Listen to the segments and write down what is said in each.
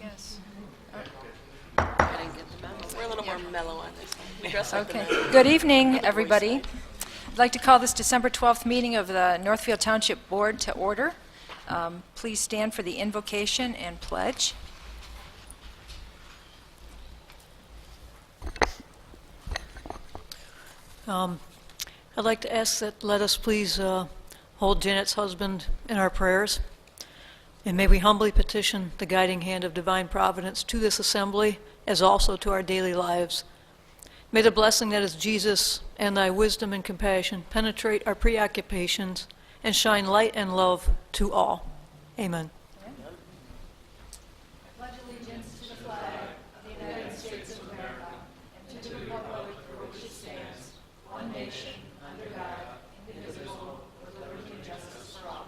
Yes. I didn't get the memo. We're a little more mellow on this one. We dress like the Okay. men. Good evening, everybody. I'd like to call this December 12th meeting of the Northfield Township Board to order. Please stand for the invocation and pledge. I'd like to ask that let us please hold Janet's husband in our prayers, and may we humbly petition the guiding hand of divine providence to this assembly as also to our daily lives. May the blessing that is Jesus and thy wisdom and compassion penetrate our preoccupations and shine light and love to all. Amen. Pledge allegiance to the flag of the United States of America and to the republic for which it stands, one nation, under God, indivisible, with liberty and justice for all.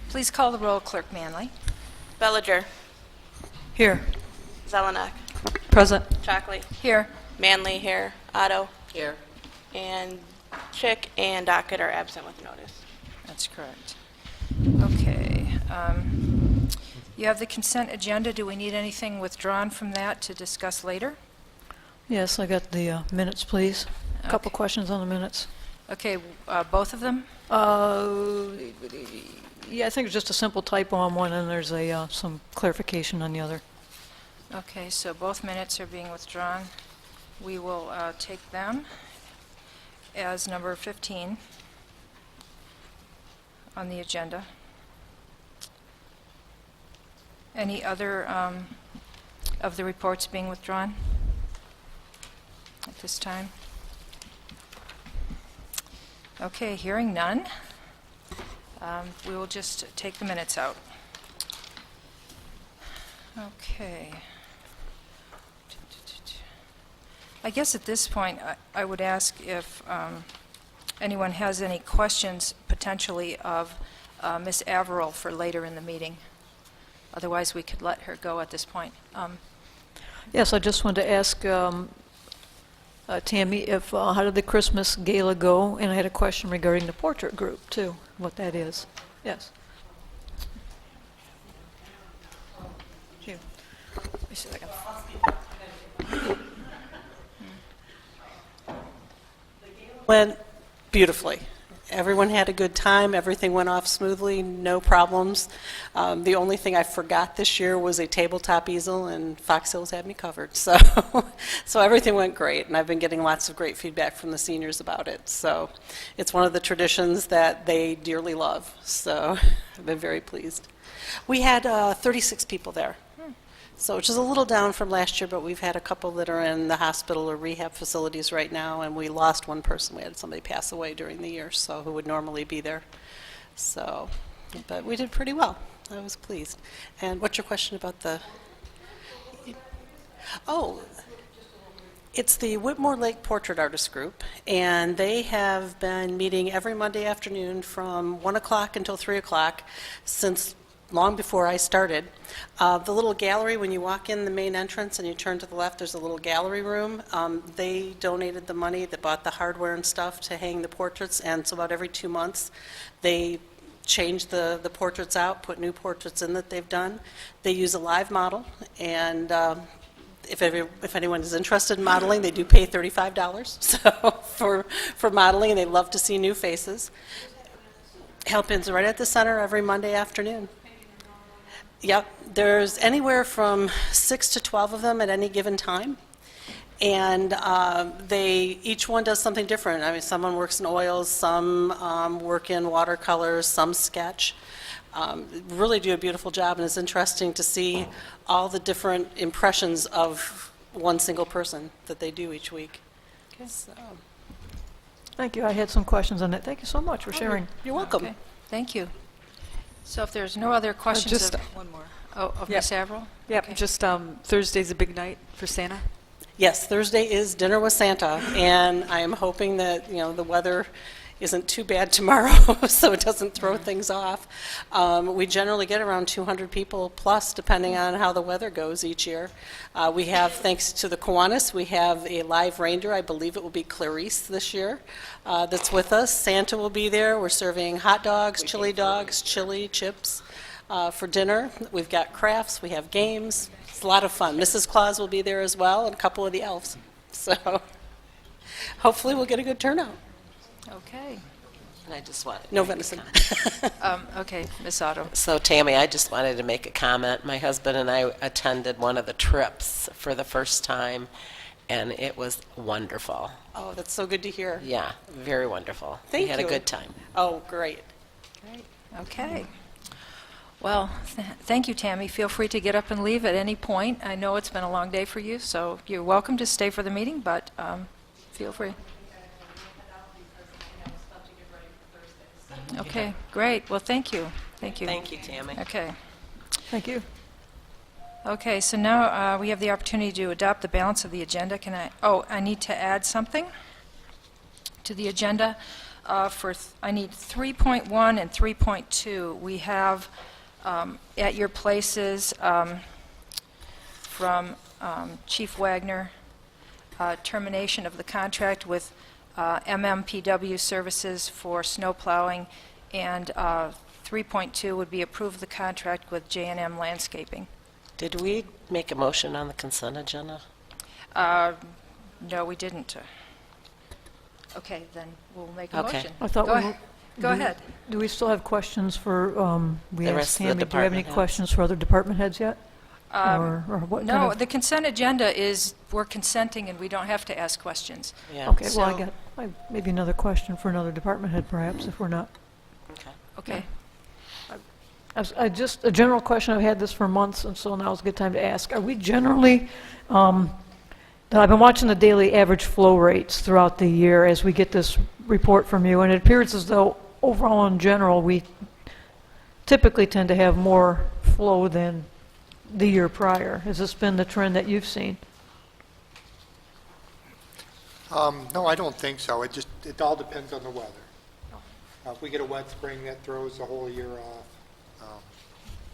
Please call the roll, Clerk Manley. Bellinger, Here. Zelenak, Present. Shockley, Here. Manley here, Otto, Here. and Chick and Dockett are absent with notice. That's correct. Okay. You have the consent agenda. Do we need anything withdrawn from that to discuss later? Yes, I got the minutes, please. A couple Okay. questions on the minutes. Okay, both of them? Yeah, I think it's just a simple typo on one, and there's a some clarification on the other. Okay, so both minutes are being withdrawn. We will take them as number 15 on the agenda. Any other of the reports being withdrawn at this time? Okay, hearing none, we will just take the minutes out. Okay. I guess at this point, I would ask if anyone has any questions potentially of Ms. Averill for later in the meeting. Otherwise, we could let her go at this point. Yes, I just wanted to ask Tammy if how did the Christmas gala go? And I had a question regarding the portrait group too, what that is. Yes. You. Let me see if I can. Went beautifully. Everyone had a good time. Everything went off smoothly, no problems. The only thing I forgot this year was a tabletop easel, and Fox Hills had me covered. So, so everything went great, and I've been getting lots of great feedback from the seniors about it. So it's one of the traditions that they dearly love. So I've been very pleased. We had 36 people there. So, which is a little down from last year, but we've had a couple that are in the hospital or rehab facilities right now, and we lost one person. We had somebody pass away during the year, so who would normally be there. So, but we did pretty well. I was pleased. And what's your question about the? Oh, it's the Whitmore Lake Portrait Artist Group, and they have been meeting every Monday afternoon from 1 o'clock until 3 o'clock since long before I started. The little gallery, when you walk in the main entrance and you turn to the left, there's a little gallery room. They donated the money that bought the hardware and stuff to hang the portraits, and so about every 2 months they change the portraits out, put new portraits in that they've done. They use a live model, and if anyone is interested in modeling, they do pay $35 so for modeling, and they love to see new faces. Help-In's right at the center every Monday afternoon. Yep, there's anywhere from 6 to 12 of them at any given time, and each one does something different. I mean, someone works in oils, some work in watercolors, some sketch. Really do a beautiful job, and it's interesting to see all the different impressions of one single person that they do each week. Okay. So. Thank you. I had some questions on that. Thank you so much for sharing. You're welcome. Okay, thank you. So if there's no other questions Just of one more. of Yep. Ms. Averill? Yep, Okay. just Thursday's a big night for Santa. Yes, Thursday is Dinner with Santa, and I am hoping that the weather isn't too bad tomorrow, so it doesn't throw things off. We generally get around 200 people plus, depending on how the weather goes each year. We have, thanks to the Kiwanis, we have a live reindeer. I believe it will be Clarice this year that's with us. Santa will be there. We're serving hot dogs, chili dogs, chili, chips for dinner. We've got crafts. We have games. It's a lot of fun. Mrs. Claus will be there as well, and a couple of the elves. So hopefully we'll get a good turnout. Okay. And I just wanted to No make a venison. comment. Okay, Ms. Otto. So Tammy, I just wanted to make a comment. My husband and I attended one of the trips for the first time, and it was wonderful. Oh, that's so good to hear. Yeah, very wonderful. Thank We had a you. good time. Oh, great. Okay. Well, thank you, Tammy. Feel free to get up and leave at any point. I know it's been a long day for you, so you're welcome to stay for the meeting, but feel free. Okay, great. Well, thank you. Thank you. Thank you, Tammy. Okay. Thank you. Okay, so now we have the opportunity to adopt the balance of the agenda. I need to add something to the agenda. I need 3.1 and 3.2. We have at your places from Chief Wagner, termination of the contract with MMPW Services for snow plowing, and 3.2 would be approve the contract with J&M Landscaping. Did we make a motion on the consent agenda? No, we didn't. Okay, then we'll make a Okay. motion. I thought Go we ahead. Go ahead. Do we still have questions for, we The asked rest of the Tammy, do we have any department heads. questions for other department heads yet? Or what kind No, of? the consent agenda is, we're consenting and we don't have to ask questions. Yeah. Okay, well, so- maybe another question for another department head perhaps, if we're not. Okay. Okay. Just a general question, I've had this for months, and so now's a good time to ask. Are we generally, I've been watching the daily average flow rates throughout the year as we get this report from you, and it appears as though overall in general, we typically tend to have more flow than the year prior. Has this been the trend that you've seen? No, I don't think so. It all depends on the weather. If we get a wet spring, that throws the whole year off.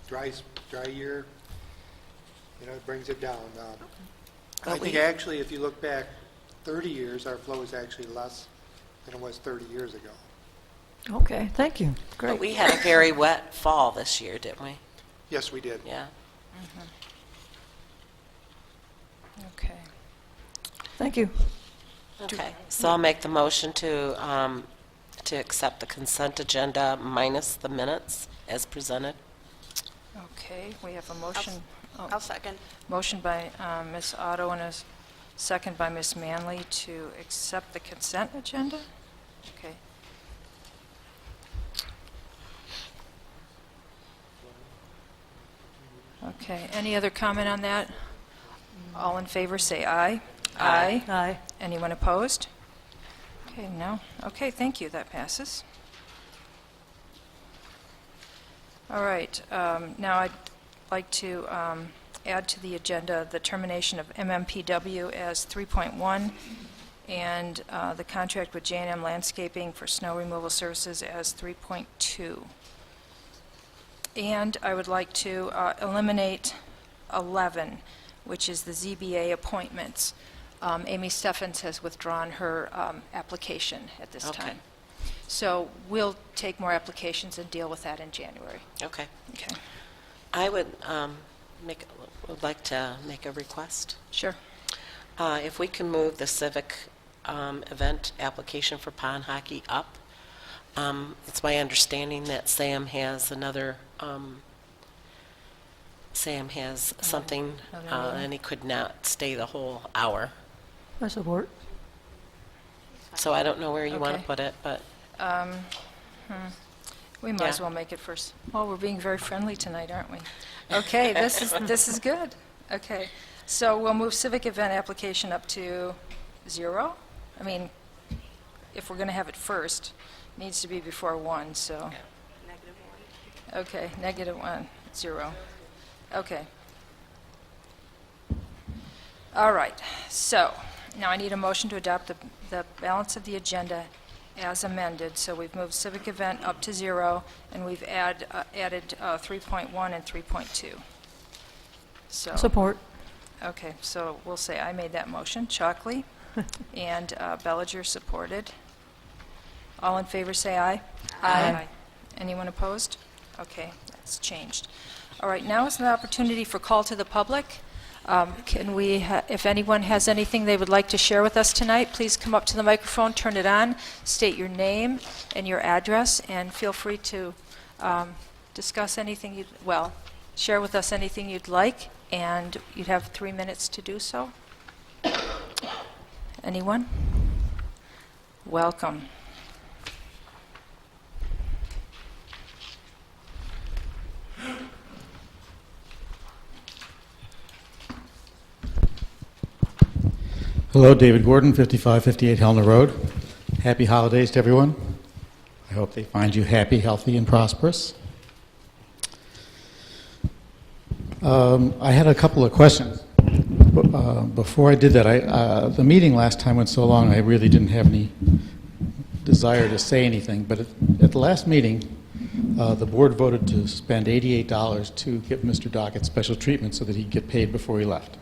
Dry year, it brings it down. I think actually, if you look back 30 years, our flow is actually less than it was 30 years ago. Okay, thank you. But Great. we had a very wet fall this year, didn't we? Yes, we did. Yeah. Okay. Thank you. Okay. So I'll make the motion to accept the consent agenda minus the minutes as presented. Okay, we have a motion. I'll second. Motion by Ms. Otto and a second by Ms. Manley to accept the consent agenda? Okay. Okay, any other comment on that? All in favor, say aye. Aye. Aye. Anyone opposed? Okay, no. Okay, thank you, that passes. All right, now I'd like to add to the agenda the termination of MMPW as 3.1 and the contract with J&M Landscaping for snow removal services as 3.2. And I would like to eliminate 11, which is the ZBA appointments. Amy Steffens has withdrawn her application at this Okay. time. So we'll take more applications and deal with that in January. Okay. Okay, I would like to make a request. sure. If we can move the civic event application for pond hockey up. It's my understanding that Sam has something, and he could not stay the whole hour. I support. So I don't know where you want to Okay. put it, but We might as Yeah. well make it first. Well, we're being very friendly tonight, aren't we? Okay, this is good. Okay, so we'll move civic event application up to 0? I mean, if we're going to have it first, it needs to be before 1, so. Okay, -1, 0. Okay. All right, so now I need a motion to adopt the balance of the agenda as amended. So we've moved civic event up to 0, and we've added 3.1 and 3.2. So, Support. okay, so we'll say I made that motion, Chalkley, and Bellinger supported. All in favor, say aye. Aye. Anyone opposed? Okay, that's changed. All right, now is an opportunity for call to the public. Can we, if anyone has anything they would like to share with us tonight, please come up to the microphone, turn it on, state your name and your address, and feel free to discuss anything share with us anything you'd like, and you'd have 3 minutes to do so. Anyone? Welcome. Hello, David Gordon, 5558 Helena Road. Happy holidays to everyone. I hope they find you happy, healthy, and prosperous. I had a couple of questions. Before I did that, the meeting last time went so long, I really didn't have any desire to say anything. But at the last meeting, the board voted to spend $88 to give Mr. Dockett special treatment so that he'd get paid before he left.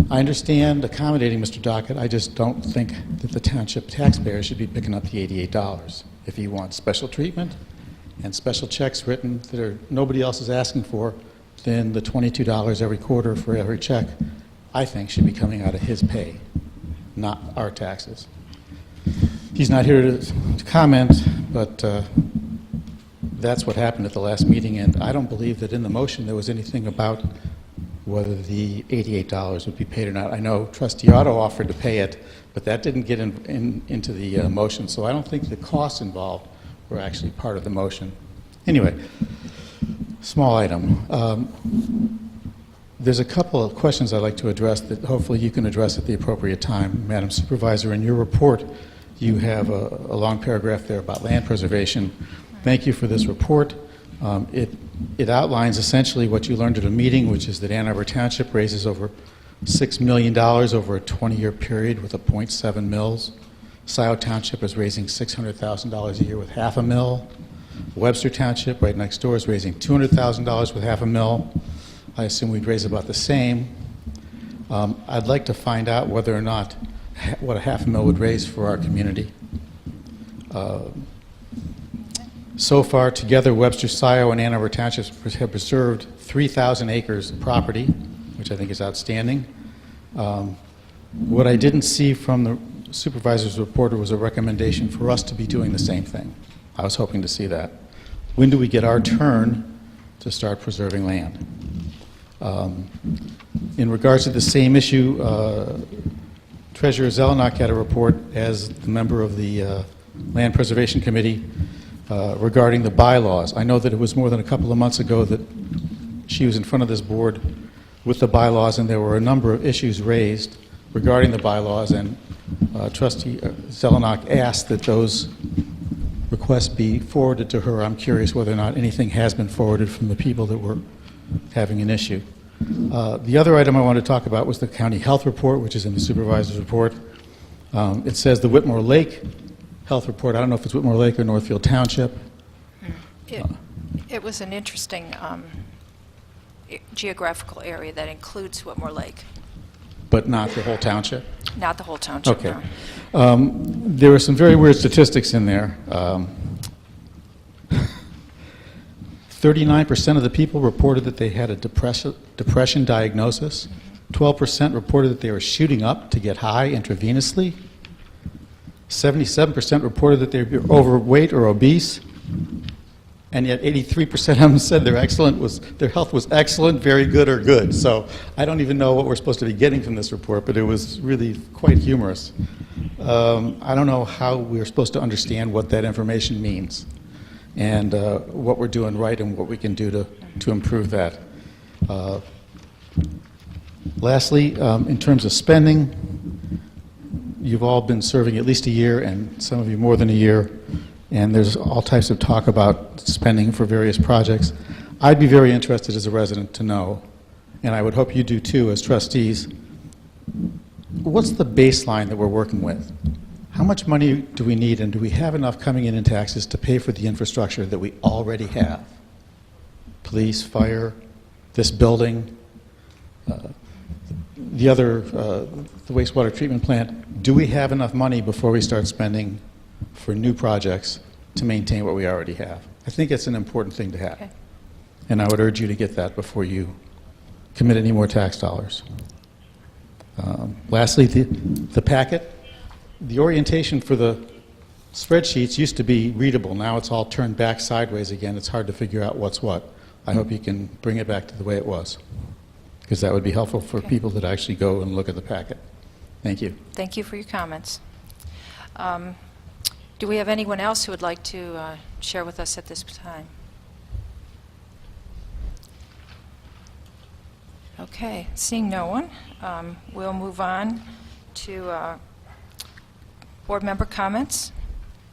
I understand accommodating Mr. Dockett. I just don't think that the township taxpayer should be picking up the $88. If he wants special treatment and special checks written that nobody else is asking for, then the $22 every quarter for every check, I think, should be coming out of his pay, not our taxes. He's not here to comment, but that's what happened at the last meeting, and I don't believe that in the motion there was anything about whether the $88 would be paid or not. I know Trustee Otto offered to pay it, but that didn't get into the motion, so I don't think the costs involved were actually part of the motion. Anyway, small item. There's a couple of questions I'd like to address that hopefully you can address at the appropriate time. Madam Supervisor, in your report, you have a long paragraph there about land preservation. Thank you for this report. It outlines essentially what you learned at a meeting, which is that Ann Arbor Township raises over $6 million over a 20-year period with a .7 mills. Scioto Township is raising $600,000 a year with half a mill. Webster Township, right next door, is raising $200,000 with half a mill. I assume we'd raise about the same. I'd like to find out whether or not what a half a mill would raise for our community. So far, together, Webster, Scioto, and Ann Arbor Townships have preserved 3,000 acres of property, which I think is outstanding. What I didn't see from the supervisor's report was a recommendation for us to be doing the same thing. I was hoping to see that. When do we get our turn to start preserving land? In regards to the same issue, Treasurer Zelenak had a report as the member of the Land Preservation Committee regarding the bylaws. I know that it was more than a couple of months ago that she was in front of this board with the bylaws, and there were a number of issues raised regarding the bylaws, and Trustee Zelenak asked that those requests be forwarded to her. I'm curious whether or not anything has been forwarded from the people that were having an issue. The other item I wanted to talk about was the county health report, which is in the supervisor's report. It says the Whitmore Lake health report. I don't know if it's Whitmore Lake or Northfield Township. It was an interesting geographical area that includes Whitmore Lake, But not the whole township? not the whole township. Okay. No. There were some very weird statistics in there. 39% of the people reported that they had a depression diagnosis. 12% reported that they were shooting up to get high intravenously. 77% reported that they were overweight or obese. And yet 83% of them said their health was excellent, very good, or good. So I don't even know what we're supposed to be getting from this report, but it was really quite humorous. I don't know how we're supposed to understand what that information means and what we're doing right and what we can do to improve that. Lastly, in terms of spending, you've all been serving at least a year, and some of you more than a year, and there's all types of talk about spending for various projects. I'd be very interested as a resident to know, and I would hope you do too as trustees, what's the baseline that we're working with? how much money do we need, and do we have enough coming in taxes to pay for the infrastructure that we already have? Police, fire, this building, the wastewater treatment plant. Do we have enough money before we start spending for new projects to maintain what we already have? I think it's an important thing to have. Okay. And I would urge you to get that before you commit any more tax dollars. Lastly, the packet. The orientation for the spreadsheets used to be readable. Now it's all turned back sideways again. It's hard to figure out what's what. I hope you can bring it back to the way it was, because that would be helpful for people that actually go and look at the packet. Thank you. Thank you for your comments. Do we have anyone else who would like to share with us at this time? Okay, seeing no one, we'll move on to board member comments.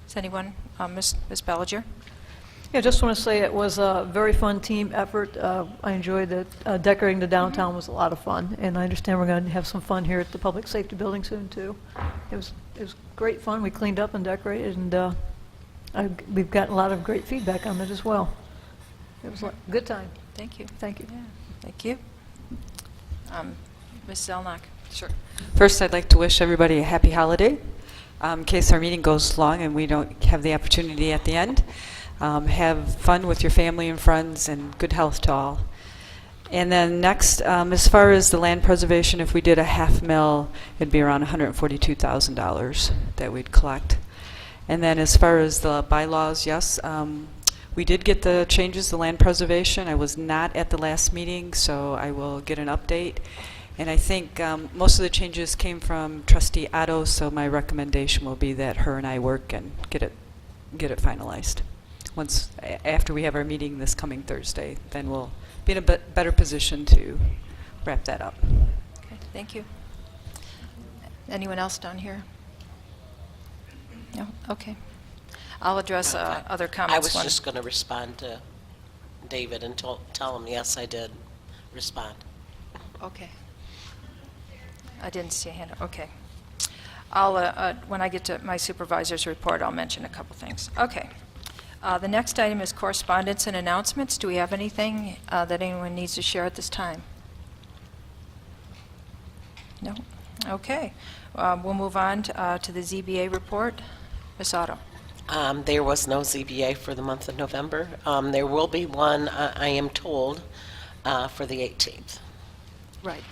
Is anyone, Ms. Bellinger? Yeah, just want to say it was a very fun team effort. I enjoyed that. Decorating the downtown was a lot of fun, and I understand we're going to have some fun here at the Public Safety Building soon, too. It was great fun. We cleaned up and decorated, and we've gotten a lot of great feedback on it as well. It was a good time. Thank you. Thank you. Yeah, thank you. Ms. Zelnok? Sure. First, I'd like to wish everybody a happy holiday. In case our meeting goes long and we don't have the opportunity at the end, have fun with your family and friends, and good health to all. And then next, as far as the land preservation, if we did a $500,000, it'd be around $142,000 that we'd collect. And then as far as the bylaws, yes, we did get the changes to land preservation. I was not at the last meeting, so I will get an update. And I think most of the changes came from Trustee Otto, so my recommendation will be that her and I work and get it finalized. Once after we have our meeting this coming Thursday, then we'll be in a better position to wrap that up. Okay, thank you. Anyone else down here? No? Okay. I'll address other I comments. was just going to respond to David and tell him, yes, I did respond. Okay. I didn't see a hand. Okay. I'll, when I get to my supervisor's report, I'll mention a couple things. Okay. The next item is correspondence and announcements. Do we have anything that anyone needs to share at this time? No? Okay. We'll move on to the ZBA report. Ms. Otto. There was no ZBA for the month of November. There will be one, I am told, for the 18th. Right.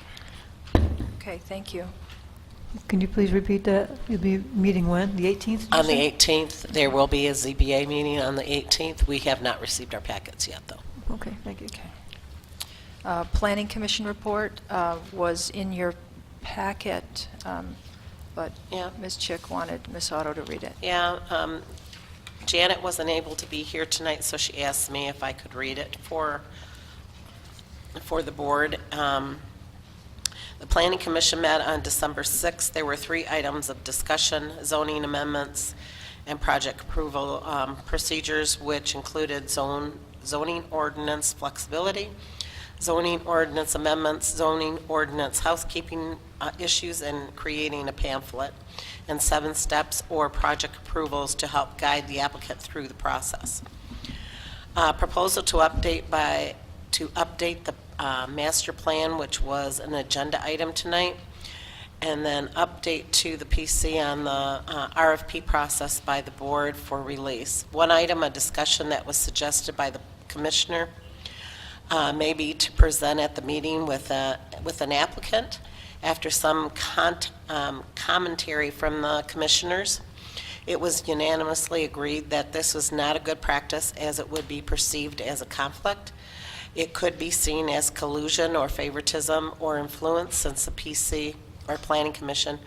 Okay, thank you. Can you please repeat that? You'll be meeting when? The 18th? did you On the say? 18th, there will be a ZBA meeting on the 18th. We have not received our packets yet, though. Okay, thank you. Planning Commission report was in your packet, but Yeah. Ms. Chick wanted Ms. Otto to read it. Yeah, Janet wasn't able to be here tonight, so she asked me if I could read it for the board. The Planning Commission met on December 6th. There were 3 items of discussion: zoning amendments and project approval procedures, which included zoning ordinance flexibility, zoning ordinance amendments, zoning ordinance housekeeping issues, and creating a pamphlet, and 7 steps or project approvals to help guide the applicant through the process. Proposal to update the master plan, which was an agenda item tonight, and then update to the PC on the RFP process by the board for release. One item, a discussion that was suggested by the commissioner, maybe to present at the meeting with an applicant after some commentary from the commissioners. It was unanimously agreed that this was not a good practice, as it would be perceived as a conflict. It could be seen as collusion or favoritism or influence, since the PC, or Planning Commission,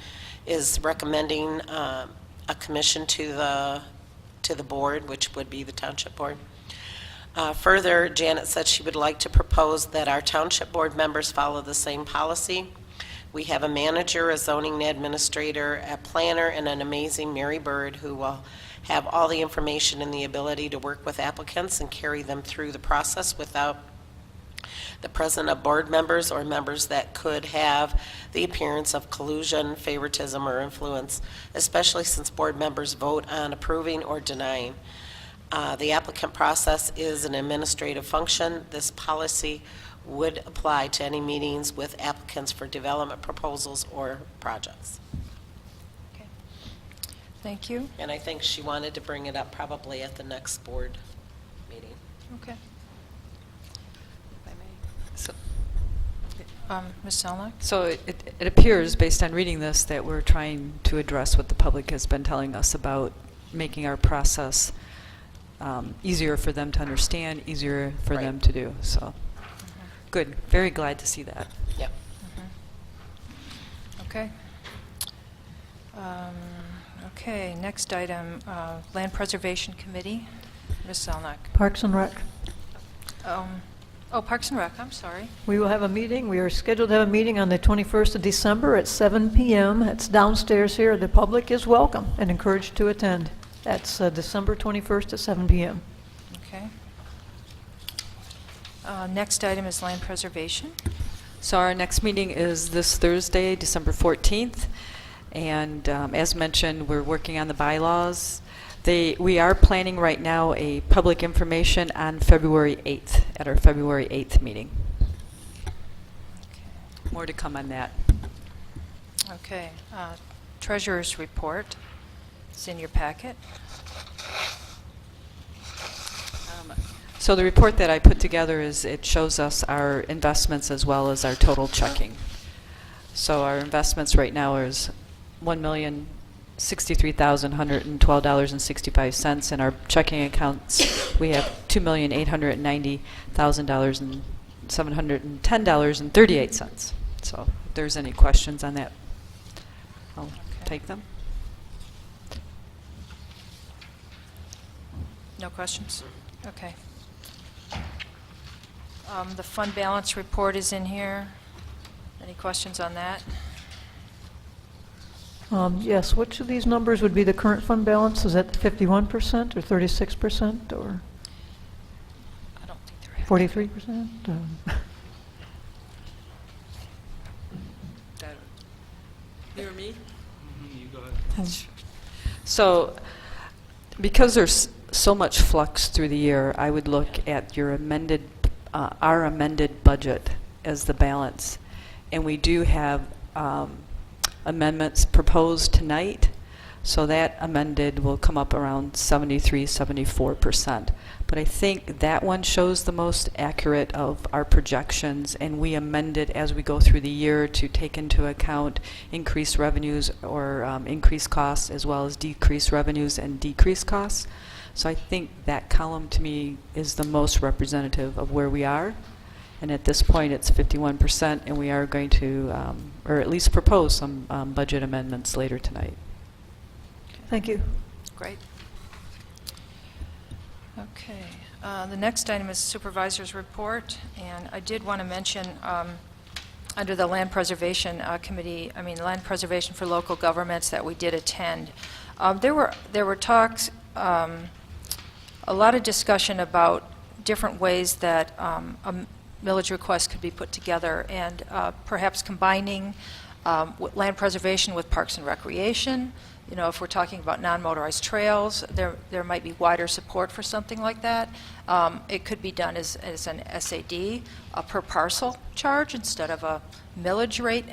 is recommending a commission to the board, which would be the Township Board. Further, Janet said she would like to propose that our Township Board members follow the same policy. We have a manager, a zoning administrator, a planner, and an amazing Mary Bird who will have all the information and the ability to work with applicants and carry them through the process without the presence of board members or members that could have the appearance of collusion, favoritism, or influence, especially since board members vote on approving or denying. The applicant process is an administrative function. This policy would apply to any meetings with applicants for development proposals or projects. Okay. Thank you. And I think she wanted to bring it up probably at the next board meeting. Okay. So, Ms. Selnok? so it appears, based on reading this, that we're trying to address what the public has been telling us about making our process easier for them to understand, easier for Right. them to do. So, good. Very glad to see that. Yep. Okay. Okay, next item, Land Preservation Committee. Ms. Selnok. Parks and Rec. Oh, Parks and Rec, I'm sorry. We will have a meeting. We are scheduled to have a meeting on the 21st of December at 7 p.m. It's downstairs here. The public is welcome and encouraged to attend. That's December 21st at 7 p.m. Okay. Next item is Land Preservation. So our next meeting is this Thursday, December 14th. And as mentioned, we're working on the bylaws. We are planning right now a public information on February 8th, at our February 8th meeting. More to come on that. Okay. Treasurer's report. It's in your packet. So the report that I put together it shows us our investments as well as our total checking. So our investments right now is $1,063,112.65, and our checking accounts we have $2,890,710.38. So if there's any questions on that, I'll take them. No questions? Okay. The fund balance report is in here. Any questions on that? Yes, which of these numbers would be the current fund balance? Is that 51% or 36% or I don't think there are. 43%? You or me? You go ahead. So, because there's so much flux through the year, I would look at your our amended budget as the balance. And we do have amendments proposed tonight, so that amended will come up around 73-74%. But I think that one shows the most accurate of our projections, and we amend it as we go through the year to take into account increased revenues or increased costs, as well as decreased revenues and decreased costs. So I think that column to me is the most representative of where we are. And at this point, it's 51%, and we are going to, or at least propose some budget amendments later tonight. Thank you. Great. Okay. The next item is Supervisor's Report, and I did want to mention under the Land Preservation Committee, Land Preservation for Local Governments that we did attend. There were talks, a lot of discussion about different ways that a millage request could be put together, and perhaps combining land preservation with parks and recreation. You know, if we're talking about non-motorized trails, there might be wider support for something like that. It could be done as an SAD, a per parcel charge instead of a millage rate.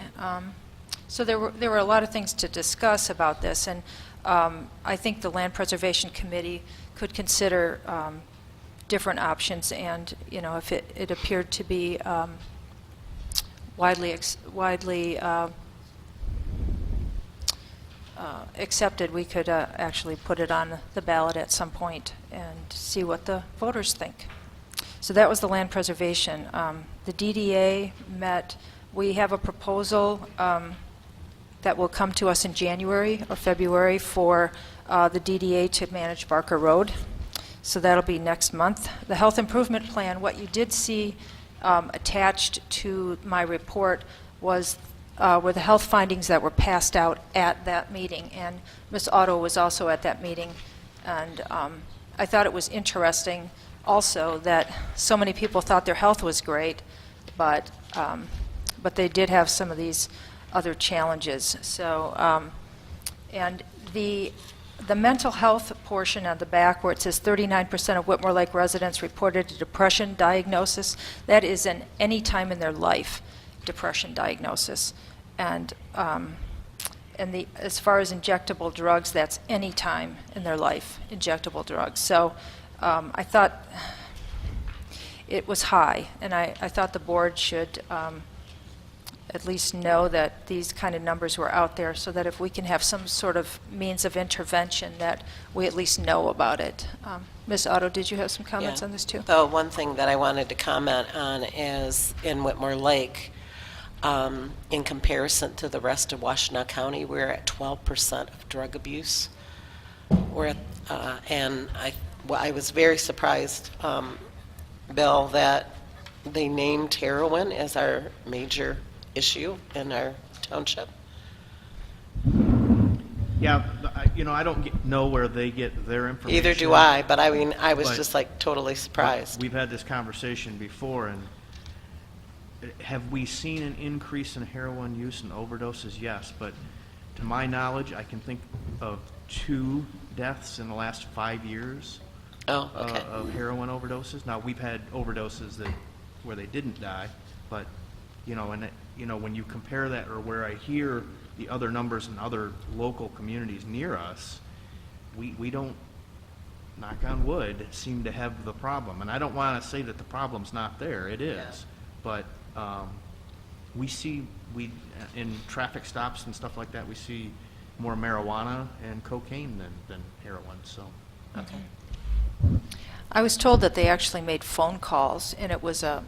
So there were a lot of things to discuss about this, and I think the Land Preservation Committee could consider different options, and you know, if it appeared to be widely accepted, we could actually put it on the ballot at some point and see what the voters think. So that was the land preservation. The DDA met. We have a proposal that will come to us in January or February for the DDA to manage Barker Road. So that'll be next month. The health improvement plan, what you did see attached to my report were the health findings that were passed out at that meeting. And Ms. Otto was also at that meeting. And I thought it was interesting also that so many people thought their health was great, but they did have some of these other challenges. So, and the mental health portion on the back where it says 39% of Whitmore Lake residents reported a depression diagnosis, that is an any time in their life depression diagnosis. And as far as injectable drugs, that's any time in their life, injectable drugs. So I thought it was high, and I thought the board should at least know that these kind of numbers were out there so that if we can have some sort of means of intervention that we at least know about it. Ms. Otto, did you have some comments on this too? The one thing that I wanted to comment on is in Whitmore Lake, in comparison to the rest of Washtenaw County, we're at 12% of drug abuse. We're at, and I was very surprised, Bill, that they named heroin as our major issue in our township. Yeah, I don't know where they get their information. Either do I, but I mean, I was But- just like totally surprised. We've had this conversation before, and have we seen an increase in heroin use and overdoses? Yes, but to my knowledge, I can think of 2 deaths in the last 5 years Oh, okay. of heroin overdoses. Now, we've had overdoses where they didn't die, but when you compare that, or where I hear the other numbers in other local communities near us, we don't, knock on wood, seem to have the problem. And I don't want to say that the problem's not there. It is. Yeah. But we see, in traffic stops and stuff like that, we see more marijuana and cocaine than heroin. So. Okay. I was told that they actually made phone calls, and it was a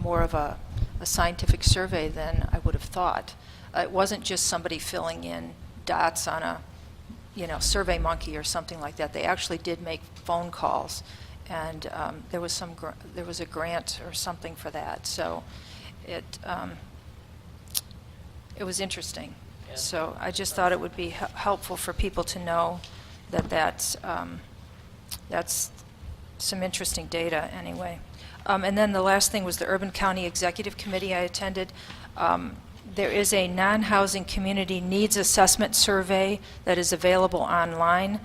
more of a scientific survey than I would have thought. It wasn't just somebody filling in dots on a, Survey Monkey or something like that. They actually did make phone calls, and there was a grant or something for that. So it was interesting. Yeah. So I just thought it would be helpful for people to know that that's some interesting data anyway. And then the last thing was the Urban County Executive Committee I attended. There is a non-housing community needs assessment survey that is available online.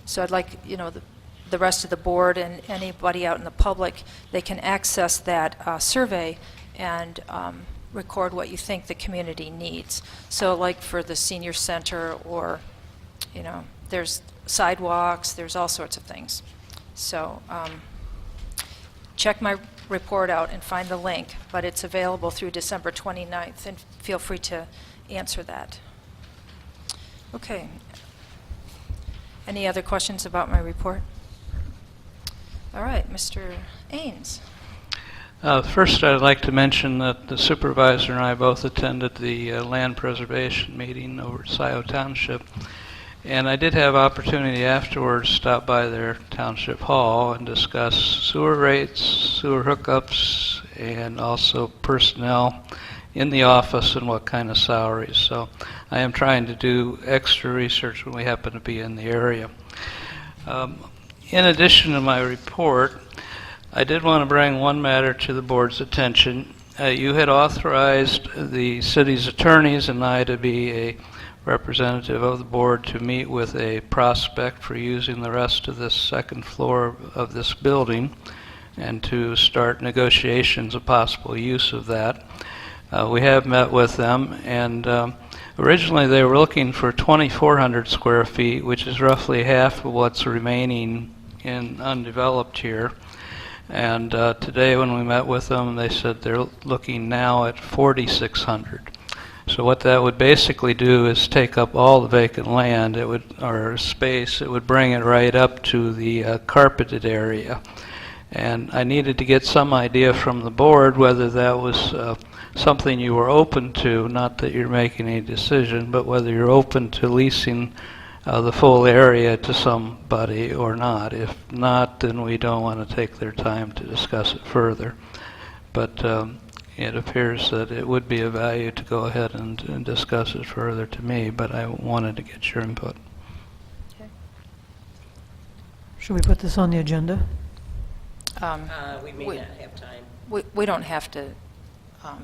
So I'd like, the rest of the board and anybody out in the public, they can access that survey and record what you think the community needs. So like for the senior center, or, there's sidewalks, there's all sorts of things. So check my report out and find the link, but it's available through December 29th, and feel free to answer that. Okay. Any other questions about my report? All right, Mr. Ains. First, I'd like to mention that the supervisor and I both attended the land preservation meeting over at Scioto Township. And I did have opportunity afterwards to stop by their township hall and discuss sewer rates, sewer hookups, and also personnel in the office and what kind of salaries. So I am trying to do extra research when we happen to be in the area. In addition to my report, I did want to bring one matter to the board's attention. You had authorized the city's attorneys and I to be a representative of the board to meet with a prospect for using the rest of this second floor of this building and to start negotiations of possible use of that. We have met with them, and originally they were looking for 2,400 square feet, which is roughly half of what's remaining in undeveloped here. And today when we met with them, they said they're looking now at 4,600. So what that would basically do is take up all the vacant land, or space. It would bring it right up to the carpeted area. And I needed to get some idea from the board whether that was something you were open to, not that you're making a decision, but whether you're open to leasing the full area to somebody or not. If not, then we don't want to take their time to discuss it further. But it appears that it would be of value to go ahead and discuss it further to me, but I wanted to get your input. Should we put this on the agenda? We may not have time. we don't have to, I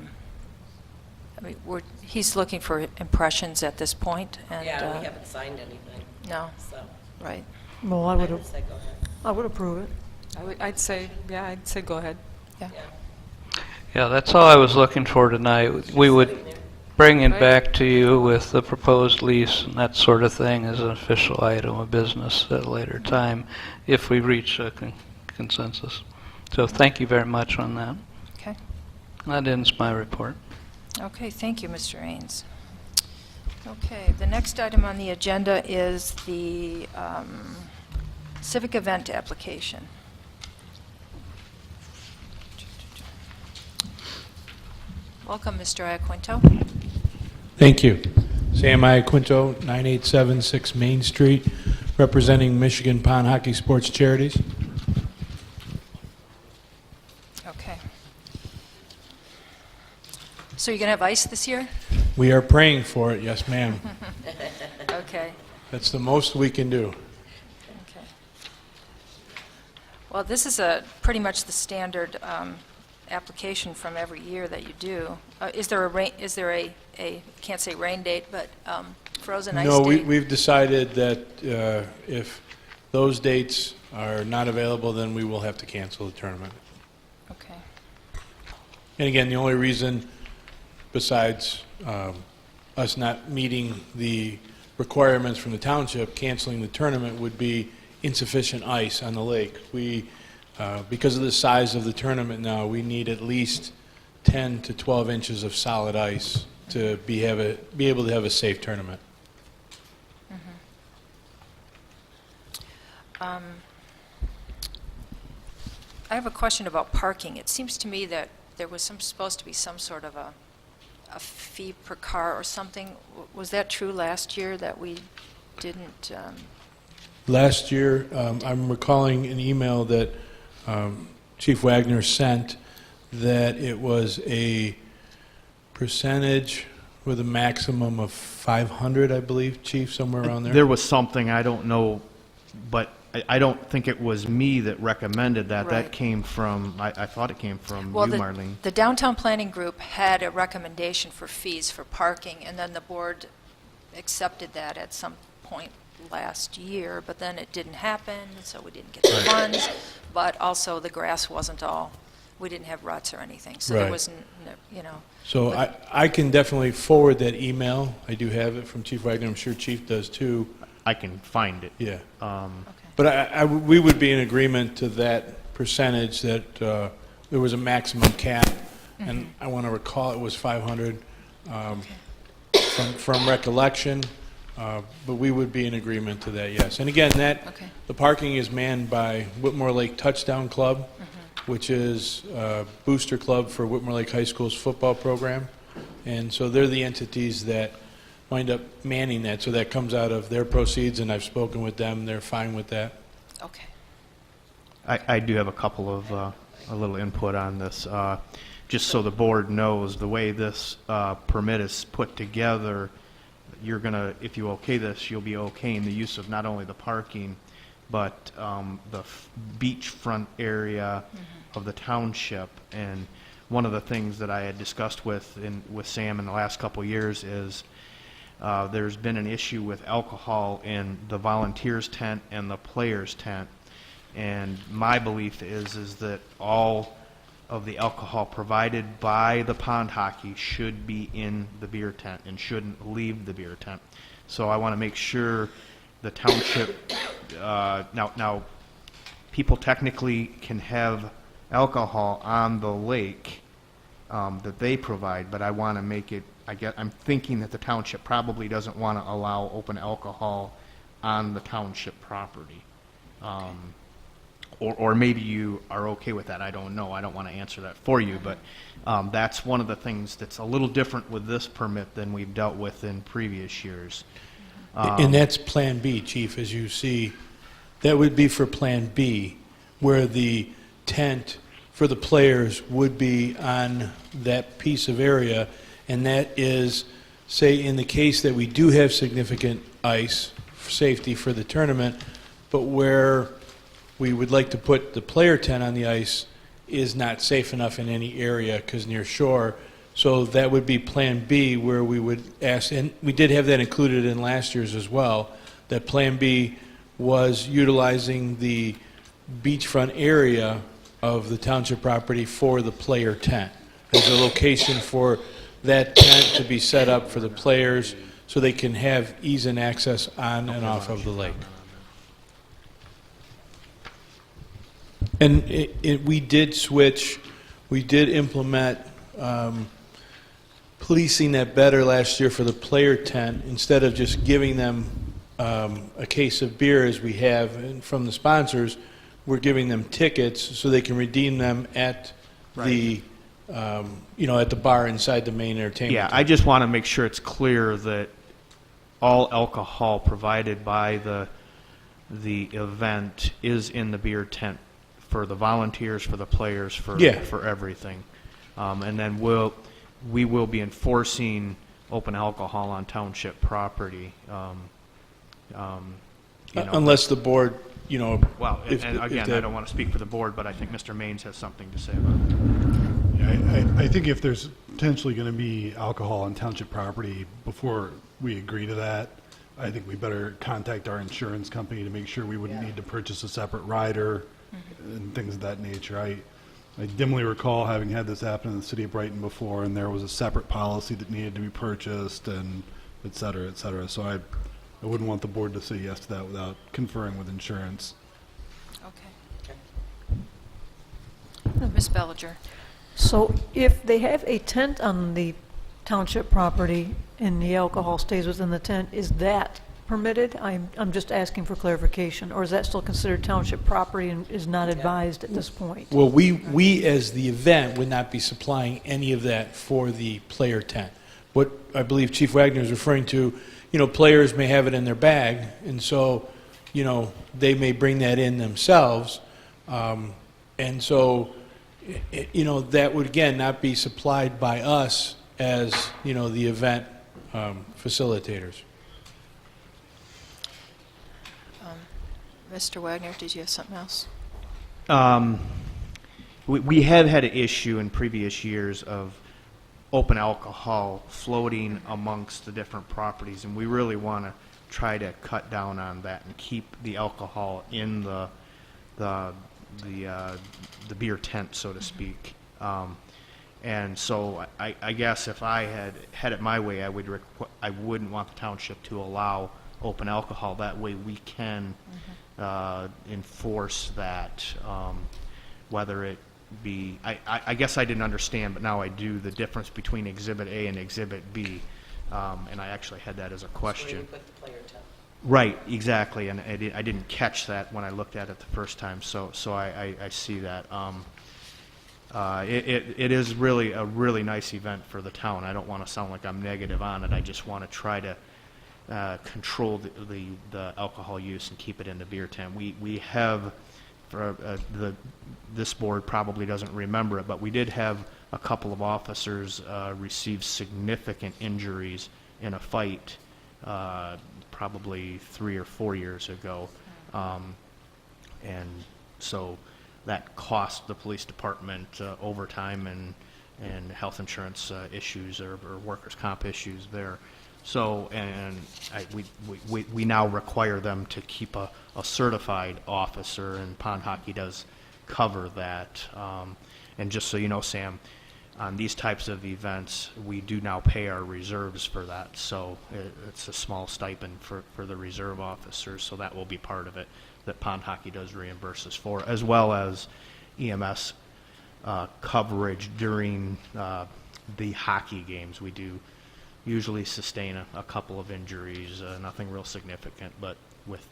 mean, he's looking for impressions at this point, and... Yeah, we haven't signed anything, No, so. right. Well, I would say go ahead. I would approve it. I'd say go ahead. Yeah. Yeah, that's all I was looking for tonight. We would bring it back to you with the proposed lease and that sort of thing as an official item of business at a later time if we reach a consensus. So thank you very much on that. Okay. That ends my report. Okay, thank you, Mr. Ains. Okay, the next item on the agenda is the civic event application. Welcome, Mr. Iaquinto. Thank you. Sam Iaquinto, 9876 Main Street, representing Michigan Pond Hockey Sports Charities. Okay. So you're going to have ice this year? We are praying for it, yes, ma'am. Okay. That's the most we can do. Okay. Well, this is pretty much the standard application from every year that you do. Is there a can't say rain date, but frozen ice No, date? we've decided that if those dates are not available, then we will have to cancel the tournament. Okay. And again, the only reason besides us not meeting the requirements from the township, canceling the tournament would be insufficient ice on the lake. Because of the size of the tournament now, we need at least 10 to 12 inches of solid ice to be able to have a safe tournament. I have a question about parking. It seems to me that there was supposed to be some sort of a fee per car or something. Was that true last year that we didn't? Last year, I'm recalling an email that Chief Wagner sent that it was a percentage with a maximum of 500, I believe, Chief, somewhere around there. There was something, I don't know, but I don't think it was me that recommended that. Right. That came from, I thought it came from Well, you, the, Marlene. the downtown planning group had a recommendation for fees for parking, and then the board accepted that at some point last year, but then it didn't happen, so we didn't get the funds. But also the grass wasn't all, we didn't have ruts or anything, so there Right. wasn't, you know. So but- I can definitely forward that email. I do have it from Chief Wagner. I'm sure Chief does too. I can find it. Yeah. Okay. But we would be in agreement to that percentage that there was a maximum cap, and I want to recall it was 500 from recollection, but we would be in agreement to that, yes. And again, Okay. the parking is manned by Whitmore Lake Touchdown Club, which is a booster club for Whitmore Lake High School's football program, and so they're the entities that wind up manning that, so that comes out of their proceeds, and I've spoken with them, they're fine with that. Okay. I do have a couple of, a little input on this. Just so the board knows, the way this permit is put together, you're going to, if you okay this, you'll be okaying the use of not only the parking, but the beachfront area of the township. And one of the things that I had discussed with Sam in the last couple of years is there's been an issue with alcohol in the volunteers tent and the players tent. And my belief is that all of the alcohol provided by the pond hockey should be in the beer tent and shouldn't leave the beer tent. So I want to make sure the township, now people technically can have alcohol on the lake that they provide, but I want to make it, I'm thinking that the township probably doesn't want to allow open alcohol on the township property. Or maybe you are okay with that. I don't know. I don't want to answer that for you, but that's one of the things that's a little different with this permit than we've dealt with in previous years. And that's Plan B, Chief, as you see. That would be for Plan B, where the tent for the players would be on that piece of area, and that is, say, in the case that we do have significant ice for safety for the tournament, but where we would like to put the player tent on the ice is not safe enough in any area because near shore. So that would be Plan B, where we would ask, and we did have that included in last year's as well, that Plan B was utilizing the beachfront area of the township property for the player tent. There's a location for that tent to be set up for the players so they can have ease and access on and off of the lake. And we did switch, we did implement policing that better last year for the player tent. Instead of just giving them a case of beer as we have from the sponsors, we're giving them tickets so they can redeem them at the, at the bar inside the main entertainment. Yeah, tent. I just want to make sure it's clear that all alcohol provided by the event is in the beer tent for the volunteers, for the players, for everything. And then we will be enforcing open alcohol on township property. Unless the board, Well, and again, I don't want to speak for the board, but I think Mr. Maines has something to say about it. Yeah, I think if there's potentially going to be alcohol on township property, before we agree to that, I think we better contact our insurance company to make sure we wouldn't need to purchase a separate rider and things of that nature. I dimly recall having had this happen in the city of Brighton before, and there was a separate policy that needed to be purchased, and et cetera, et cetera. So I wouldn't want the board to say yes to that without conferring with insurance. Okay. Ms. Bellinger. So if they have a tent on the township property and the alcohol stays within the tent, is that permitted? I'm just asking for clarification. Or is that still considered township property and is not advised at this point? well, we as the event would not be supplying any of that for the player tent. What I believe Chief Wagner is referring to, players may have it in their bag, and so, they may bring that in themselves. And so, that would, again, not be supplied by us as, the event facilitators. Mr. Wagner, did you have something else? We have had an issue in previous years of open alcohol floating amongst the different properties, and we really want to try to cut down on that and keep the alcohol in the beer tent, so to speak. And so I guess if I had it my way, I wouldn't want the township to allow open alcohol. That way we can enforce that, whether it be, I guess I didn't understand, but now I do, the difference between Exhibit A and Exhibit B. And I actually had that as a question. So where you put the player tent. Right, exactly, and I didn't catch that when I looked at it the first time, so I see that. It is really a really nice event for the town. I don't want to sound like I'm negative on it. I just want to try to control the alcohol use and keep it in the beer tent. We have, this board probably doesn't remember it, but we did have a couple of officers receive significant injuries in a fight probably 3 or 4 years ago. And so that cost the police department overtime and health insurance issues or workers' comp issues there. So, and we now require them to keep a certified officer, and pond hockey does cover that. And just so you know, Sam, on these types of events, we do now pay our reserves for that. So it's a small stipend for the reserve officers, so that will be part of it that pond hockey does reimburse us for, as well as EMS coverage during the hockey games. We do usually sustain a couple of injuries, nothing real significant, but with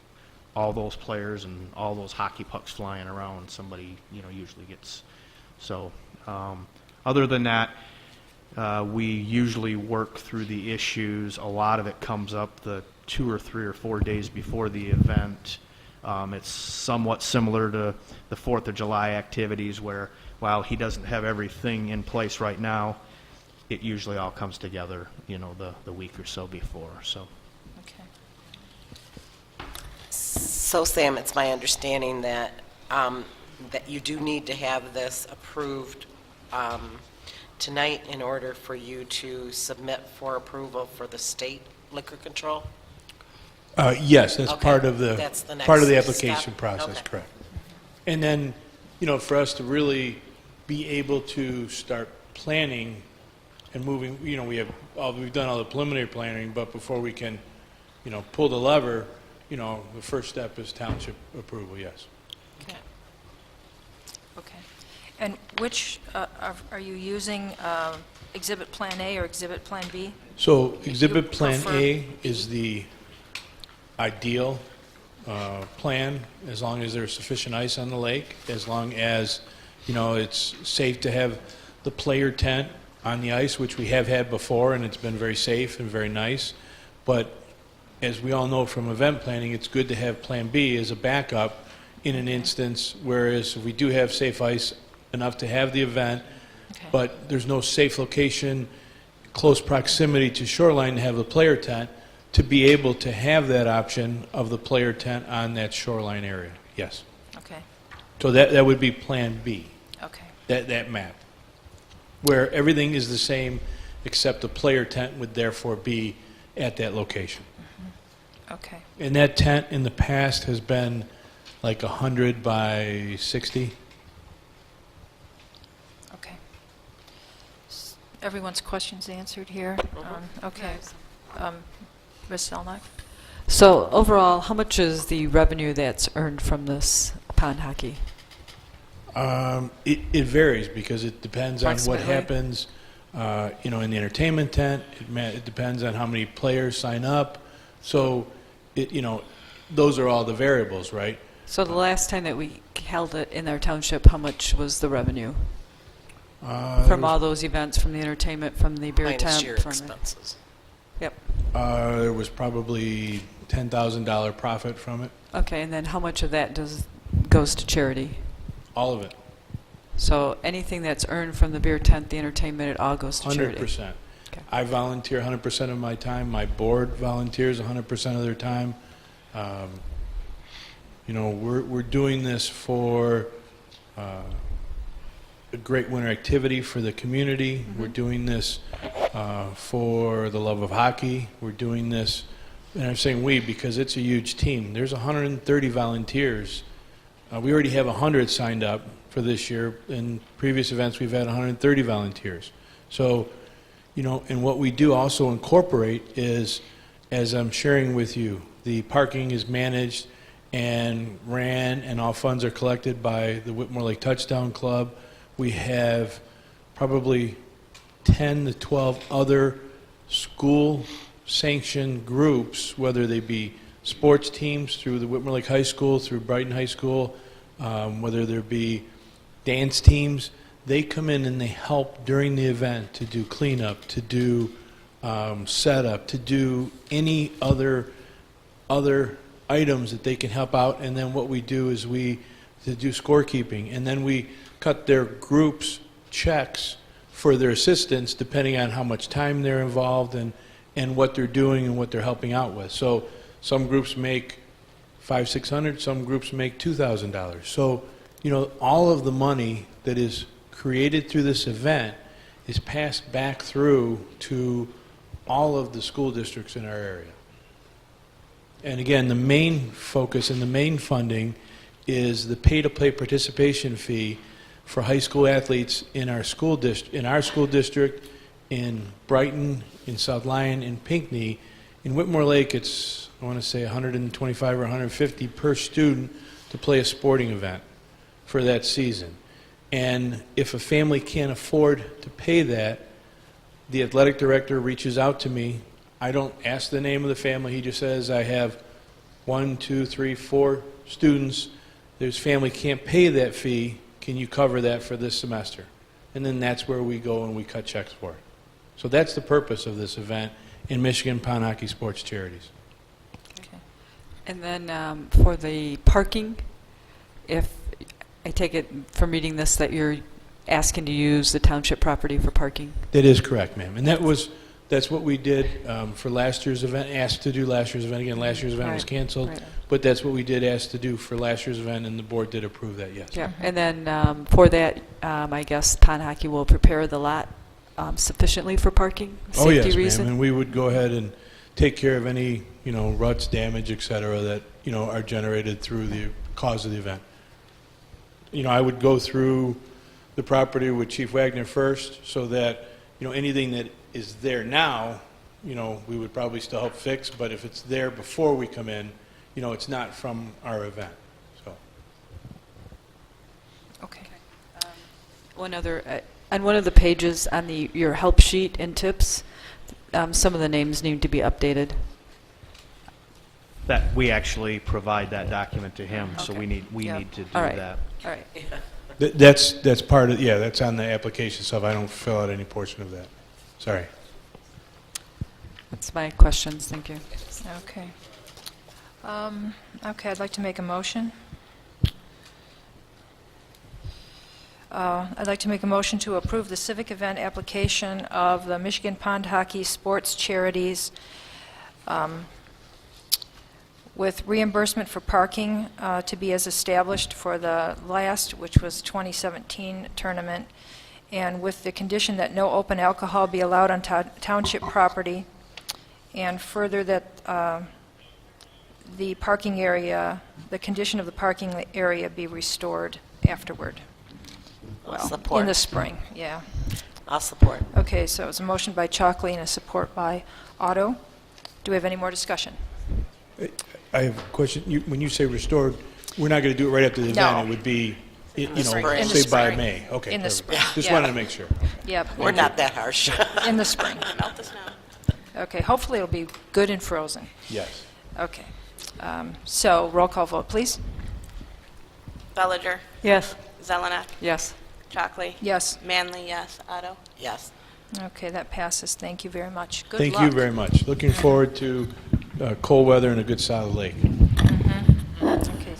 all those players and all those hockey pucks flying around, somebody usually gets. So other than that, we usually work through the issues. A lot of it comes up the 2 or 3 or 4 days before the event. It's somewhat similar to the 4th of July activities, where while he doesn't have everything in place right now, it usually all comes together, the week or so before. So. Okay. So, Sam, it's my understanding that that you do need to have this approved tonight in order for you to submit for approval for the state liquor control? Yes, that's Okay, part of the that's the part of the next application step. process, Okay. correct. And then, for us to really be able to start planning and moving, we've done all the preliminary planning, but before we can, pull the lever, the first step is township approval, yes. Okay. Okay. And which, are you using Exhibit Plan A or Exhibit Plan B? So Exhibit Plan prefer- A is the ideal plan, as long as there's sufficient ice on the lake, as long as, it's safe to have the player tent on the ice, which we have had before, and it's been very safe and very nice. But as we all know from event planning, it's good to have Plan B as a backup in an instance, whereas if we do have safe ice enough to have the event, Okay. but there's no safe location, close proximity to shoreline to have the player tent, to be able to have that option of the player tent on that shoreline area, yes. Okay, So that would be Plan B, okay, that map, where everything is the same except the player tent would therefore be at that location. okay. And that tent in the past has been like 100 by 60. Okay. Everyone's questions answered here? Okay. Ms. Zelnok? So overall, how much is the revenue that's earned from this pond hockey? It varies because it depends on what Approximately. happens, in the entertainment tent. It depends on how many players sign up. So, those are all the variables, right? So the last time that we held it in our township, how much was the revenue? From all those events, from the entertainment, from the beer Minus tent? your from expenses. Yep. There was probably $10,000 profit from it, Okay, and then how much of that goes to charity? all of it, So anything that's earned from the beer tent, the entertainment, it all goes to charity? 100%. Okay. I volunteer 100% of my time. My board volunteers 100% of their time. We're doing this for a great winter activity for the community. Mm-hmm. We're doing this for the love of hockey. We're doing this, and I'm saying we because it's a huge team. There's 130 volunteers. We already have 100 signed up for this year. In previous events, we've had 130 volunteers. So, and what we do also incorporate is, as I'm sharing with you, the parking is managed and ran, and all funds are collected by the Whitmore Lake Touchdown Club. We have probably 10 to 12 other school-sanctioned groups, whether they be sports teams through the Whitmore Lake High School, through Brighton High School, whether there be dance teams. They come in and they help during the event to do cleanup, to do setup, to do any other items that they can help out. And then what we do is to do scorekeeping, and then we cut their groups checks for their assistance depending on how much time they're involved and what they're doing and what they're helping out with. So some groups make $500-600, some groups make $2,000. So all of the money that is created through this event is passed back through to all of the school districts in our area. And again, the main focus and the main funding is the pay-to-play participation fee for high school athletes in our school district, in Brighton, in South Lyon, in Pinckney. In Whitmore Lake, it's, I want to say, $125 or $150 per student to play a sporting event for that season. And if a family can't afford to pay that, the athletic director reaches out to me. I don't ask the name of the family. He just says, I have 1, 2, 3, 4 students. This family can't pay that fee. Can you cover that for this semester? And then that's where we go and we cut checks for it. So that's the purpose of this event in Michigan Pond Hockey Sports Charities. Okay. And then for the parking, if I take it from reading this that you're asking to use the township property for parking? That is correct, ma'am. And that was That's what we did for last year's event, asked to do last year's event. Again, last year's event was Right, canceled, right. but that's what we did ask to do for last year's event, and the board did approve that, yes. Yeah, and then for that, I guess Pond Hockey will prepare the lot sufficiently for parking, Oh, safety yes, reason? ma'am, and we would go ahead and take care of any, ruts, damage, et cetera, that, are generated through the cause of the event. I would go through the property with Chief Wagner first, so that, anything that is there now, we would probably still help fix, but if it's there before we come in, it's not from our event, so. Okay. One other, on one of the pages on your help sheet and tips, some of the names need to be updated. That, we actually provide that document to him, so Okay. we Yeah. need to do All right. that. All right. That's part of, yeah, that's on the application stuff. I don't fill out any portion of that. Sorry. That's my questions. Thank you. Okay. Okay, I'd like to make a motion. I'd like to make a motion to approve the civic event application of the Michigan Pond Hockey Sports Charities with reimbursement for parking to be as established for the last, which was 2017 tournament, and with the condition that no open alcohol be allowed on township property, and further that the parking area, the condition of the parking area be restored afterward. I'll support. In the spring, yeah. I'll support. Okay, so it's a motion by Chalkley and a support by Otto. Do we have any more discussion? I have a question. When you say restored, we're not going to do it right after the No. event. It would be, spring. In the say by spring. May. Okay. In the perfect. spring, Just yeah. wanted to make sure. Yep. We're not that harsh. In the spring. Melt the snow. Okay, hopefully it'll be good and frozen. Yes. Okay. So roll call vote, please. Bellinger, Yes. Zelenak, Yes. Chalkley, Yes. Manley, yes. Otto. Yes. Okay, that passes. Thank you very much. Good Thank luck. you very much. Looking forward to cold weather and a good solid lake. Okay,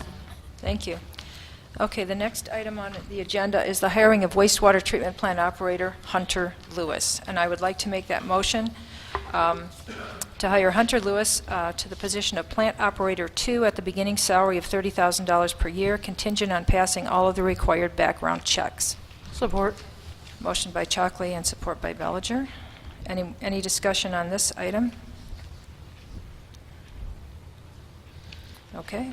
thank you. Okay, the next item on the agenda is the hiring of wastewater treatment plant operator Hunter Lewis. And I would like to make that motion to hire Hunter Lewis to the position of Plant Operator 2 at the beginning salary of $30,000 per year, contingent on passing all of the required background checks. Support. Motion by Chalkley and support by Bellinger. Any discussion on this item? Okay.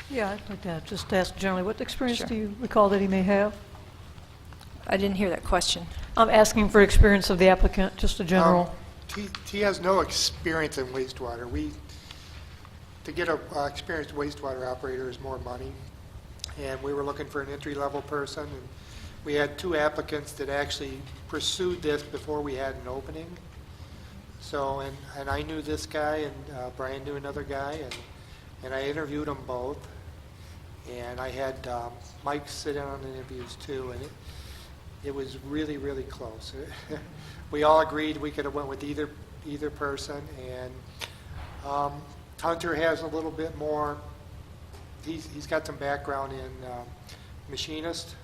Yeah, I'd like to just ask generally, what experience Sure. do you recall that he may have? I didn't hear that question. I'm asking for experience of the applicant, just a general. He has no experience in wastewater. To get a experienced wastewater operator is more money, and we were looking for an entry-level person, and we had 2 applicants that actually pursued this before we had an opening. So, and I knew this guy, and Brian knew another guy, and I interviewed them both, and I had Mike sit in on the interviews too, and it was really, really close. We all agreed we could have went with either person, and Hunter has a little bit more, he's got some background in machinist,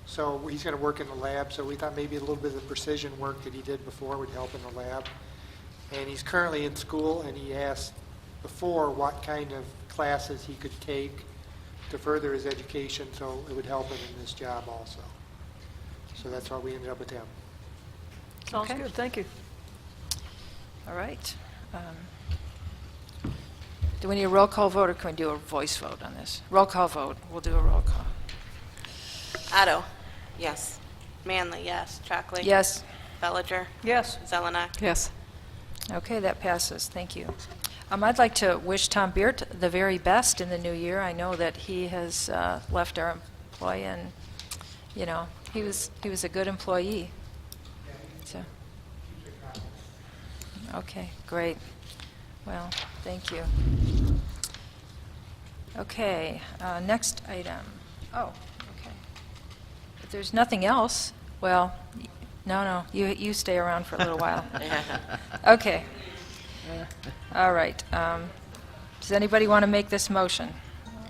so he's going to work in the lab, so we thought maybe a little bit of the precision work that he did before would help in the lab. And he's currently in school, and he asked before what kind of classes he could take to further his education, so it would help him in this job also. So that's why we ended up with him. Sounds Okay. good, thank you. All right. Do we need a roll call vote, or can we do a voice vote on this? Roll call vote. We'll do a roll call. Otto. Yes. Manley, yes. Chalkley. Yes. Bellinger, Yes. Zelenak. Yes. Okay, that passes. Thank you. I'd like to wish Tom Beert the very best in the new year. I know that he has left our employ, and, you know, he was a good employee. So. Okay, great. Well, thank you. Okay, next item. Oh, okay. If there's nothing else, well, no, you stay around for a little while. Okay. All right. Does anybody want to make this motion?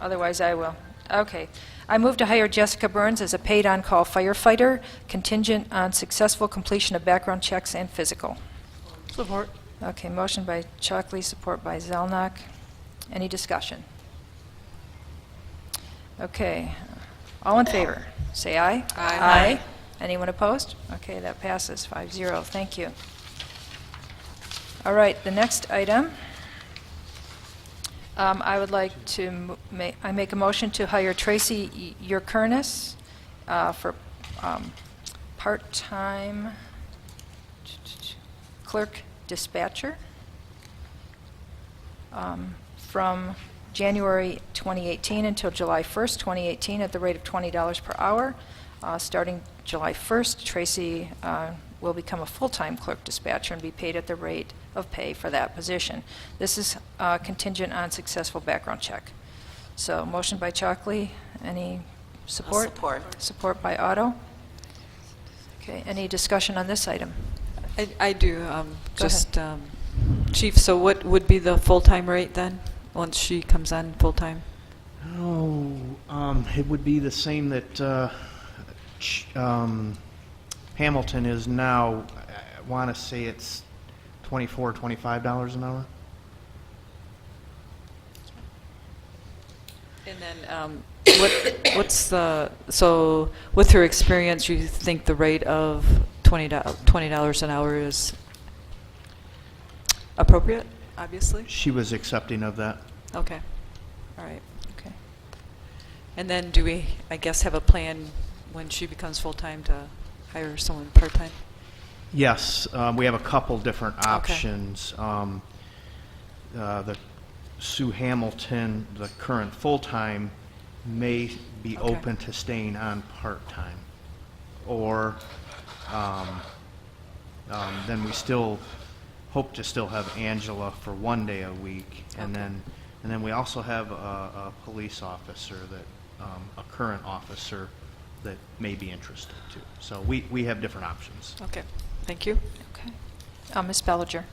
Otherwise, I will. Okay. I move to hire Jessica Burns as a paid on-call firefighter, contingent on successful completion of background checks and physical. Support. Okay, motion by Chockley, support by Zelnok. Any discussion? Okay, all in favor, say aye. Aye. Anyone opposed? Okay, that passes 5-0. Thank you. All right, the next item, I would like to make a motion to hire Tracy Yerkernis for part-time clerk dispatcher from January 2018 until July 1st, 2018, at the rate of $20 per hour. Starting July 1st, Tracy will become a full-time clerk dispatcher and be paid at the rate of pay for that position. This is contingent on successful background check. So, motion by Chockley. Any support? I'll support. Support by Otto. Okay, any discussion on this item? I do. Go ahead. Chief, so what would be the full-time rate then, once she comes on full-time? Oh, it would be the same that Hamilton is now. I want to say it's $24, $25 an hour. And then so with her experience, you think the rate of $20 an hour is appropriate, obviously? She was accepting of that. Okay. All right. Okay. And then do we, I guess, have a plan when she becomes full-time to hire someone part-time? Yes, we have a couple different Okay. options. The Sue Hamilton, the current full-time, may be Okay. open to staying on part-time. Or then we still hope to still have Angela for 1 day a week. And Okay. then we also have a police officer that, a current officer that may be interested too. So we have different options. Okay. Thank you. Okay. Ms. Bellinger.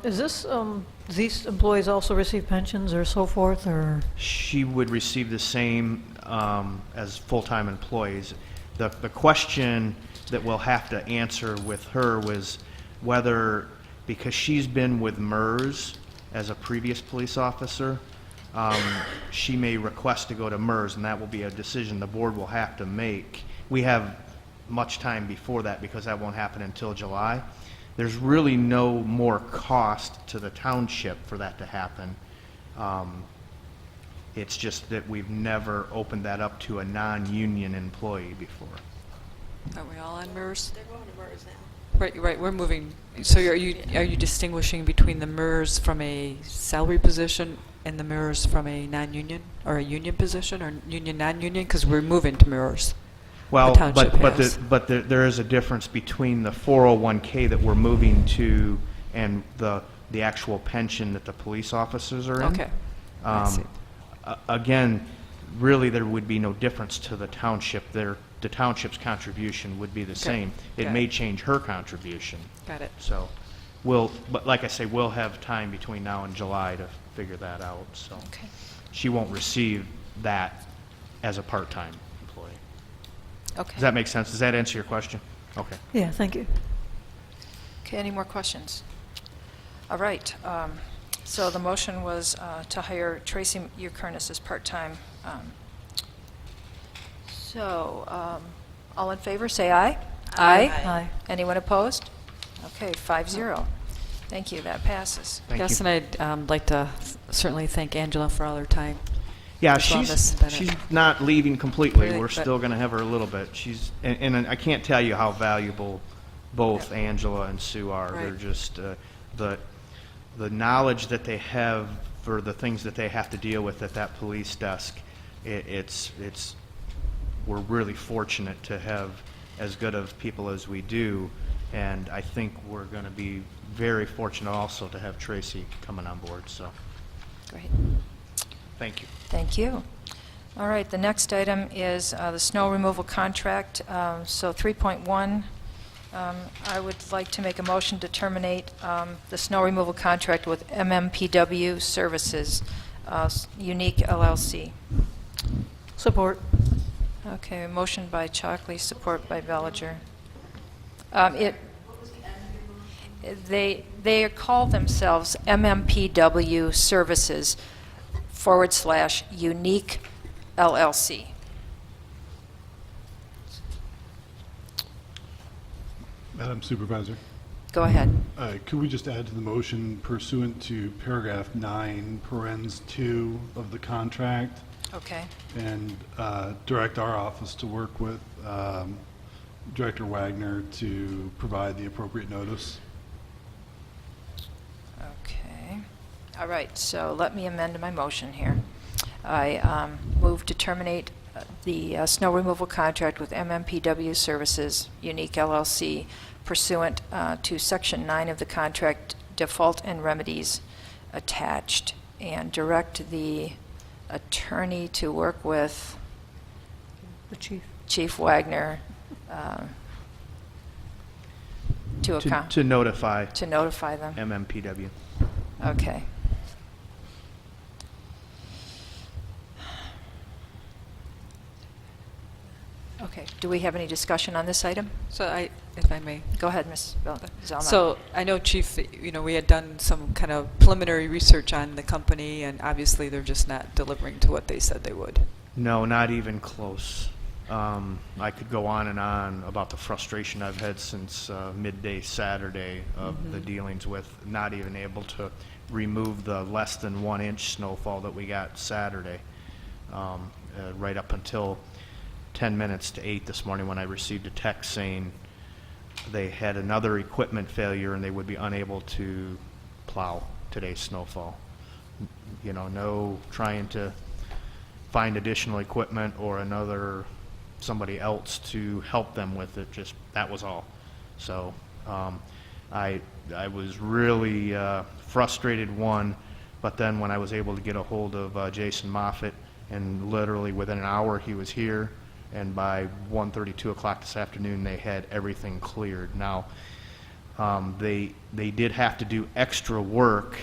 Is this, these employees also receive pensions or so forth, or? She would receive the same as full-time employees. The question that we'll have to answer with her was whether, because she's been with MERS as a previous police officer, she may request to go to MERS, and that will be a decision the board will have to make. We have much time before that because that won't happen until July. There's really no more cost to the township for that to happen. It's just that we've never opened that up to a non-union employee before. Are we all on MERS? They're going to MERS now. Right, we're moving. So are you distinguishing between the MERS from a salary position and the MERS from a non-union, or a union position, or union, non-union? Because we're moving to MERS. Well, The township has. but there is a difference between the 401K that we're moving to and the actual pension that the police officers are in. Okay. I see. Again, really, there would be no difference to the township. The township's contribution would be the same. It Got may it. change her contribution. Got it. So, but like I say, we'll have time between now and July to figure that out. So, Okay. she won't receive that as a part-time employee. Okay. Does that make sense? Does that answer your question? Okay. Yeah, thank you. Okay, any more questions? All right, so the motion was to hire Tracy Yerkernis as part-time. All in favor, say aye. Aye. Anyone opposed? Okay, 5-0. Thank you, that passes. Thank Yes, you. and I'd like to certainly thank Angela for all her time. Yeah, as well on this, but, she's not leaving completely. Right, We're but- still going to have her a little bit. And I can't tell you how valuable both Angela and Sue are. Right. They're just the knowledge that they have for the things that they have to deal with at that police desk. We're really fortunate to have as good of people as we do, and I think we're going to be very fortunate also to have Tracy coming on board. So, Great. thank you. Thank you. All right, the next item is the snow removal contract. So 3.1, I would like to make a motion to terminate the snow removal contract with MMPW Services, Unique LLC. Support. Okay, a motion by Chockley, support by Bellinger. They call themselves MMPW Services / Unique LLC. Madam Supervisor, Go ahead. could we just add to the motion pursuant to paragraph 9, parens 2 of the contract, Okay. and direct our office to work with Director Wagner to provide the appropriate notice? Okay. All right, so let me amend my motion here. I move to terminate the snow removal contract with MMPW Services, Unique LLC, pursuant to Section 9 of the contract, default and remedies attached, and direct the attorney to work with The chief. Chief Wagner to notify notify them. MMPW. Okay. Okay, do we have any discussion on this item? So if I may. Go ahead, Ms. Zelma. So I know, Chief, we had done some kind of preliminary research on the company, and obviously they're just not delivering to what they said they would. No, not even close. I could go on and on about the frustration I've had since midday Saturday of the dealings with not even able to remove the less than 1 inch snowfall that we got Saturday, right up until 10 minutes to 8 this morning when I received a text saying they had another equipment failure and they would be unable to plow today's snowfall. No trying to find additional equipment or somebody else to help them with it. Just that was all. So I was really frustrated, one, but then when I was able to get a hold of Jason Moffitt, and literally within an hour he was here, and by 1:30, 2 o'clock this afternoon they had everything cleared. Now they did have to do extra work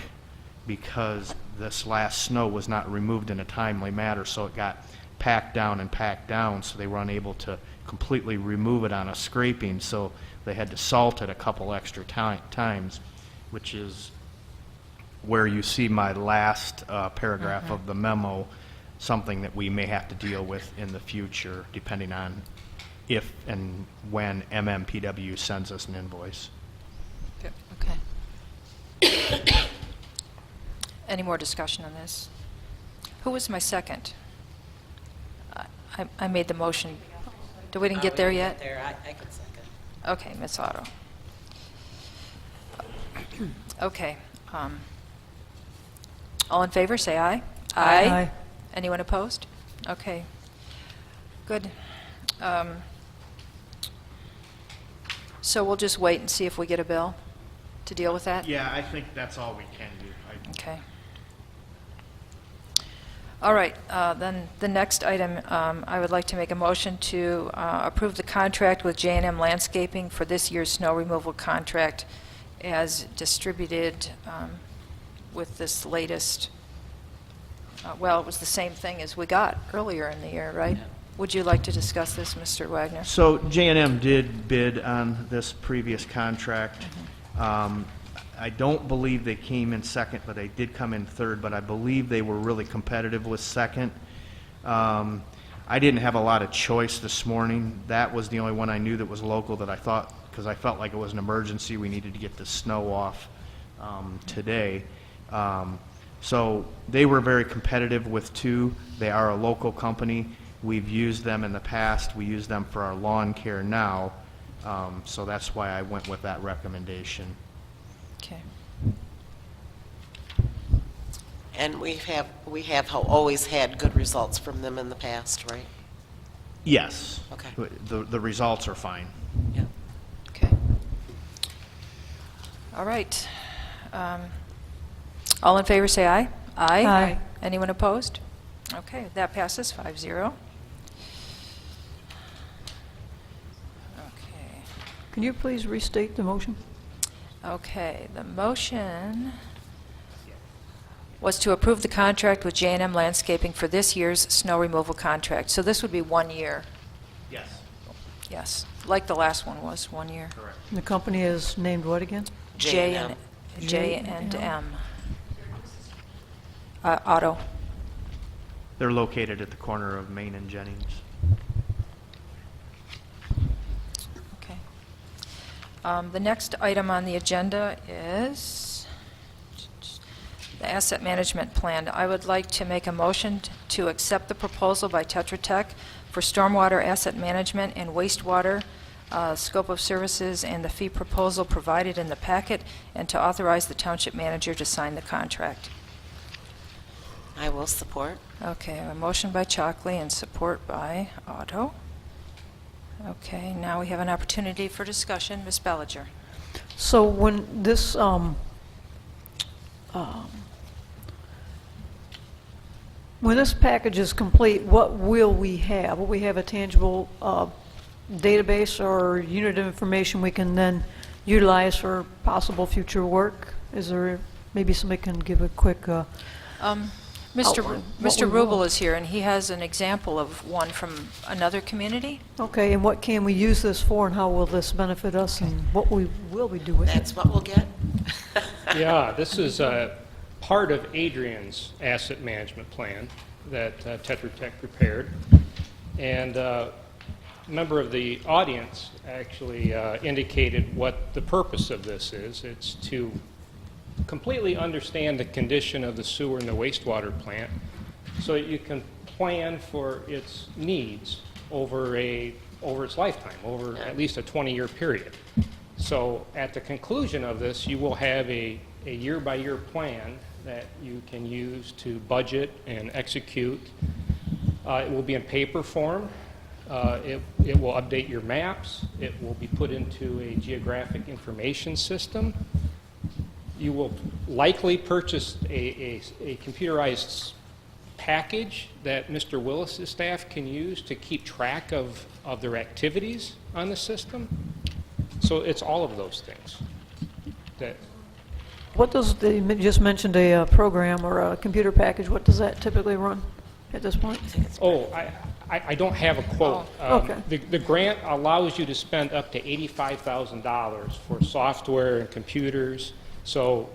because this last snow was not removed in a timely manner, so it got packed down, so they were unable to completely remove it on a scraping, so they had to salt it a couple extra times, which is where you see my last paragraph of the memo, something that we may have to deal with in the future, depending on if and when MMPW sends us an invoice. Okay. Any more discussion on this? Who was my second? I made the motion. We didn't get there yet? I could second. Okay, Ms. Otto. Okay. All in favor, say aye. Aye. Anyone opposed? Okay. Good. So we'll just wait and see if we get a bill to deal with that? Yeah, I think that's all we can do. Okay. All right, then the next item, I would like to make a motion to approve the contract with J&M Landscaping for this year's snow removal contract as distributed with this latest, well, it was the same thing as we got earlier in the year, right? Would you like to discuss this, Mr. Wagner? So J&M did bid on this previous contract. I don't believe they came in second, but they did come in third, but I believe they were really competitive with second. I didn't have a lot of choice this morning. That was the only one I knew that was local that I thought, because I felt like it was an emergency, we needed to get the snow off today. So they were very competitive with two. They are a local company. We've used them in the past. We use them for our lawn care now. So that's why I went with that recommendation. Okay. And we have always had good results from them in the past, right? Yes. Okay. The results are fine. Yeah. Okay. All right. All in favor, say aye. Aye. Aye. Anyone opposed? Okay, that passes 5-0. Okay. Can you please restate the motion? Okay, the motion was to approve the contract with J&M Landscaping for this year's snow removal contract. So this would be 1 year. Yes. Yes, like the last one was, 1 year. Correct. The company is named what again? J and M. J and M. Otto. They're located at the corner of Main and Jennings. Okay. The next item on the agenda is the asset management plan. I would like to make a motion to accept the proposal by Tetra Tech for stormwater asset management and wastewater scope of services and the fee proposal provided in the packet, and to authorize the township manager to sign the contract. I will support. Okay, a motion by Chalkley and support by Otto. Okay, now we have an opportunity for discussion. Ms. Bellinger. So when this, when this package is complete, what will we have? Will we have a tangible database or unit of information we can then utilize for possible future work? Is there, maybe somebody can give a quick Mr. outline, what Mr. we will. Rubel is here, and he has an example of one from another community. Okay, and what can we use this for, and how will this benefit us, and what will we do with it? That's what we'll get. Yeah, this is part of Adrian's asset management plan that Tetra Tech prepared. And a member of the audience actually indicated what the purpose of this is. It's to completely understand the condition of the sewer and the wastewater plant so that you can plan for its needs over its lifetime, over at least a 20-year period. So at the conclusion of this, you will have a year-by-year plan that you can use to budget and execute. It will be in paper form. It will update your maps. It will be put into a geographic information system. You will likely purchase a computerized package that Mr. Willis's staff can use to keep track of their activities on the system. So it's all of those things. What does you just mentioned a program or a computer package? What does that typically run at this point? Oh, I don't have a quote. Okay. The grant allows you to spend up to $85,000 for software and computers. So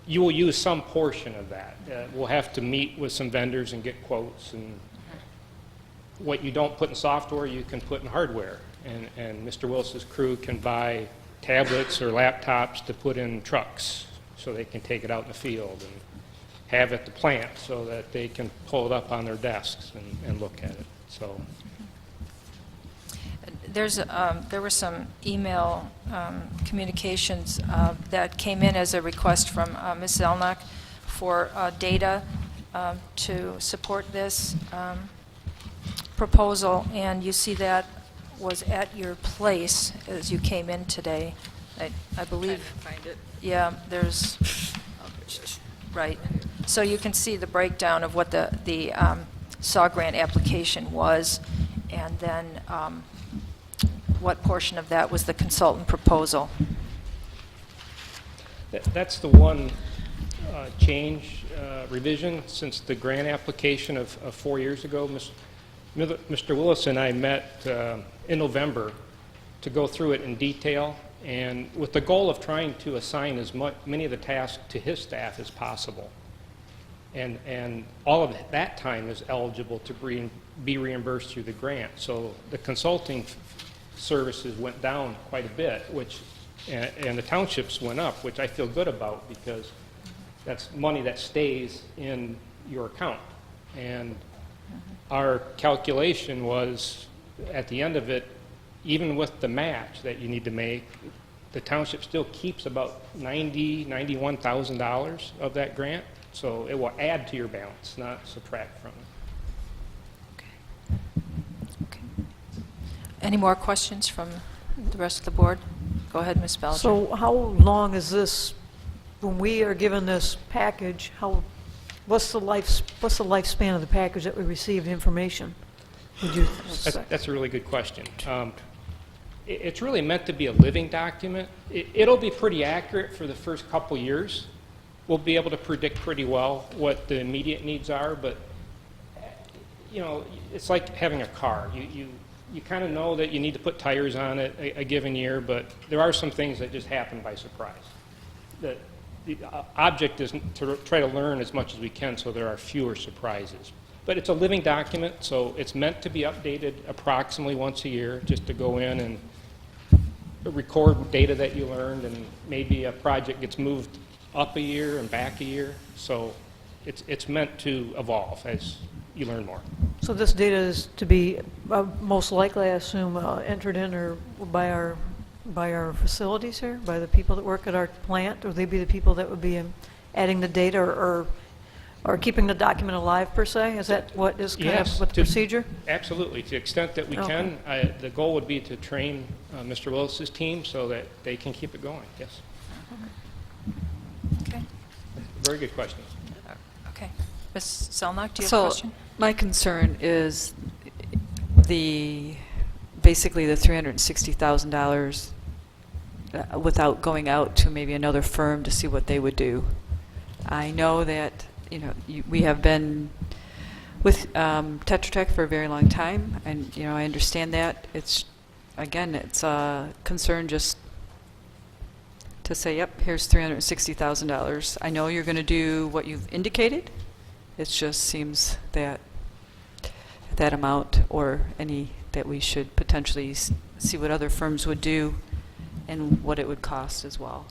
you will use some portion of that. We'll have to meet with some vendors and get quotes. And what you don't put in software, you can put in hardware. And Mr. Willis's crew can buy tablets or laptops to put in trucks so they can take it out in the field and have at the plant so that they can pull it up on their desks and look at it. So There were some email communications that came in as a request from Ms. Zelnok for data to support this proposal, and you see that was at your place as you came in today. I believe. Find it. Yeah, there's, right. So you can see the breakdown of what the SAW grant application was, and then what portion of that was the consultant proposal. that's the one change, revision since the grant application of 4 years ago. Mr. Willis and I met in November to go through it in detail, and with the goal of trying to assign many of the tasks to his staff as possible. And all of that time is eligible to be reimbursed through the grant. So the consulting services went down quite a bit, and the townships went up, which I feel good about because that's money that stays in your account. And our calculation was, at the end of it, even with the match that you need to make, the township still keeps about $91,000 of that grant. So it will add to your balance, not subtract from it. Okay. Any more questions from the rest of the board? Go ahead, Ms. Bellinger. So how long is this, when we are given this package, what's the lifespan of the package that we receive the information? Would you That's a really good question. It's really meant to be a living document. It'll be pretty accurate for the first couple years. We'll be able to predict pretty well what the immediate needs are, but you know, it's like having a car. You kind of know that you need to put tires on it a given year, but there are some things that just happen by surprise. the object is to try to learn as much as we can so there are fewer surprises. But it's a living document, so it's meant to be updated approximately once a year, just to go in and record data that you learned, and maybe a project gets moved up a year and back a year. So it's meant to evolve as you learn more. So this data is to be most likely, I assume, entered in or by our facilities here, by the people that work at our plant, or they be the people that would be adding the data or keeping the document alive, per se? Is that what is kind of what the procedure? Absolutely. To the extent that we can, the goal would be to train Mr. Willis's team so that they can keep it going. Yes. Okay. Very good question. Okay. Ms. Zelnok, do you have a So question? my concern is basically the $360,000 without going out to maybe another firm to see what they would do. I know that we have been with Tetra Tech for a very long time, and I understand that. It's a concern just to say, yep, here's $360,000. I know you're going to do what you've indicated. It just seems that that amount or any that we should potentially see what other firms would do and what it would cost as well.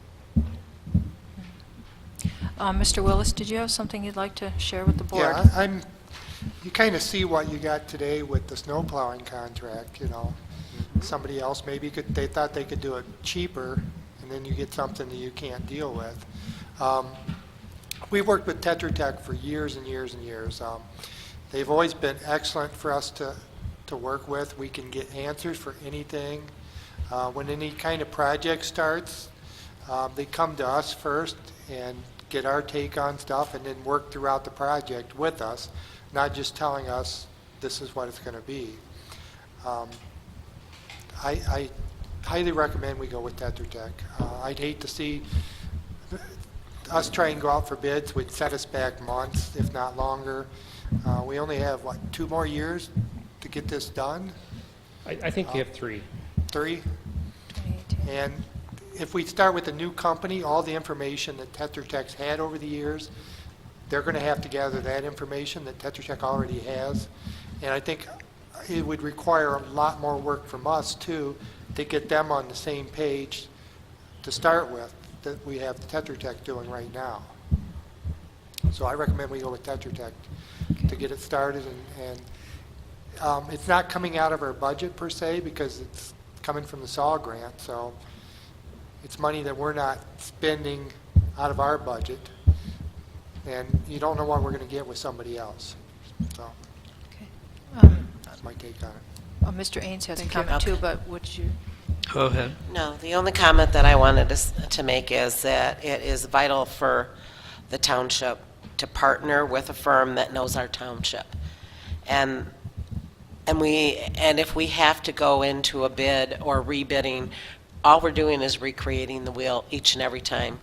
Mr. Willis, did you have something you'd like to share with the board? Yeah, you kind of see what you got today with the snow plowing contract, Somebody else maybe they thought they could do it cheaper, and then you get something that you can't deal with. We've worked with Tetra Tech for years and years and years. They've always been excellent for us to work with. We can get answers for anything. When any kind of project starts, they come to us first and get our take on stuff, and then work throughout the project with us, not just telling us this is what it's going to be. I highly recommend we go with Tetra Tech. I'd hate to see us try and go out for bids. Would set us back months, if not longer. We only have, 2 more years to get this done? I think you have 3. 3? 2018. And if we start with a new company, all the information that Tetra Tech's had over the years, they're going to have to gather that information that Tetra Tech already has. And I think it would require a lot more work from us, too, to get them on the same page to start with that we have Tetra Tech doing right now. So I recommend we go with Tetra Tech to get it started. And it's not coming out of our budget, per se, because it's coming from the SAW grant. So it's money that we're not spending out of our budget, and you don't know what we're going to get with somebody else. So that's my take on it. Mr. Ains has Thank a you. comment too, but would you? Go ahead. No, the only comment that I wanted to make is that it is vital for the township to partner with a firm that knows our township. And if we have to go into a bid or rebidding, all we're doing is recreating the wheel each and every time.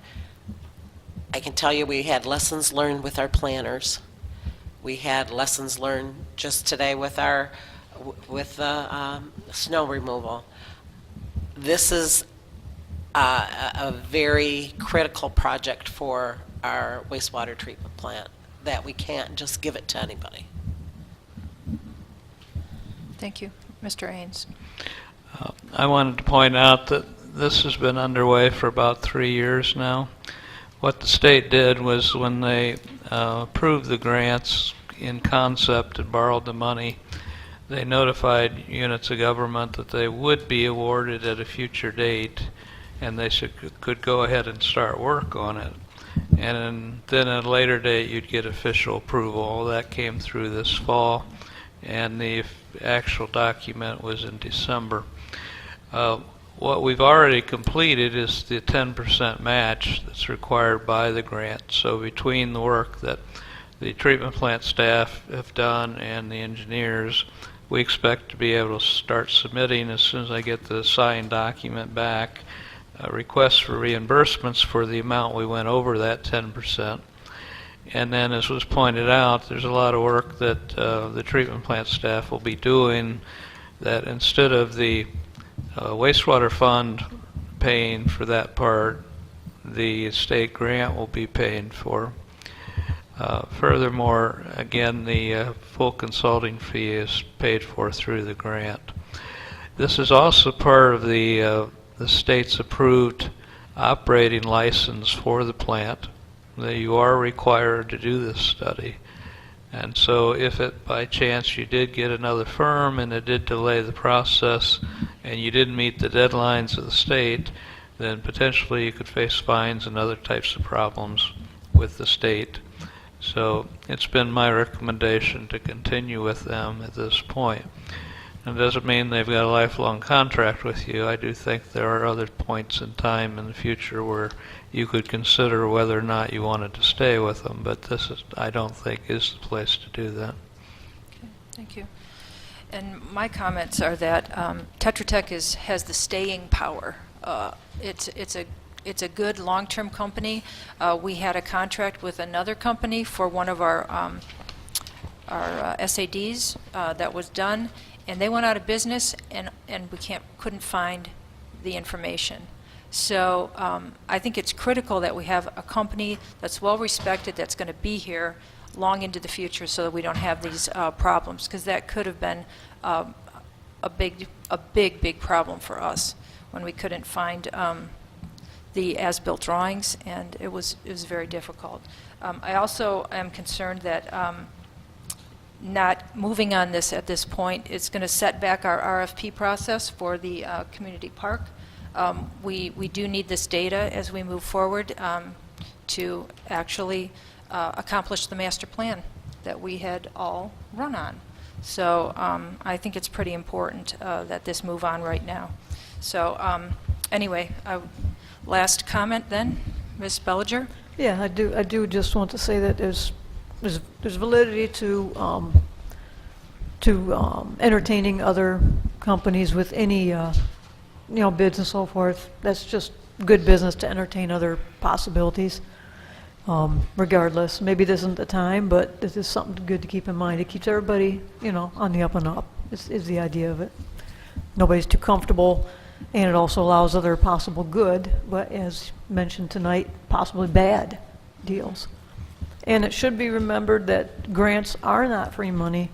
I can tell you we had lessons learned with our planners. We had lessons learned just today with the snow removal. This is a very critical project for our wastewater treatment plant that we can't just give it to anybody. Thank you. Mr. Ains. I wanted to point out that this has been underway for about 3 years now. What the state did was when they approved the grants in concept and borrowed the money, they notified units of government that they would be awarded at a future date, and they could go ahead and start work on it. And then at a later date, you'd get official approval. All that came through this fall, and the actual document was in December. What we've already completed is the 10% match that's required by the grant. So between the work that the treatment plant staff have done and the engineers, we expect to be able to start submitting, as soon as I get the signed document back, requests for reimbursements for the amount we went over that 10%. And then, as was pointed out, there's a lot of work that the treatment plant staff will be doing that instead of the wastewater fund paying for that part, the state grant will be paid for. Furthermore, again, the full consulting fee is paid for through the grant. This is also part of the state's approved operating license for the plant, that you are required to do this study. And so if it, by chance, you did get another firm and it did delay the process and you didn't meet the deadlines of the state, then potentially you could face fines and other types of problems with the state. So it's been my recommendation to continue with them at this point. It doesn't mean they've got a lifelong contract with you. I do think there are other points in time in the future where you could consider whether or not you wanted to stay with them, but this is, I don't think, is the place to do that. Okay, thank you. And my comments are that Tetra Tech has the staying power. It's a good long-term company. We had a contract with another company for one of our SADs that was done, and they went out of business, and we couldn't find the information. So I think it's critical that we have a company that's well respected, that's going to be here long into the future, so that we don't have these problems, because that could have been a big problem for us when we couldn't find the as-built drawings, and it was very difficult. I also am concerned that not moving on this at this point is going to set back our RFP process for the community park. We do need this data as we move forward to actually accomplish the master plan that we had all run on. So I think it's pretty important that this move on right now. So anyway, last comment then, Ms. Bellinger? Yeah, I do just want to say that there's validity to entertaining other companies with any bids and so forth. That's just good business to entertain other possibilities. Regardless, maybe this isn't the time, but this is something good to keep in mind. It keeps everybody, on the up and up. Is the idea of it. Nobody's too comfortable, and it also allows other possible good, but as mentioned tonight, possibly bad deals. And it should be remembered that grants are not free money.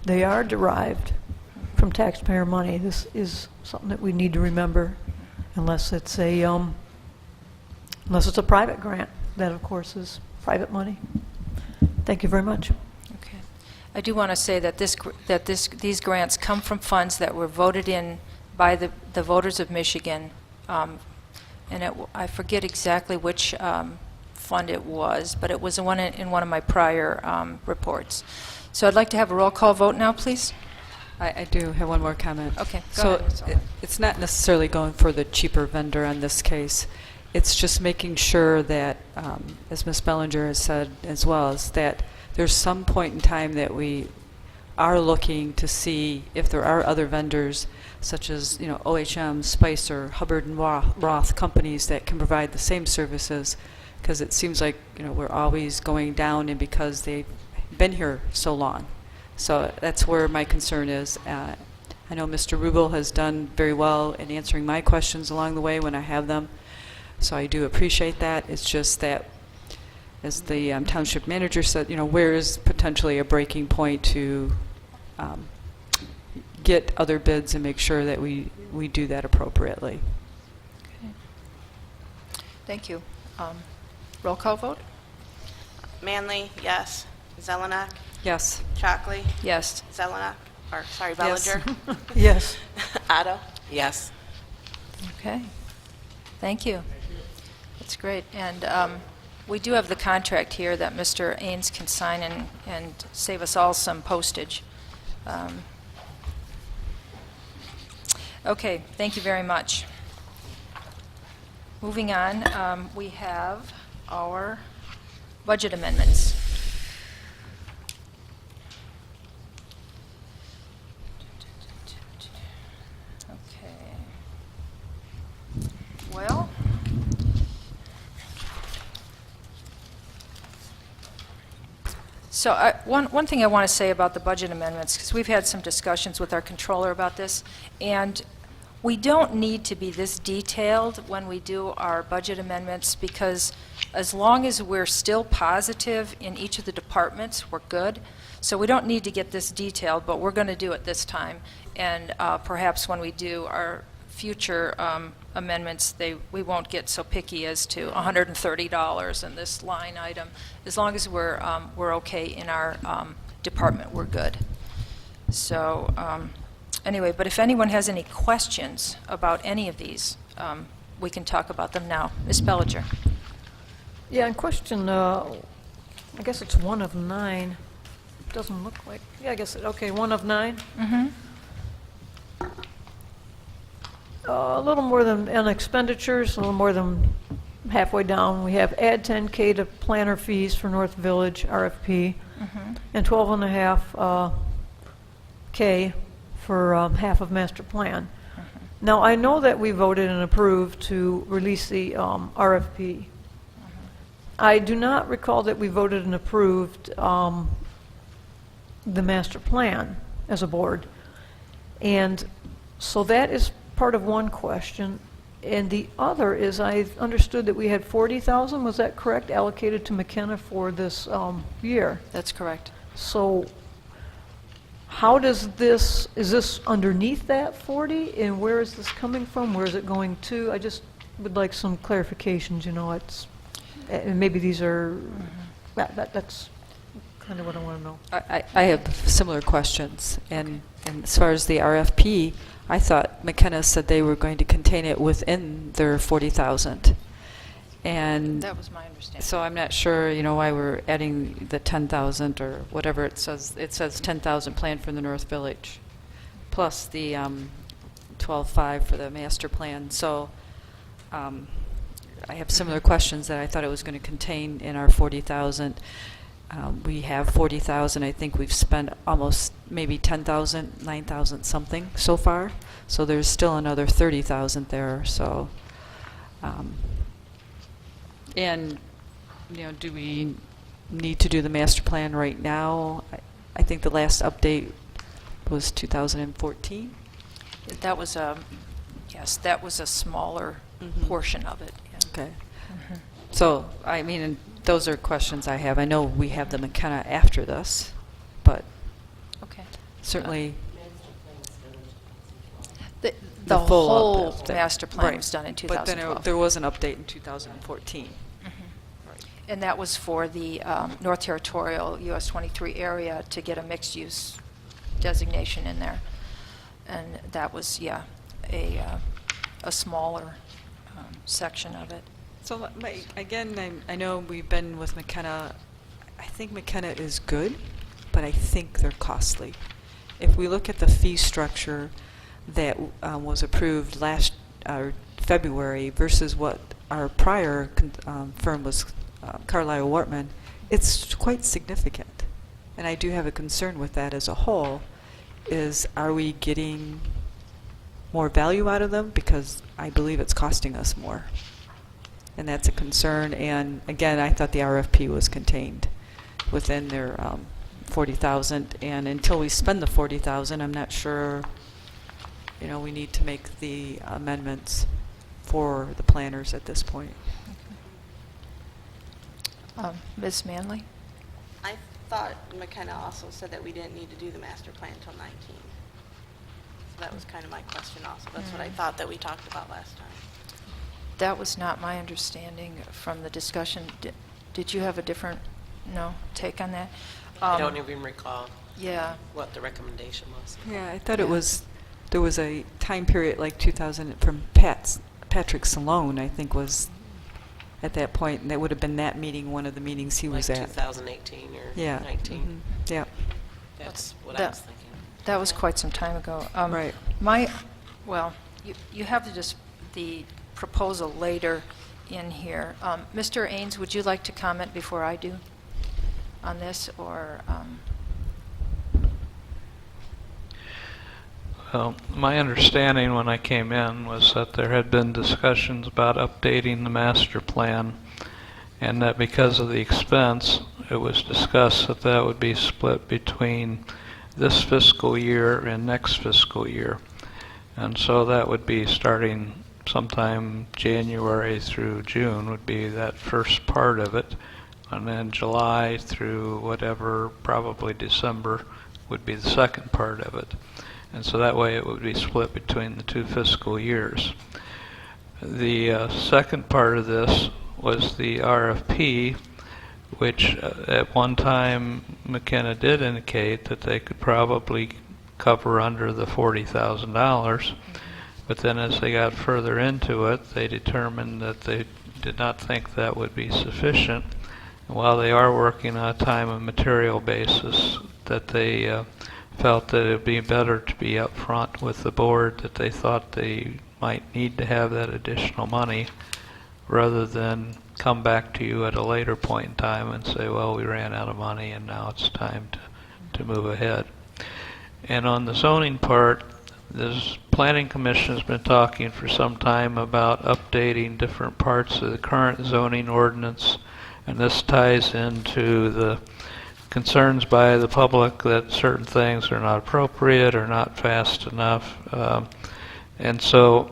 They are derived from taxpayer money. This is something that we need to remember, unless it's a private grant. That, of course, is private money. Thank you very much. Okay. I do want to say that these grants come from funds that were voted in by the voters of Michigan, and I forget exactly which fund it was, but it was in one of my prior reports. So I'd like to have a roll call vote now, please. I do have one more comment. Okay, go ahead. So it's not necessarily going for the cheaper vendor on this case. It's just making sure that, as Ms. Bellinger has said as well, is that there's some point in time that we are looking to see if there are other vendors, such as OHM, Spicer, Hubbard and Roth companies that can provide the same services, because it seems like we're always going down, and because they've been here so long. So that's where my concern is. I know Mr. Rubel has done very well in answering my questions along the way when I have them. So I do appreciate that. It's just that, as the township manager said, where is potentially a breaking point to get other bids and make sure that we do that appropriately. Okay. Thank you. Roll call vote? Manley, yes. Zelenak? Yes. Chockley? Yes. Zelenak? Yes. Bellinger? Yes. Otto? Yes. Okay. Thank you. That's great. And we do have the contract here that Mr. Ains can sign and save us all some postage. Okay, thank you very much. Moving on, we have our budget amendments. Okay. Well, so one thing I want to say about the budget amendments, because we've had some discussions with our controller about this, and We don't need to be this detailed when we do our budget amendments, because as long as we're still positive in each of the departments, we're good. So we don't need to get this detailed, but we're going to do it this time. And perhaps when we do our future amendments, we won't get so picky as to $130 in this line item. As long as we're okay in our department, we're good. So anyway, but if anyone has any questions about any of these, we can talk about them now. Ms. Bellinger. Yeah, in question, I guess it's 1 of 9. Doesn't look like, yeah, I guess, okay, 1 of 9. Mm-hmm. A little more than, on expenditures, a little more than halfway down. We have add 10K to planner fees for North Village, RFP, and 12.5 K for half of master plan. Now, I know that we voted and approved to release the RFP. I do not recall that we voted and approved the master plan as a board. And so that is part of one question. And the other is, I understood that we had 40,000, was that correct, allocated to McKenna for this year? That's correct. So how does this, is this underneath that 40? And where is this coming from? Where is it going to? I just would like some clarifications, you know, it's, and maybe these are, that's kind of what I want to know. I have similar questions, and as far as the RFP, I thought McKenna said they were going to contain it within their 40,000. And That was my understanding. so I'm not sure, you know, why we're adding the 10,000 or whatever it says. It says 10,000 planned for the North Village, plus the 12.5 for the master plan. So I have similar questions that I thought it was going to contain in our 40,000. We have 40,000. I think we've spent almost maybe 10,000, 9,000 something so far. So there's still another 30,000 there. So, and you know, do we need to do the master plan right now? I think the last update was 2014. That was a, yes, that was a smaller portion of it. Yeah. Okay. So, I mean, and those are questions I have. I know we have the McKenna after this, but Okay. certainly The full whole update. master plan Right. was done in But then 2012. there was an update in 2014. And that was for the North Territorial US 23 area to get a mixed-use designation in there. And that was, yeah, a smaller section of it. So, again, I know we've been with McKenna. I think McKenna is good, but I think they're costly. If we look at the fee structure that was approved last February versus what our prior firm was, Carlisle Wortman, it's quite significant. And I do have a concern with that as a whole, is are we getting more value out of them? Because I believe it's costing us more. And that's a concern. And again, I thought the RFP was contained within their 40,000. And until we spend the 40,000, I'm not sure, you know, we need to make the amendments for the planners at this point. Ms. Manley? I thought McKenna also said that we didn't need to do the master plan until 19. So that was kind of my question also. That's what I thought that we talked about last time. That was not my understanding from the discussion. Did you have a different, take on that? I don't even recall Yeah. what the recommendation was. Yeah, I thought it was, there was a time period like 2000 from Patrick Salone, I think, was at that point, and that would have been that meeting, one of the meetings he was Like at. 2018 or Yeah. 19. Yeah. That's what I was thinking. That was quite some time ago. Right. Well, you have the proposal later in here. Mr. Ains, would you like to comment before I do on this, or? Well, my understanding when I came in was that there had been discussions about updating the master plan, and that because of the expense, it was discussed that that would be split between this fiscal year and next fiscal year. And so that would be starting sometime January through June would be that first part of it. And then July through whatever, probably December, would be the second part of it. And so that way it would be split between the 2 fiscal years. The second part of this was the RFP, which at one time McKenna did indicate that they could probably cover under the $40,000. But then as they got further into it, they determined that they did not think that would be sufficient. And while they are working on a time and material basis, that they felt that it would be better to be upfront with the board, that they thought they might need to have that additional money, rather than come back to you at a later point in time and say, well, we ran out of money and now it's time to move ahead. And on the zoning part, this Planning Commission has been talking for some time about updating different parts of the current zoning ordinance, and this ties into the concerns by the public that certain things are not appropriate or not fast enough. And so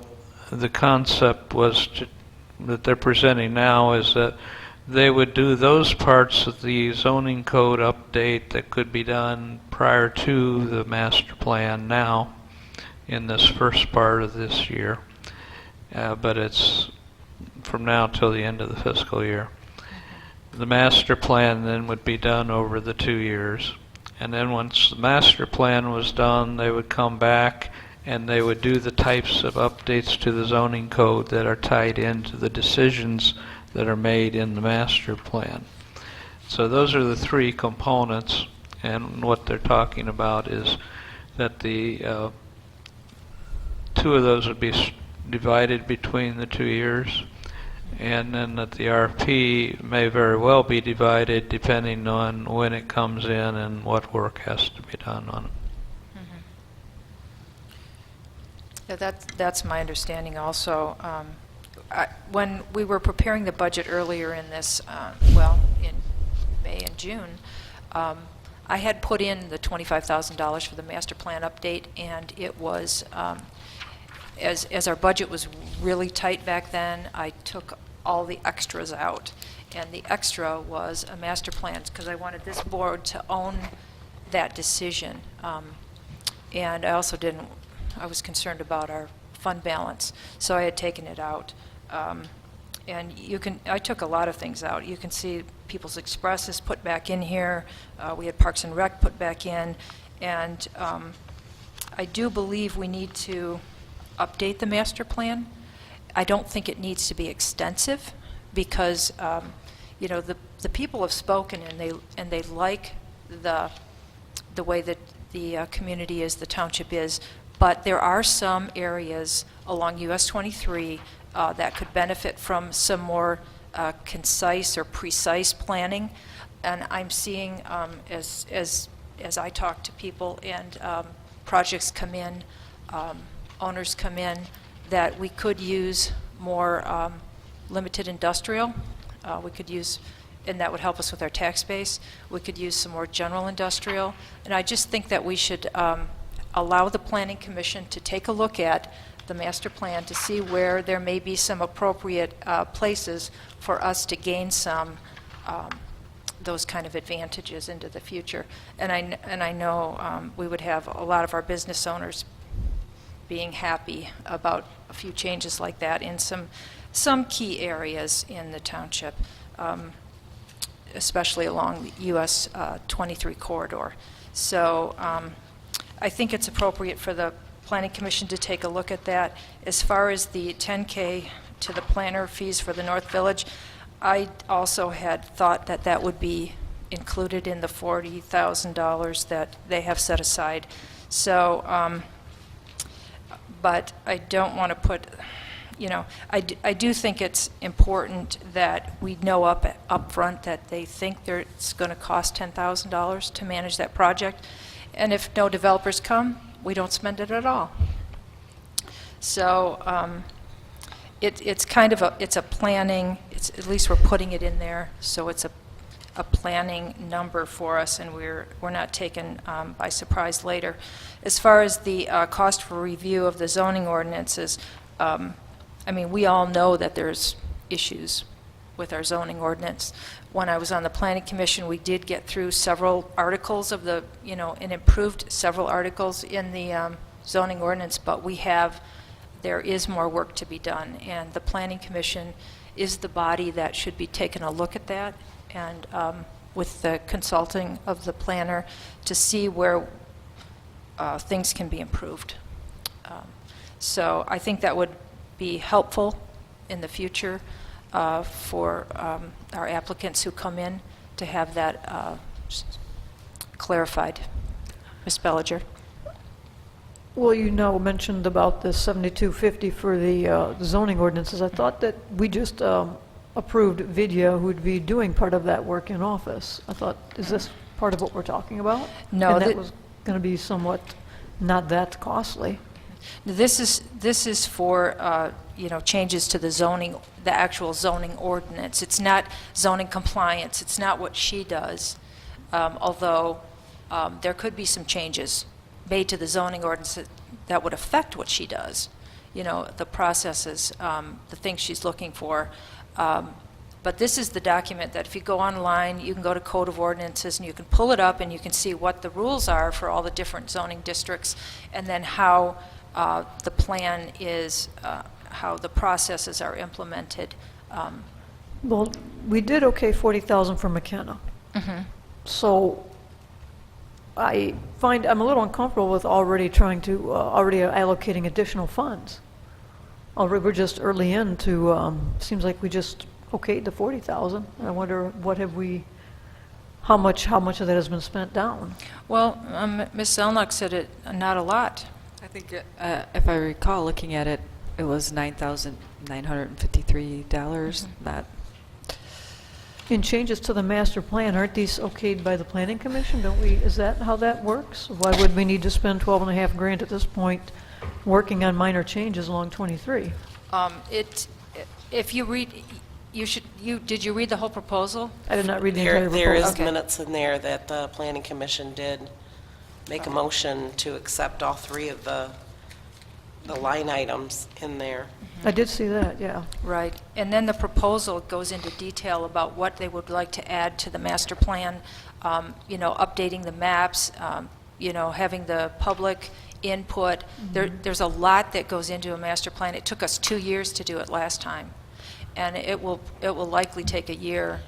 the concept was that they're presenting now is that they would do those parts of the zoning code update that could be done prior to the master plan now in this first part of this year. But it's from now till the end of the fiscal year. The master plan then would be done over the 2 years. And then once the master plan was done, they would come back and they would do the types of updates to the zoning code that are tied into the decisions that are made in the master plan. So those are the 3 components, and what they're talking about is that the 2 of those would be divided between the 2 years, and then that the RFP may very well be divided depending on when it comes in and what work has to be done on it. Yeah, that's my understanding also. When we were preparing the budget earlier in this, in May and June, I had put in the $25,000 for the master plan update, and it was, as our budget was really tight back then, I took all the extras out. And the extra was a master plan, because I wanted this board to own that decision. And I also I was concerned about our fund balance, so I had taken it out. And I took a lot of things out. You can see People's Express is put back in here. We had Parks and Rec put back in. And I do believe we need to update the master plan. I don't think it needs to be extensive, because the people have spoken, and they like the way that the community is, the township is. But there are some areas along US 23 that could benefit from some more concise or precise planning. And I'm seeing, as I talk to people and projects come in, owners come in, that we could use more limited industrial. We could use, and that would help us with our tax base. We could use some more general industrial. And I just think that we should allow the Planning Commission to take a look at the master plan to see where there may be some appropriate places for us to gain some those kind of advantages into the future. And I know we would have a lot of our business owners being happy about a few changes like that in some key areas in the township, especially along the US 23 corridor. So I think it's appropriate for the Planning Commission to take a look at that. As far as the $10K to the planner fees for the North Village, I also had thought that that would be included in the $40,000 that they have set aside. So, but I don't want to put, I do think it's important that we know up front that they think it's going to cost $10,000 to manage that project. And if no developers come, we don't spend it at all. So it's kind of it's a planning. At least we're putting it in there, so it's a planning number for us, and we're not taken by surprise later. As far as the cost for review of the zoning ordinances, I mean, we all know that there's issues with our zoning ordinance. When I was on the Planning Commission, we did get through several articles of the, and improved several articles in the zoning ordinance, but there is more work to be done, and the Planning Commission is the body that should be taking a look at that, and with the consulting of the planner to see where things can be improved. So I think that would be helpful in the future for our applicants who come in to have that clarified. Ms. Bellinger? Well, you mentioned about the 7250 for the zoning ordinances. I thought that we just approved Vidya, who would be doing part of that work in office. I thought, is this part of what we're talking about? No. And that was going to be somewhat not that costly. This is for changes to the actual zoning ordinance. It's not zoning compliance. It's not what she does, although there could be some changes made to the zoning ordinance that would affect what she does. The processes, the things she's looking for. But this is the document that if you go online, you can go to Code of Ordinances and you can pull it up and you can see what the rules are for all the different zoning districts, and then how the plan is, how the processes are implemented. Well, we did okay 40,000 for McKenna. So I find I'm a little uncomfortable with already allocating additional funds. We're just early into, seems like we just okayed the 40,000. I wonder how much of that has been spent down? Well, Ms. Zelnock said it, not a lot. I think, if I recall looking at it, it was $9,953, not... In changes to the master plan, aren't these okayed by the Planning Commission? Is that how that works? Why would we need to spend $12,500 at this point working on minor changes along 23? If you read, did you read the whole proposal? I did not read the entire proposal. There is Okay. minutes in there that the Planning Commission did make a motion to accept all three of the line items in there. I did see that, yeah. Right. And then the proposal goes into detail about what they would like to add to the master plan, updating the maps, having the public input. There's a lot that goes into a master plan. It took us 2 years to do it last time, and it will likely take a year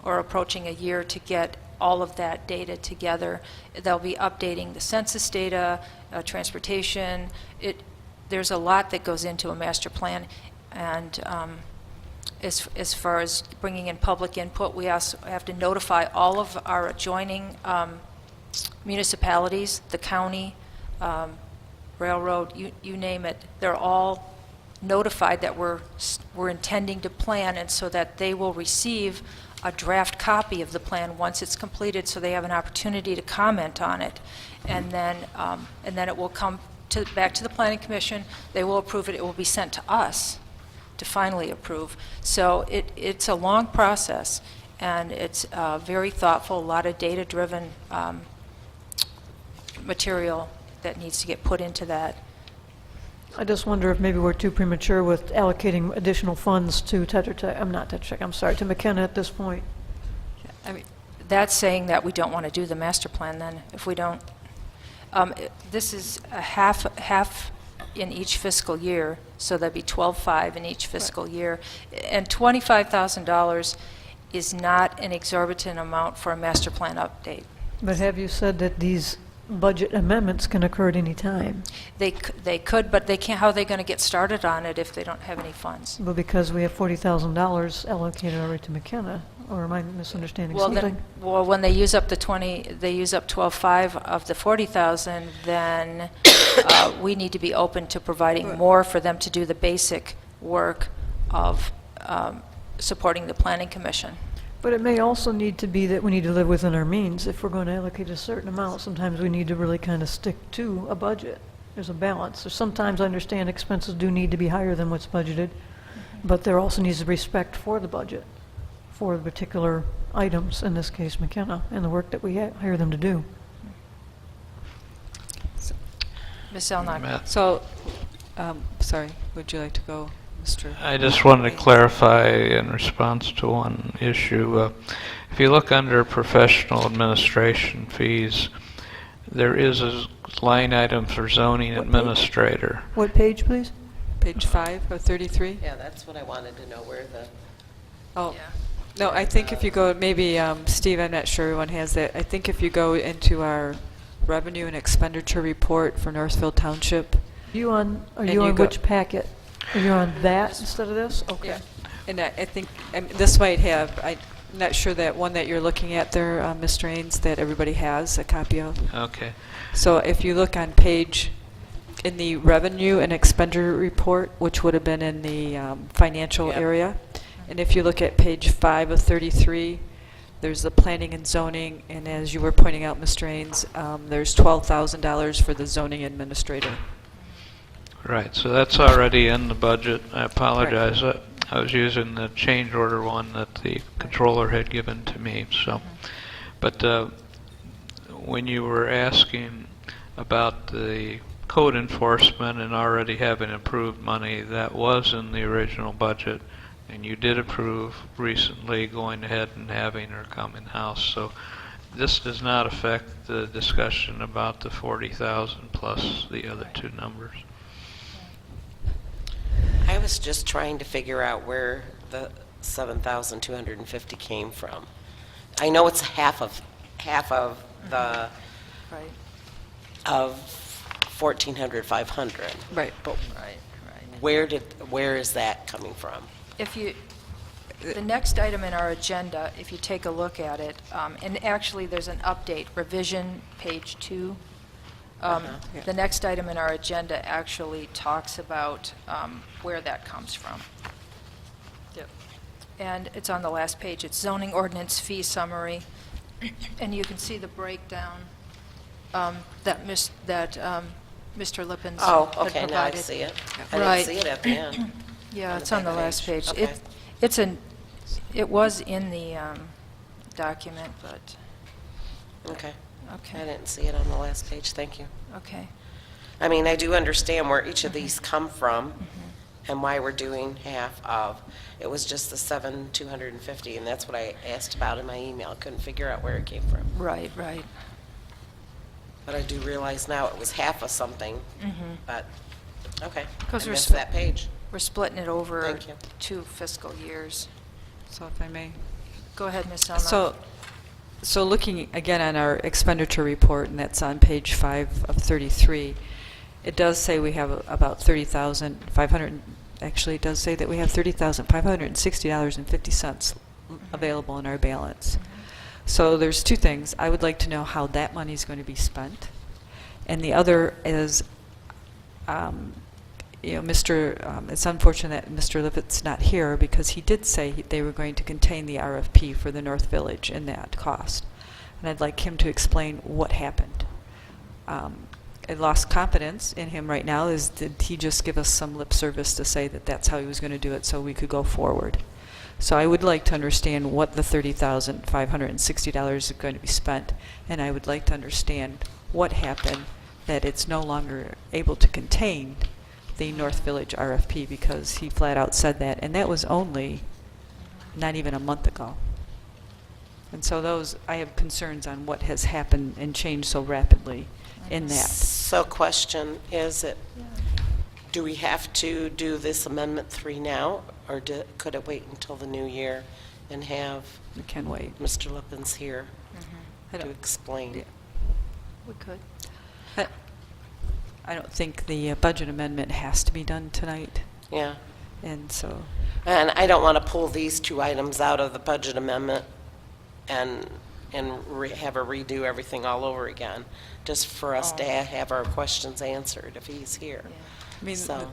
or approaching a year to get all of that data together. They'll be updating the census data, transportation. There's a lot that goes into a master plan, and as far as bringing in public input, we also have to notify all of our adjoining municipalities, the county, railroad, you name it. They're all notified that we're intending to plan, and so that they will receive a draft copy of the plan once it's completed, so they have an opportunity to comment on it, and then it will come back to the Planning Commission. They will approve it. It will be sent to us to finally approve. So it's a long process, and it's very thoughtful, a lot of data-driven material that needs to get put into that. I just wonder if maybe we're too premature with allocating additional funds to to McKenna at this point. I mean, that's saying that we don't want to do the master plan then, if we don't. This is a half in each fiscal year, so that'd be 12.5 in each fiscal year. And $25,000 is not an exorbitant amount for a master plan update. But have you said that these budget amendments can occur at any time? They could, but they can't. How are they going to get started on it if they don't have any funds? Well, because we have $40,000 allocated already to McKenna, or am I misunderstanding something? When they use up they use up 12.5 of the 40,000, then we need to be open to providing more for them to do the basic work of supporting the Planning Commission. But it may also need to be that we need to live within our means. If we're going to allocate a certain amount, sometimes we need to really kind of stick to a budget. There's a balance. So sometimes I understand expenses do need to be higher than what's budgeted, but there also needs to be respect for the budget, for the particular items, in this case McKenna, and the work that we hire them to do. Ms. Elnott? Matt? So, sorry, would you like to go, Mr.? I just wanted to clarify in response to one issue. If you look under professional administration fees, there is a line item for zoning administrator. What page, please? Page 5 of 33? Yeah, that's what I wanted to know, where the, Oh, Yeah. no, I think if you go, maybe, Steve, I'm not sure everyone has that. I think if you go into our revenue and expenditure report for Northfield Township. Are you And on go- which packet? Are you on that instead of this? Okay. Yeah. And I think this might have, I'm not sure that one that you're looking at there, Mr. Ains, that everybody has a copy of. Okay. So if you look on page, in the revenue and expenditure report, which would have been in the financial Yep. area, and if you look at page 5 of 33, there's the planning and zoning, and as you were pointing out, Mr. Ains, there's $12,000 for the zoning administrator. Right, so that's already in the budget. I apologize. I was using the change order one that the controller had given to me, so. But when you were asking about the code enforcement and already having approved money, that was in the original budget, and you did approve recently going ahead and having her come in-house. So this does not affect the discussion about the 40,000 plus the other two numbers. I was just trying to figure out where the 7,250 came from. I know it's half of the, Right, of 1,400, 500. Right. But right. where is that coming from? If you, the next item in our agenda, if you take a look at it, and actually there's an update, revision, page 2. The next item in our agenda actually talks about where that comes from. Yep. And it's on the last page. It's zoning ordinance fee summary, and you can see the breakdown that Mr. Lippens Oh, had okay, now I provided. see it. Right. I didn't see it at the end. Yeah, On it's the on the back last page. page. Okay. It was in the document, but, Okay. I okay, didn't see it on the last page, thank you. okay. I mean, I do understand where each of these come from and why we're doing half of. It was just the 7,250, and that's what I asked about in my email. Couldn't figure out where it came from. Right, right. But I do realize now it was half of something, but, okay. I 'Cause we're missed sp- that page. We're splitting it over Thank you. 2 fiscal years. So if I may. Go ahead, Ms. Elnott. So looking again on our expenditure report, and that's on page 5 of 33, it does say we have about 30,500, actually it does say that we have $30,560.50 available in our balance. So there's 2 things. I would like to know how that money is going to be spent. And the other is, it's unfortunate that Mr. Livet's not here because he did say they were going to contain the RFP for the North Village in that cost. And I'd like him to explain what happened. I lost confidence in him right now. Did he just give us some lip service to say that that's how he was going to do it so we could go forward? So I would like to understand what the $30,560 is going to be spent, and I would like to understand what happened that it's no longer able to contain the North Village RFP, because he flat out said that, and that was only not even a month ago. And so I have concerns on what has happened and changed so rapidly in that. So question, do we have to do this Amendment 3 now, or could it wait until the new year and have We can wait. Mr. Lippens here I to don't- explain? Yeah. We could. I don't think the budget amendment has to be done tonight, Yeah. and so, And I don't want to pull these 2 items out of the budget amendment and have her redo everything all over again, just for us to have our questions answered if he's here. I mean, So,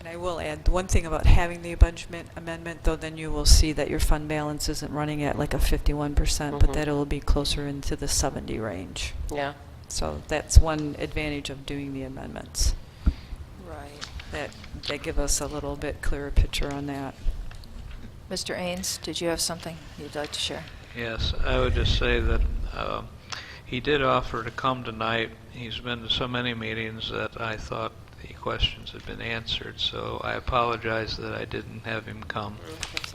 and I will add, the one thing about having the budget amendment, though, then you will see that your fund balance isn't running at like a 51%, but that it will be closer into the 70 range. yeah. So that's one advantage of doing the amendments, Right. that give us a little bit clearer picture on that. Mr. Ains, did you have something you'd like to share? Yes, I would just say that he did offer to come tonight. He's been to so many meetings that I thought the questions had been answered, so I apologize that I didn't have him come.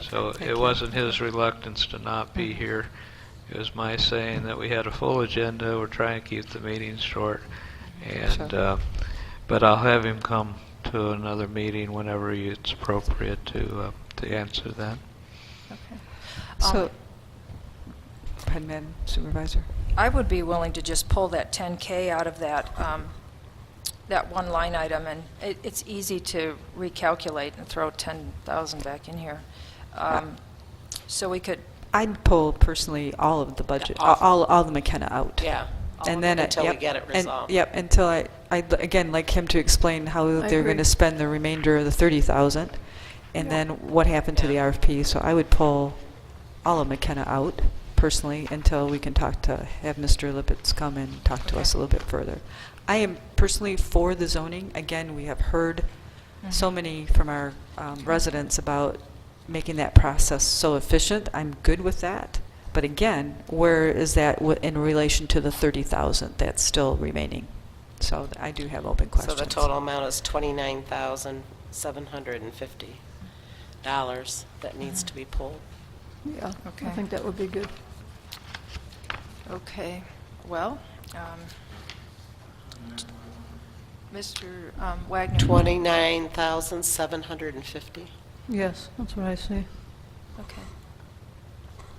So it wasn't his reluctance to not be here. It was my saying that we had a full agenda. We're trying to keep the meetings short, and but I'll have him come to another meeting whenever it's appropriate to answer that. Okay. So, go ahead, Madam Supervisor. I would be willing to just pull that 10K out of that, that one line item, and it's easy to recalculate and throw 10,000 back in here. So we could, I'd pull personally all of the budget, Off. all the McKenna out. Yeah. And then Until we get it resolved. Until I'd again like him to explain how they're going agree. to spend the remainder of the 30,000, and then what happened to the RFP. So I would pull all of McKenna out personally until we can have Mr. Lippitz come and talk to us a little bit further. I am personally for the zoning. Again, we have heard so many from our residents about making that process so efficient. I'm good with that. But again, where is that in relation to the 30,000 that's still remaining? So I do have open questions. So the total amount is $29,750 that needs to be pulled. Yeah, Okay. I think that would be good. okay, well, Mr. Wagner. 29,750. Yes, that's what I see. Okay.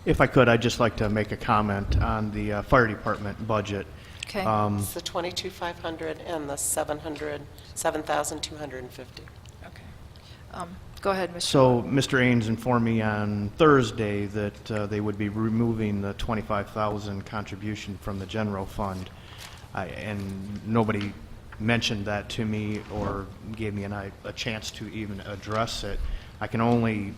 If I could, I'd just like to make a comment on the fire department budget. Okay. It's the 22,500 and the 7,250. Okay. Go ahead, Mr. So Mr. Ains informed me on Thursday that they would be removing the 25,000 contribution from the general fund, and nobody mentioned that to me or gave me a chance to even address it. I can only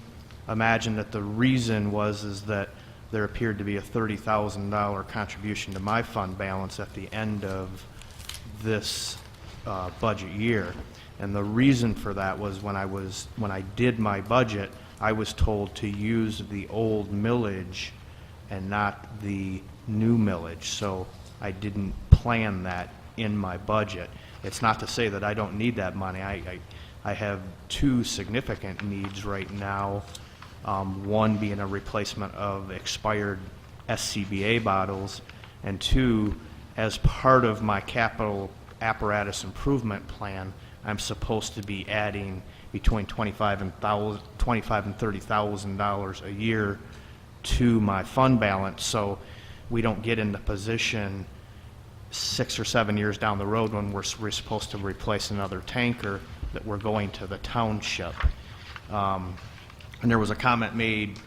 imagine that the reason is that there appeared to be a $30,000 contribution to my fund balance at the end of this budget year. And the reason for that was when I did my budget, I was told to use the old millage and not the new millage. So I didn't plan that in my budget. It's not to say that I don't need that money. I have two significant needs right now. One being a replacement of expired SCBA bottles, and two, as part of my capital apparatus improvement plan, I'm supposed to be adding between $25,000 and $30,000 a year to my fund balance, so we don't get in the position 6 or 7 years down the road when we're supposed to replace another tanker that we're going to the township. And there was a comment made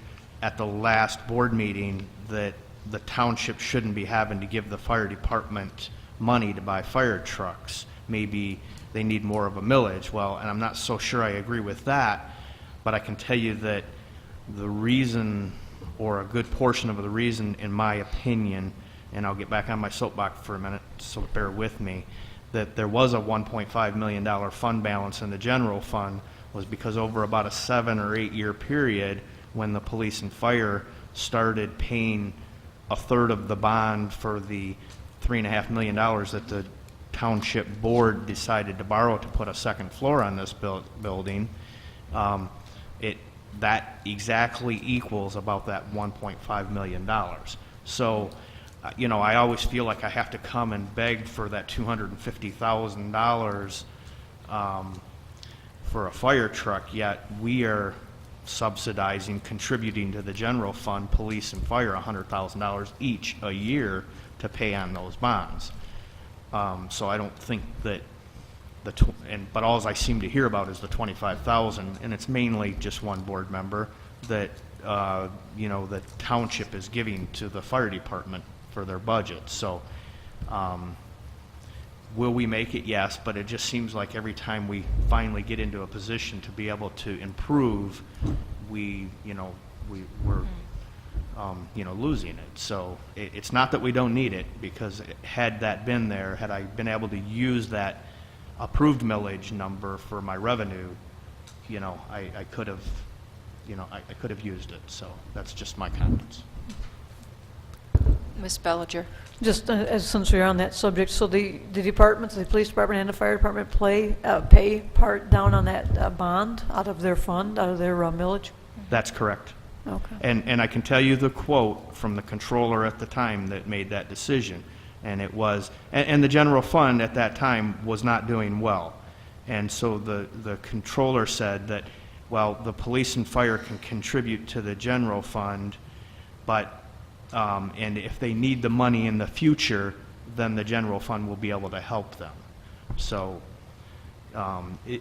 at the last board meeting that the township shouldn't be having to give the fire department money to buy fire trucks. Maybe they need more of a millage. Well, and I'm not so sure I agree with that, but I can tell you that the reason, or a good portion of the reason, in my opinion, and I'll get back on my soapbox for a minute, so bear with me, that there was a $1.5 million fund balance in the general fund was because over about a 7 or 8 year period, when the police and fire started paying a third of the bond for the $3.5 million that the Township Board decided to borrow to put a second floor on this building, that exactly equals about that $1.5 million. So, I always feel like I have to come and beg for that $250,000 for a fire truck, yet we are subsidizing, contributing to the general fund, police and fire, $100,000 each a year to pay on those bonds. So I don't think that but all I seem to hear about is the 25,000, and it's mainly just one board member that the township is giving to the fire department for their budget. So will we make it? Yes, but it just seems like every time we finally get into a position to be able to improve, we're losing it. So it's not that we don't need it, because had that been there, had I been able to use that approved millage number for my revenue, I could have, you know, I could have used it. So that's just my comments. Ms. Bellinger? Just since we're on that subject, so the departments, the police department and the fire department pay part down on that bond out of their fund, out of their millage? That's correct. Okay. And I can tell you the quote from the controller at the time that made that decision. And it was, and the general fund at that time was not doing well. And so the controller said that, well, the police and fire can contribute to the general fund, but, and if they need the money in the future, then the general fund will be able to help them. So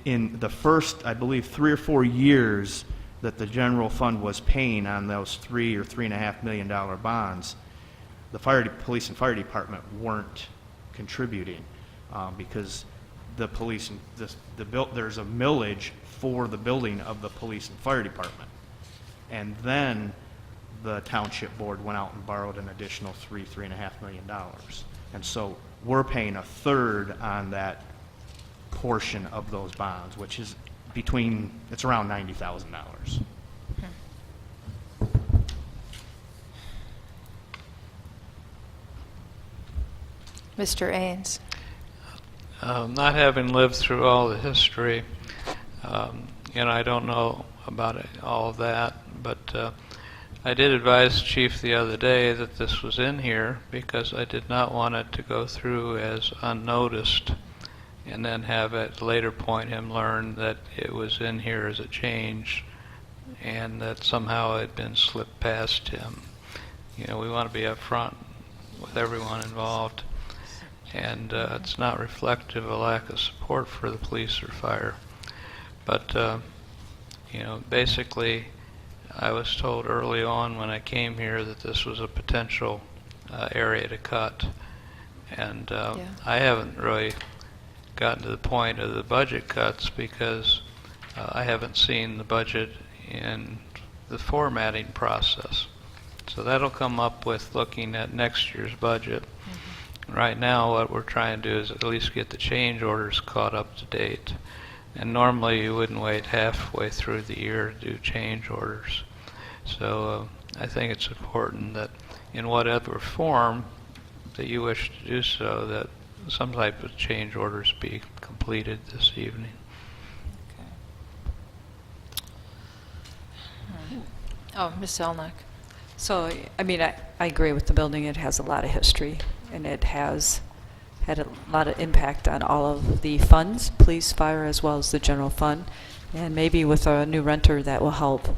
in the first, I believe, 3 or 4 years that the general fund was paying on those $3 or $3.5 million bonds, the police and fire department weren't contributing because the police and there's a millage for the building of the police and fire department, and then the township board went out and borrowed an additional $3.5 million, and so we're paying a third on that portion of those bonds, which is it's around $90,000. Mr. Ains? Not having lived through all the history, I don't know about all of that, but I did advise the chief the other day that this was in here because I did not want it to go through as unnoticed and then have at a later point him learn that it was in here as a change and that somehow it had been slipped past him. We want to be upfront with everyone involved, and it's not reflective of a lack of support for the police or fire. But, basically, I was told early on when I came here that this was a potential area to cut, and I haven't really gotten to the point of the budget cuts because I haven't seen the budget in the formatting process. So that'll come up with looking at next year's budget. Right now, what we're trying to do is at least get the change orders caught up to date. And normally you wouldn't wait halfway through the year to do change orders. So I think it's important that in whatever form that you wish to do so, that some type of change orders be completed this evening. Oh, Ms. Zelnick? So, I agree with the building. It has a lot of history, and it has had a lot of impact on all of the funds, police, fire, as well as the general fund. And maybe with a new renter, that will help.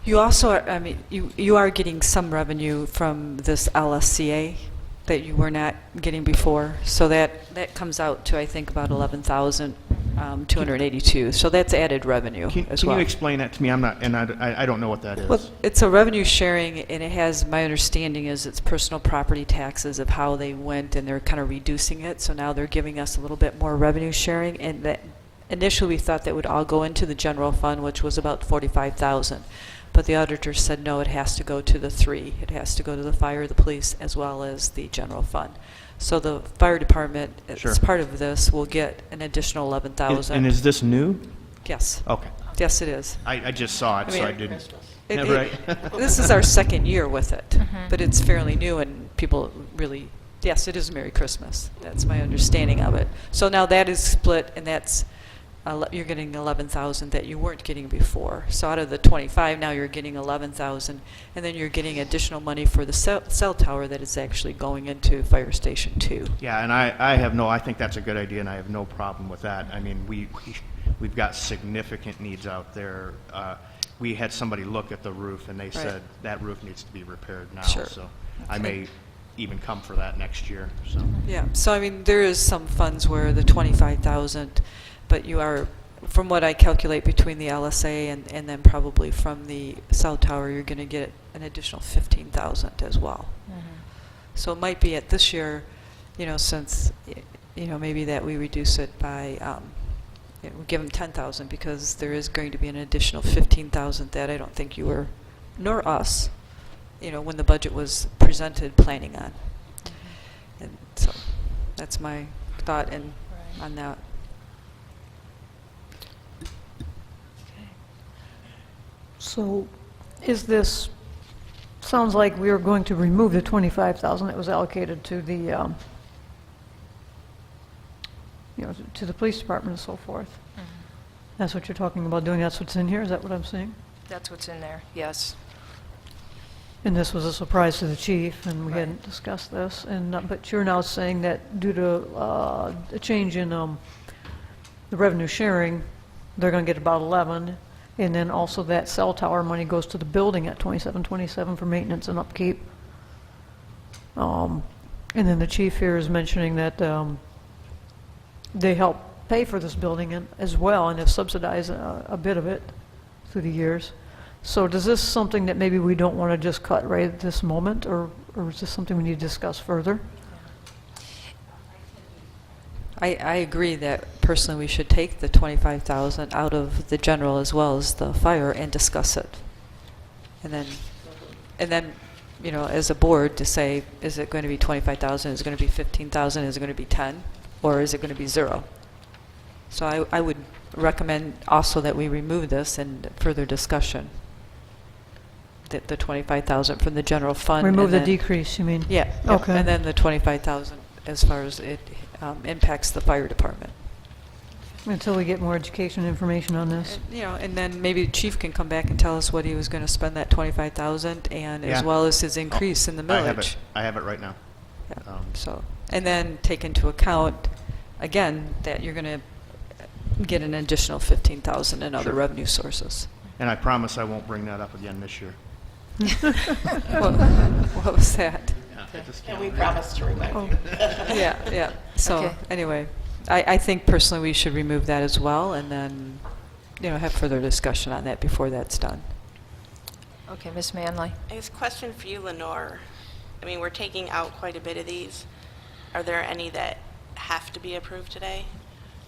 You also are, you are getting some revenue from this LSCA that you were not getting before. So that comes out to, I think, about $11,282. So that's added revenue as well. Can you explain that to me? I don't know what that is. Well, it's a revenue sharing, and it has, my understanding is it's personal property taxes of how they went, and they're kind of reducing it. So now they're giving us a little bit more revenue sharing, and that initially we thought that would all go into the general fund, which was about $45,000. But the auditor said, no, it has to go to the three. It has to go to the fire, the police, as well as the general fund. So the fire department, as part of this, will get an additional $11,000. And is this new? Yes. Okay. Yes, it is. I just saw it, so I didn't. Right. This is our second year with it, but it's fairly new, and people really, yes, it is Merry Christmas. That's my understanding of it. So now that is split, and that's you're getting 11,000 that you weren't getting before. So out of the 25, now you're getting 11,000, and then you're getting additional money for the cell tower that is actually going into Fire Station 2. Yeah, and I think that's a good idea, and I have no problem with that. I mean, we've got significant needs out there. We had somebody look at the roof, and they said that roof needs to be repaired now. Sure. So I may even come for that next year. So. Yeah. So there is some funds where the 25,000. But you are, from what I calculate between the LSA and then probably from the cell tower, you're going to get an additional 15,000 as well. So it might be at this year, since, maybe that we reduce it by, we give them 10,000 because there is going to be an additional 15,000 that I don't think you were, nor us, when the budget was presented, planning on. And so that's my thought on that. So is this, sounds like we are going to remove the 25,000 that was allocated to the, to the police department and so forth. That's what you're talking about doing, that's what's in here, is that what I'm saying? That's what's in there, yes. And this was a surprise to the chief, and we Right. hadn't discussed this, and, but you're now saying that due to a change in the revenue sharing, they're going to get about 11, and then also that cell tower money goes to the building at 2727 for maintenance and upkeep. And then the chief here is mentioning that they help pay for this building as well, and have subsidized a bit of it through the years. So does this something that maybe we don't want to just cut right at this moment, or is this something we need to discuss further? I agree that personally we should take the 25,000 out of the general as well as the fire and discuss it. And then, as a board to say, is it going to be 25,000, is it going to be 15,000, is it going to be 10, or is it going to be 0? So I would recommend also that we remove this and further discussion. The 25,000 from the general fund. Remove and the then- decrease, you mean? Yeah. Okay. And then the 25,000 as far as it impacts the fire department. Until we get more education information on this. And then maybe the chief can come back and tell us what he was going to spend that 25,000 and as Yeah. well as his increase in the millage. I have it right now. Yeah. So, and then take into account, again, that you're going to get an additional 15,000 in other Sure. revenue sources. And I promise I won't bring that up again this year. What was that? I just And can't we read. promise to remind you. Yeah. So Okay. anyway, I think personally we should remove that as well, and then, have further discussion on that before that's done. Okay, Ms. Manley? I guess question for you, Lenore. I mean, we're taking out quite a bit of these. Are there any that have to be approved today?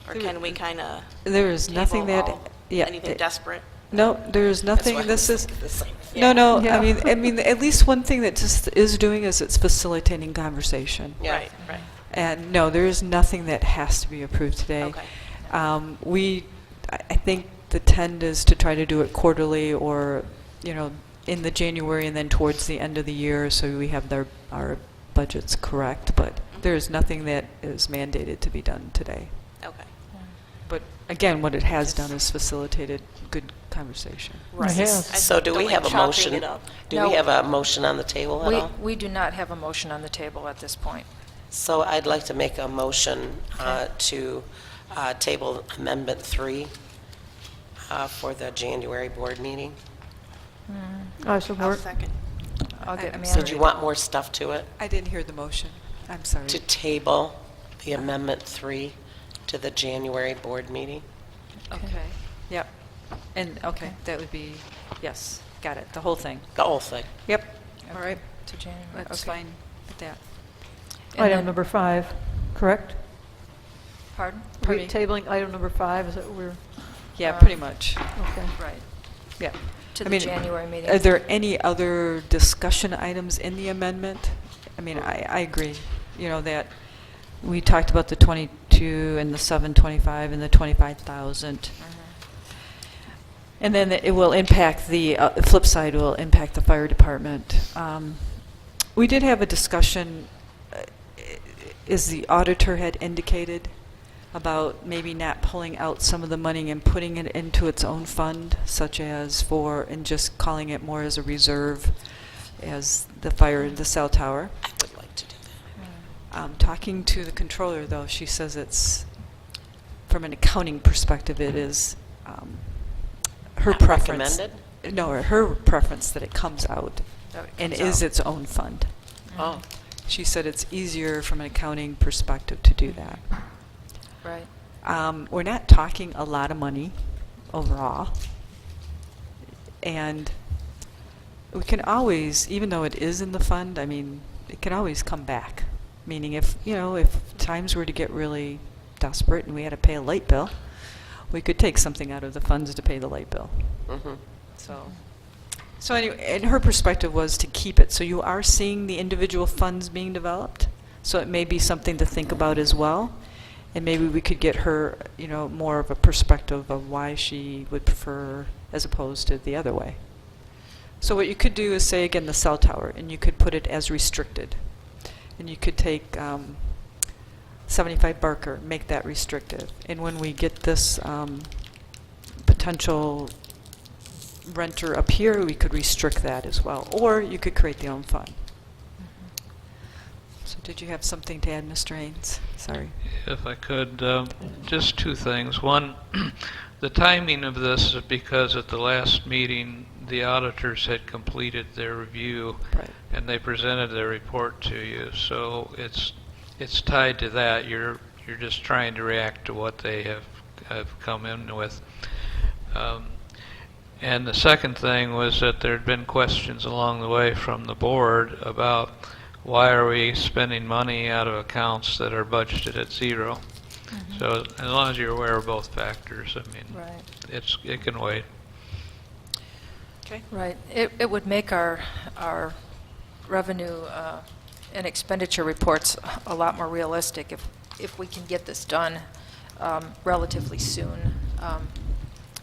Or can we kind of There is nothing that, anything desperate? No, there is nothing. That's why This is the same. no. Yeah. I mean, at least one thing that just is doing is it's facilitating conversation. Yeah. Right. And no, there is nothing that has to be approved today. Okay. I think the trend is to try to do it quarterly, or in the January and then towards the end of the year, so we have our budgets correct. But there is nothing that is mandated to be done today. Okay. But again, what it has done is facilitated good conversation. Right. It has. So do we Don't have like a chopping motion? it up. Do No. we have a motion on the table at all? We do not have a motion on the table at this point. So I'd like to make a motion to table Amendment 3 for the January board meeting. I I'll support. second. I'll get I'm Manley. Did you want more stuff to it? I didn't hear the motion. I'm sorry. To table the Amendment 3 to the January board meeting? Okay. Yep. And, okay, that would be, yes, got it, the whole thing. The whole thing? Yep. All right. To January. That's Okay. fine with that. And Item then- number 5, correct? Pardon? Are Pardon we me? tabling item number 5, is that what we're, Yeah, pretty much. okay. Right, Yeah. to I the mean, January meeting. Are there any other discussion items in the amendment? I mean, I agree, that we talked about the 22 and the 725 and the 25,000. And then it will impact the flip side will impact the fire department. We did have a discussion, as the auditor had indicated, about maybe not pulling out some of the money and putting it into its own fund, such as and just calling it more as a reserve, as the cell tower. I would like to do that. Talking to the controller, though, she says it's, from an accounting perspective, it is her Not preference. recommended? No, her preference that it comes out That it and comes is out. its own fund. Oh, She said it's easier from an accounting perspective to do that. Right. We're not talking a lot of money overall. And we can always, even though it is in the fund, I mean, it can always come back. Meaning if times were to get really desperate and we had to pay a light bill, we could take something out of the funds to pay the light bill. mm-hmm. So anyway, and her perspective was to keep it. So you are seeing the individual funds being developed. So it may be something to think about as well. And maybe we could get her, more of a perspective of why she would prefer as opposed to the other way. So what you could do is say, again, the cell tower, and you could put it as restricted. And you could take 75 Barker, make that restricted. And when we get this potential renter up here, we could restrict that as well. Or you could create the own fund. So did you have something to add, Mr. Haynes? Sorry. If I could, just two things. One, the timing of this is because at the last meeting, the auditors had completed their review, Right. and they presented their report to you. So it's tied to that. You're just trying to react to what they have come in with. And the second thing was that there had been questions along the way from the board about why are we spending money out of accounts that are budgeted at zero. So as long as you're aware of both factors, I mean, Right. it can wait. Okay. Right. It would make our revenue and expenditure reports a lot more realistic if we can get this done relatively soon.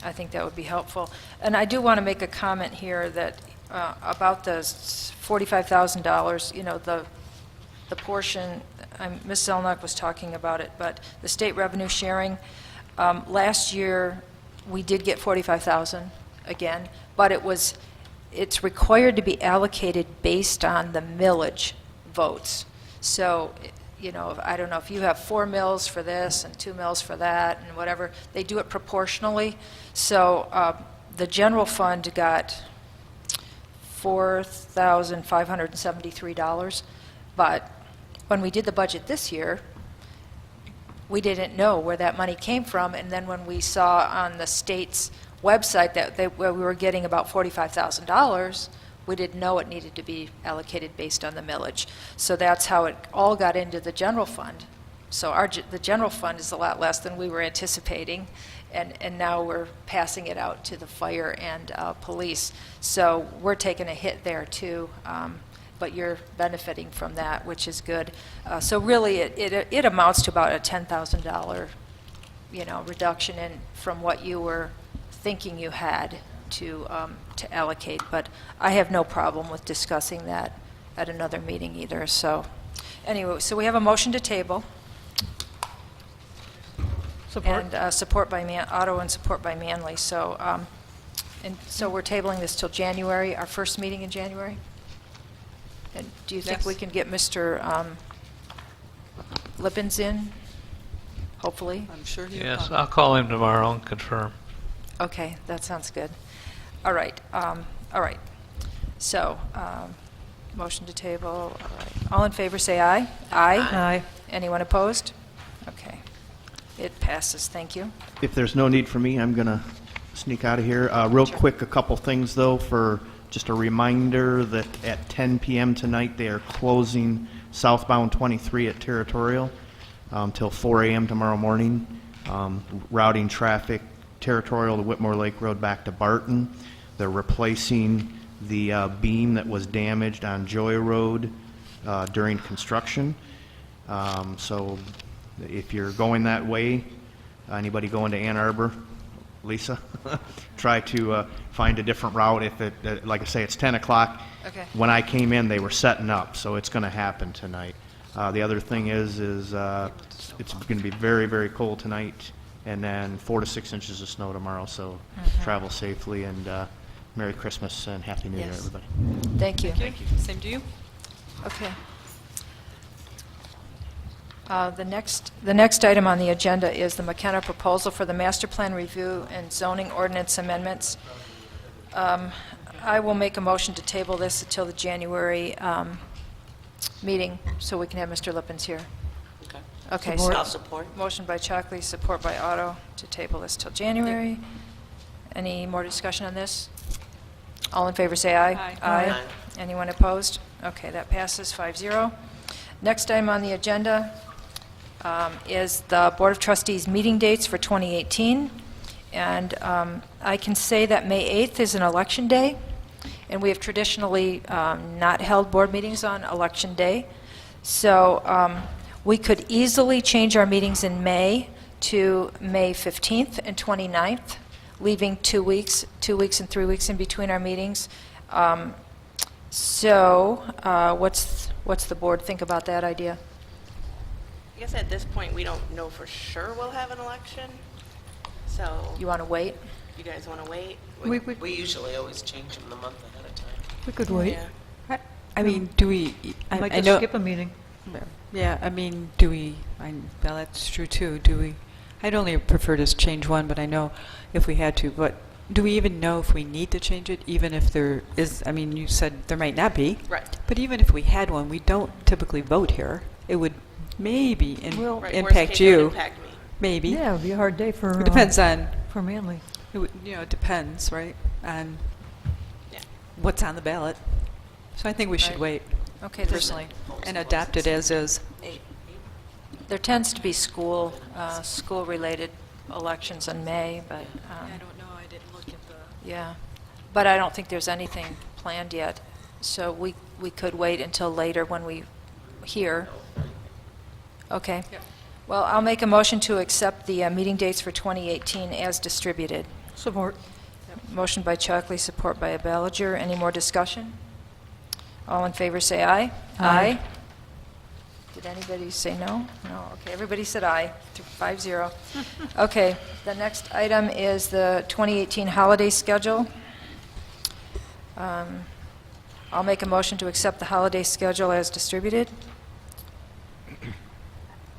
I think that would be helpful. And I do want to make a comment here that about the $45,000, you know, the portion, Ms. Zelnuck was talking about it, but the state revenue sharing, last year we did get $45,000 again, but it's required to be allocated based on the millage votes. So, you know, I don't know if you have 4 mills for this and 2 mills for that and whatever, they do it proportionally. So the general fund got $4,573, but when we did the budget this year, we didn't know where that money came from, and then when we saw on the state's website that we were getting about $45,000, we didn't know it needed to be allocated based on the millage. So that's how it all got into the general fund. So the general fund is a lot less than we were anticipating, and now we're passing it out to the fire and police. So we're taking a hit there too, but you're benefiting from that, which is good. So really, it amounts to about a $10,000, you know, reduction from what you were thinking you had to allocate. But I have no problem with discussing that at another meeting either. So anyway, so we have a motion to table. Support. And support by Otto and support by Manley. So, and so we're tabling this till January, our first meeting in January? And do you think Yes. we can get Mr. Lippens in, hopefully? I'm sure he Yes, I'll call him tomorrow and confirm. Okay, that sounds good. All right, all right. So, motion to table, all right. All in favor, say aye. Aye. Aye. Anyone opposed? Okay. It passes, thank you. If there's no need for me, I'm going to sneak out of here. Real quick, a couple things, though, for just a reminder that at 10 p.m. tonight, they are closing southbound 23 at Territorial till 4 a.m. tomorrow morning, routing traffic Territorial to Whitmore Lake Road back to Barton. They're replacing the beam that was damaged on Joy Road during construction. So if you're going that way, anybody going to Ann Arbor, Lisa, try to find a different route. If it, like I say, it's 10 o'clock. Okay. When I came in, they were setting up, so it's going to happen tonight. The other thing is it's going to be very, very cold tonight, and then 4 to 6 inches of snow tomorrow. So travel safely, and Merry Christmas and Happy New Year, Yes. everybody. Thank you. Thank you. Same to you. Okay. The next item on the agenda is the McKenna proposal for the master plan review and zoning ordinance amendments. I will make a motion to table this until the January meeting, so we can have Mr. Lippens here. Okay. Okay. I'll support. Motion by Chockley, support by Otto, to table this till January. Any more discussion on this? All in favor, say aye. Aye. Aye. Anyone opposed? Okay, that passes 5-0. Next item on the agenda is the Board of Trustees meeting dates for 2018. And I can say that May 8th is an election day, and we have traditionally not held board meetings on election day. So we could easily change our meetings in May to May 15th and 29th, leaving 2 weeks and 3 weeks in between our meetings. What's the board think about that idea? I guess at this point, we don't know for sure we'll have an election, so You want to wait? you guys want to wait? We usually always change them the month ahead of time. We could wait. Yeah. I mean, do we, I Might I just know, skip a meeting. yeah, I mean, do we, well, that's true too, do we, I'd only prefer to change one, but I know if we had to, but do we even know if we need to change it, even if there is, I mean, you said there might not be. Right. But even if we had one, we don't typically vote here. It would maybe Well- Right, worst impact case, it would you, impact me. maybe. Yeah, it'd be a hard day for... It depends on, For Manly. it depends, right, on Yeah. what's on the ballot. So I think we should Right. wait, Okay, there's- personally, and adopt it as is. There tends to be school-related elections in May, but, don't know, I didn't look at the... yeah. But I don't think there's anything planned yet, so we could wait until later when we hear. Okay. Yep. Well, I'll make a motion to accept the meeting dates for 2018 as distributed. Support. Motion by Chalkley, support by Ballinger. Any more discussion? All in favor, say aye. Aye. Did anybody say no? No, okay, everybody said aye, 5-0. Okay, the next item is the 2018 holiday schedule. I'll make a motion to accept the holiday schedule as distributed.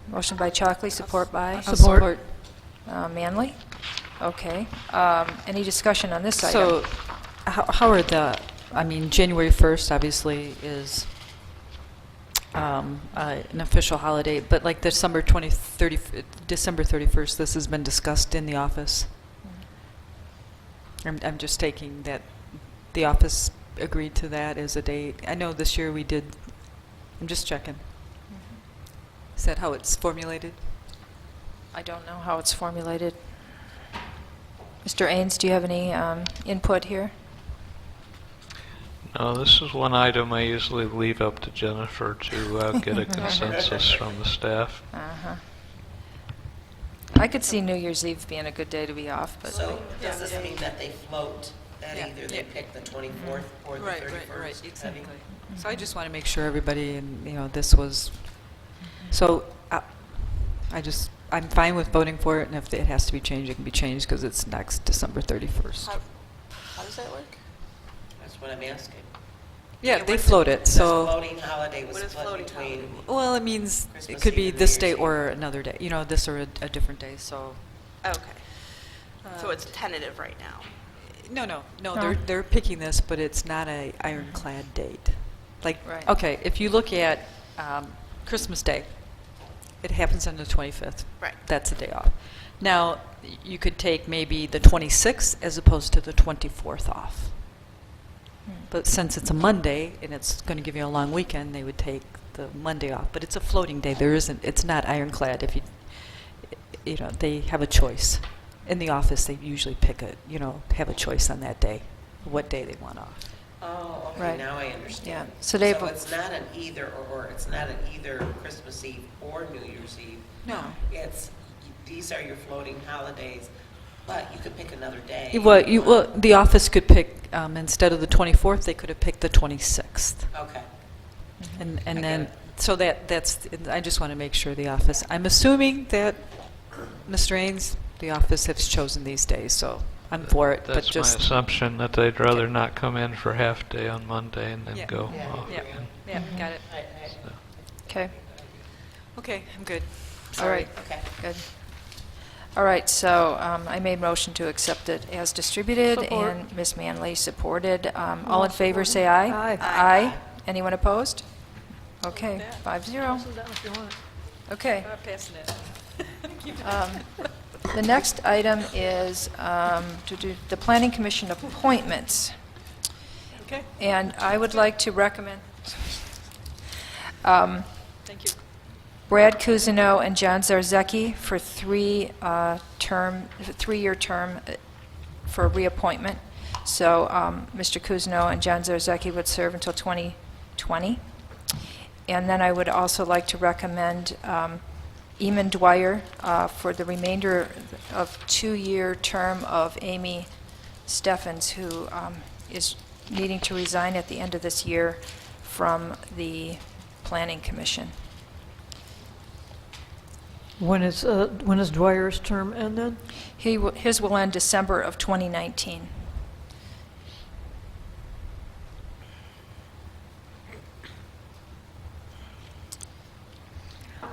Motion by Chalkley, support by? Support. Manley? Okay. Any discussion on this item? So, how are the, I mean, January 1st obviously is an official holiday, but like December 31st, this has been discussed in the office. I'm just taking that the office agreed to that as a date. I know this year we did, I'm just checking. Is that how it's formulated? I don't know how it's formulated. Mr. Ains, do you have any input here? No, this is one item I usually leave up to Jennifer to get a consensus from the staff. Uh-huh. I could see New Year's Eve being a good day to be off, but... So does this mean that they float, that either they pick the 24th or the 31st? exactly. So I just want to make sure everybody, and this was, so I'm fine with voting for it, and if it has to be changed, it can be changed, because it's next December 31st. How does that work? That's what I'm asking. Yeah, they what's float the- it, this so, floating holiday was What is split floating between, well, it means it Christmas could be Eve and this New day Year's Eve. or another day, this or a different day, so. Okay. So it's tentative right now. No, they're picking this, but it's not a ironclad date. Like, Right. okay, if you look at Christmas Day, it happens on the 25th. Right. That's a day off. Now, you could take maybe the 26th as opposed to the 24th off. But since it's a Monday and it's going to give you a long weekend, they would take the Monday off. But it's a floating day. It's not ironclad. If they have a choice. In the office, they usually have a choice on that day, what day they want off. oh, okay, Right. now I understand. Yeah, so they've- it's not an either or, it's not an either Christmas Eve or New Year's Eve. No. These are your floating holidays, but you could pick another day. Well, the office could pick, instead of the 24th, they could have picked the 26th. Okay. And I then, get so that's, I just want to make sure the office, I'm assuming that, Mr. Ains, the office has chosen these days, so I'm for it, but That's just. my assumption, that they'd rather not come in for half day on Monday and then Yeah. go Yeah. off. Yeah, got it. Okay, Okay, I'm good. all right, Okay. good. All right, so I made motion to accept it as distributed, Support. and Ms. Manley supported. All in favor, say aye. Aye. Aye. Anyone opposed? Okay, 5-0. Okay. Passing it. The next item is to do the Planning Commission appointments. Okay, And I would like to recommend thank you. Brad Cousineau and John Zarzecki for three-year term for reappointment. So Mr. Cousineau and John Zarzecki would serve until 2020. And then I would also like to recommend Eamon Dwyer for the remainder of 2-year term of Amy Steffens, who is needing to resign at the end of this year from the Planning Commission. When is Dwyer's term end then? His will end December of 2019.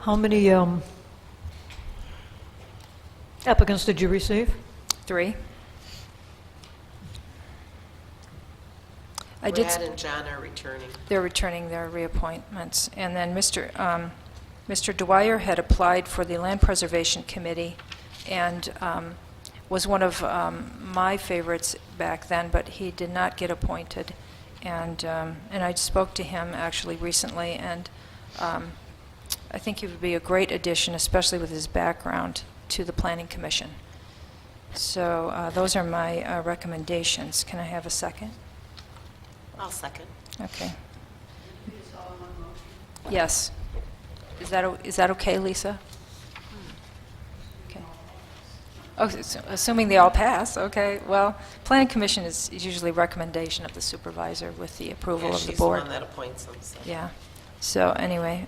How many applicants did you receive? 3. I did. Brad and John are returning. They're returning their reappointments. And then Mr. Dwyer had applied for the Land Preservation Committee and was one of my favorites back then, but he did not get appointed. And I spoke to him actually recently, and I think he would be a great addition, especially with his background, to the Planning Commission. So those are my recommendations. Can I have a second? I'll second. Okay. Yes. Is that okay, Lisa? Okay. Oh, assuming they all pass, okay. Well, Planning Commission is usually recommendation of the supervisor with the approval Yeah, of the she's the board. one that appoints them, so. Yeah. So anyway,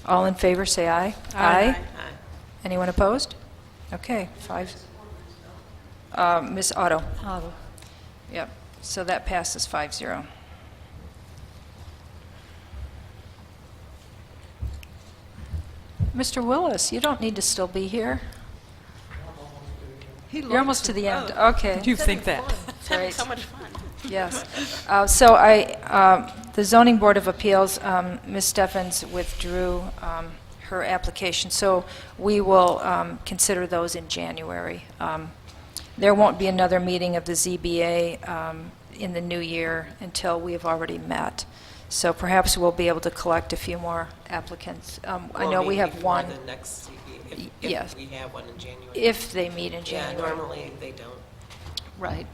all in favor, say aye. Aye. Anyone opposed? Okay, 5. Ms. Otto. Otto. Yep. So that passes 5-0. Mr. Willis, you don't need to still be here. You're almost to the end. Okay. You think that? It's having Great. so much fun. Yes. So the Zoning Board of Appeals, Ms. Steffens withdrew her application, so we will consider those in January. There won't be another meeting of the ZBA in the new year until we have already met. So perhaps we'll be able to collect a few more applicants. I know we have one. The next CBA, Yes. if we have one in January. If they meet in Yeah, January. normally they don't. Right.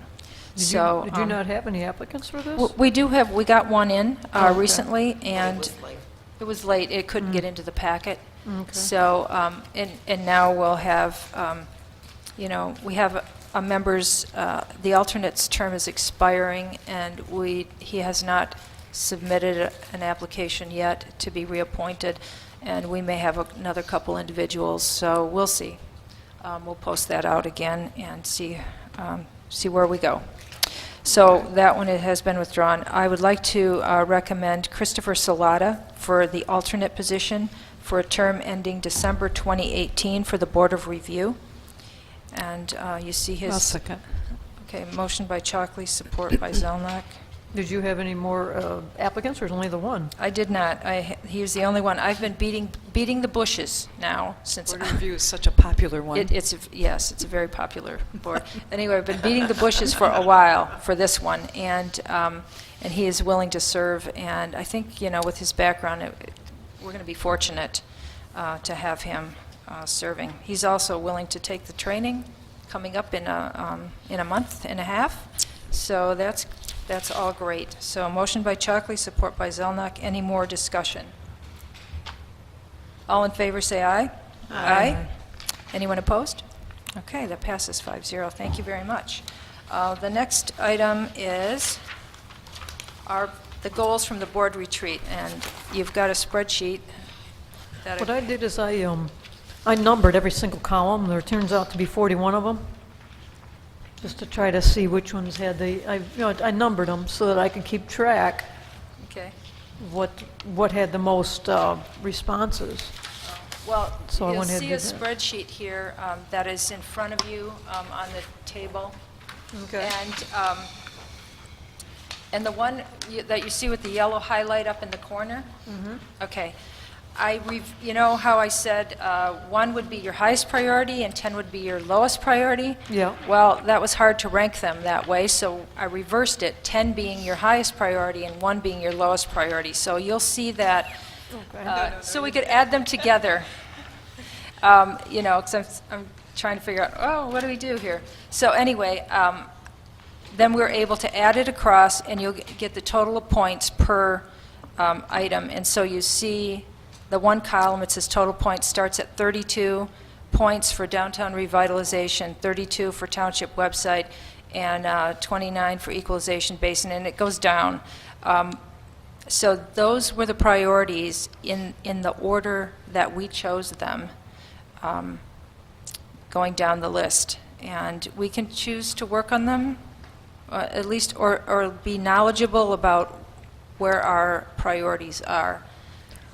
Did you So not have any applicants for this? we got one in Okay. recently, It and was like, it was late. It couldn't get into the packet. Okay. So, and now we'll have, we have a member's, the alternate's term is expiring, and he has not submitted an application yet to be reappointed, and we may have another couple individuals, so we'll see. We'll post that out again and see where we go. So that one has been withdrawn. I would like to recommend Christopher Salata for the alternate position for a term ending December 2018 for the Board of Review. And you see his... I'll second. Okay, motion by Chalkley, support by Zelnok. Did you have any more applicants, or is only the one? I did not. He was the only one. I've been beating the bushes now since... Board of Review is such a popular one. Yes, it's a very popular board. Anyway, I've been beating the bushes for a while for this one, and he is willing to serve. And I think, with his background, we're going to be fortunate to have him serving. He's also willing to take the training coming up in a month and a half. So that's all great. So motion by Chalkley, support by Zelnok. Any more discussion? All in favor, say aye. Aye. Anyone opposed? Okay, that passes 5-0. Thank you very much. The next item is the goals from the board retreat, and you've got a spreadsheet that... What I did is I numbered every single column. There turns out to be 41 of them, just to try to see which ones had I numbered them so that I could keep track Okay. what had the most responses. Well, So I you'll went ahead see a and did that. spreadsheet here that is in front of you on the table. Okay. And the one that you see with the yellow highlight up in the corner? Okay. You know how I said 1 would be your highest priority and 10 would be your lowest priority? Yeah. Well, that was hard to rank them that way, so I reversed it, 10 being your highest priority and 1 being your lowest priority. So you'll see that, so we could add them together. Because I'm trying to figure out, what do we do here? So anyway, then we're able to add it across, and you'll get the total of points per item. And so you see the one column, it says total points starts at 32 points for downtown revitalization, 32 for township website, and 29 for equalization basin, and it goes down. So those were the priorities in the order that we chose them, going down the list. And we can choose to work on them, at least, or be knowledgeable about where our priorities are.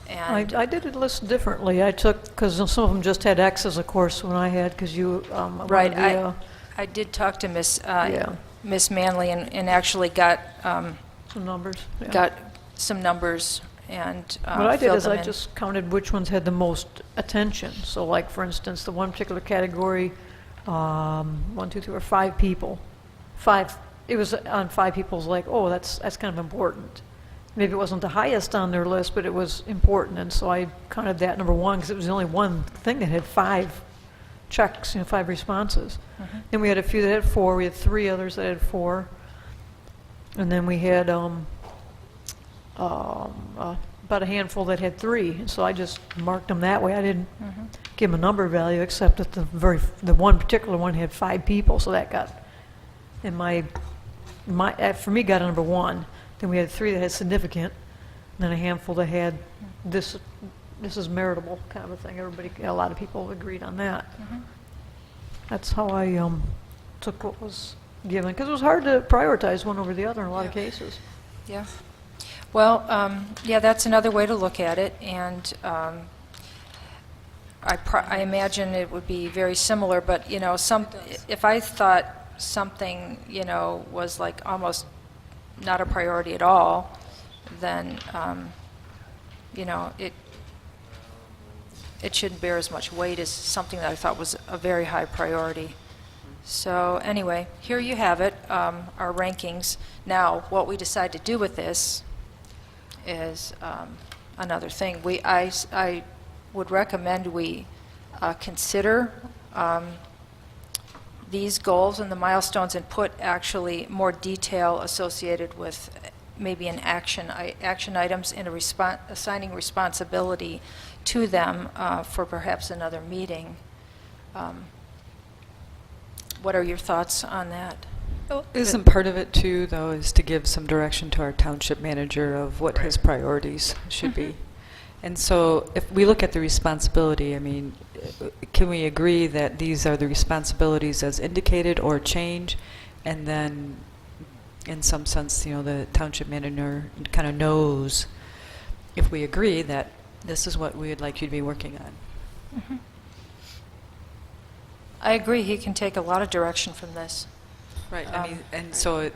And I did it list differently. I took, because some of them just had X's, of course, when I had, because you... right, wanted the, I did talk to Yeah. Miss Manley and actually got some numbers. Yeah. got some numbers and What I did filled is them I in. just counted which ones had the most attention. So like, for instance, the one particular category, 1, 2, 3, or 5 people. 5, it was on 5 people's like, oh, that's kind of important. Maybe it wasn't the highest on their list, but it was important, and so I counted that number 1 because it was the only one thing that had 5 checks, 5 responses. Then we had a few that had 4, we had 3 others that had 4, and then we had about a handful that had 3, and so I just marked them that way. I didn't give them a number value, except that the one particular one had 5 people, so that got, in for me, got a number 1. Then we had 3 that had significant, and then a handful that had this is meritable kind of a thing. A lot of people agreed on that. That's how I took what was given, because it was hard to prioritize one over the other in a lot of cases. Yeah. Well, yeah, that's another way to look at it, and I imagine it would be very similar, but, if I thought something, was like almost not a priority at all, then, it shouldn't bear as much weight as something that I thought was a very high priority. So anyway, here you have it, our rankings. Now, what we decide to do with this is another thing. I would recommend we consider these goals and the milestones and put actually more detail associated with maybe an action items and assigning responsibility to them for perhaps another meeting. What are your thoughts on that? Isn't part of it too, though, is to give some direction to our township manager of what his priorities should be? And so if we look at the responsibility, I mean, can we agree that these are the responsibilities as indicated or change? And then, in some sense, the township manager kind of knows, if we agree, that this is what we would like you to be working on. I agree. He can take a lot of direction from this. Right. I mean, and so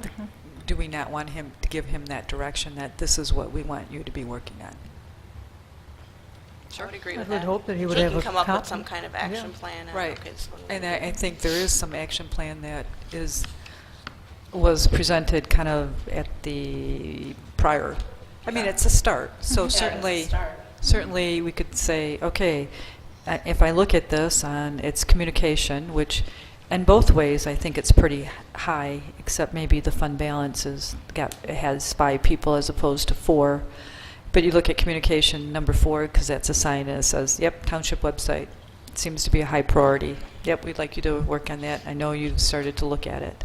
do we not want him to give him that direction that this is what we want you to be working on? I would agree with I would that. hope that he would So have can a come up copy. with some kind of action plan. Right. Okay, this is what we're And gonna I do. think there is some action plan that was presented kind of at the prior. I mean, it's a start. So certainly we could say, okay, if I look at this on its communication, which in both ways I think it's pretty high, except maybe the fund balance it has 5 people as opposed to 4. But you look at communication number 4, because that's a sign that says, yep, township website. It seems to be a high priority. Yep, we'd like you to work on that. I know you've started to look at it.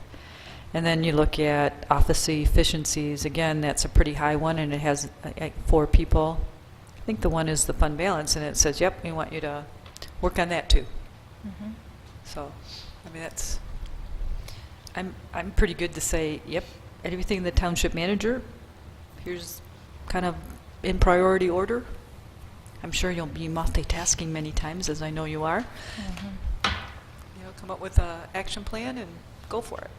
And then you look at office efficiencies. Again, that's a pretty high one, and it has 4 people. I think the one is the fund balance, and it says, yep, we want you to work on that too. So, I mean, I'm pretty good to say, yep, everything the township manager, here's kind of in priority order. I'm sure you'll be multitasking many times, as I know you are. Come up with an action plan and go for it.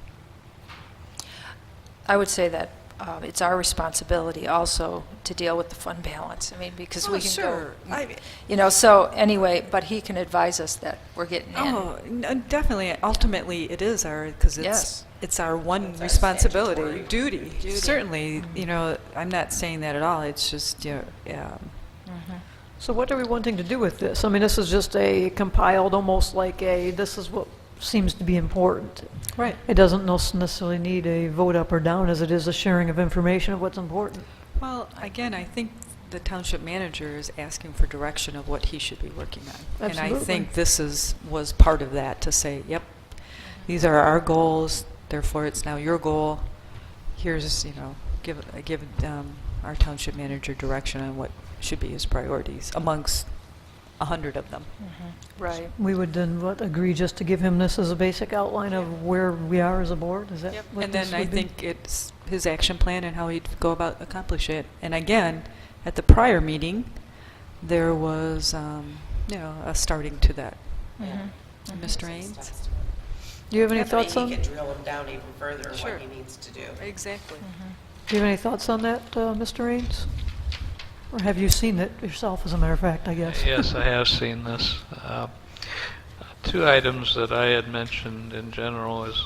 I would say that it's our responsibility also to deal with the fund balance. I mean, because we can go, so anyway, but he can advise us that we're getting in. Oh, definitely. Ultimately, it is because Yes. it's our one responsibility, duty. Certainly, I'm not saying that at all. It's just, So what are we wanting to do with this? I mean, this is just a compiled, almost like this is what seems to be important. Right. It doesn't necessarily need a vote up or down as it is a sharing of information of what's important. Well, again, I think the township manager is asking for direction of what he should be working on. And I Absolutely. think this was part of that, to say, yep, these are our goals. Therefore, it's now your goal. Here's, give our township manager direction on what should be his priorities amongst 100 of them. Right. We would then, agree just to give him this as a basic outline of where we are as a board? Is that what And this then I would be? think it's his action plan and how he'd go about accomplish it. And again, at the prior meeting, there was, a starting to that. Mr. Ains? Do you have any Anthony, thoughts on? he can drill him down even further on Sure. what he needs to do. Exactly. Do you have any thoughts on that, Mr. Ains? Or have you seen it yourself, as a matter of fact, I guess? Yes, I have seen this. Two items that I had mentioned in general is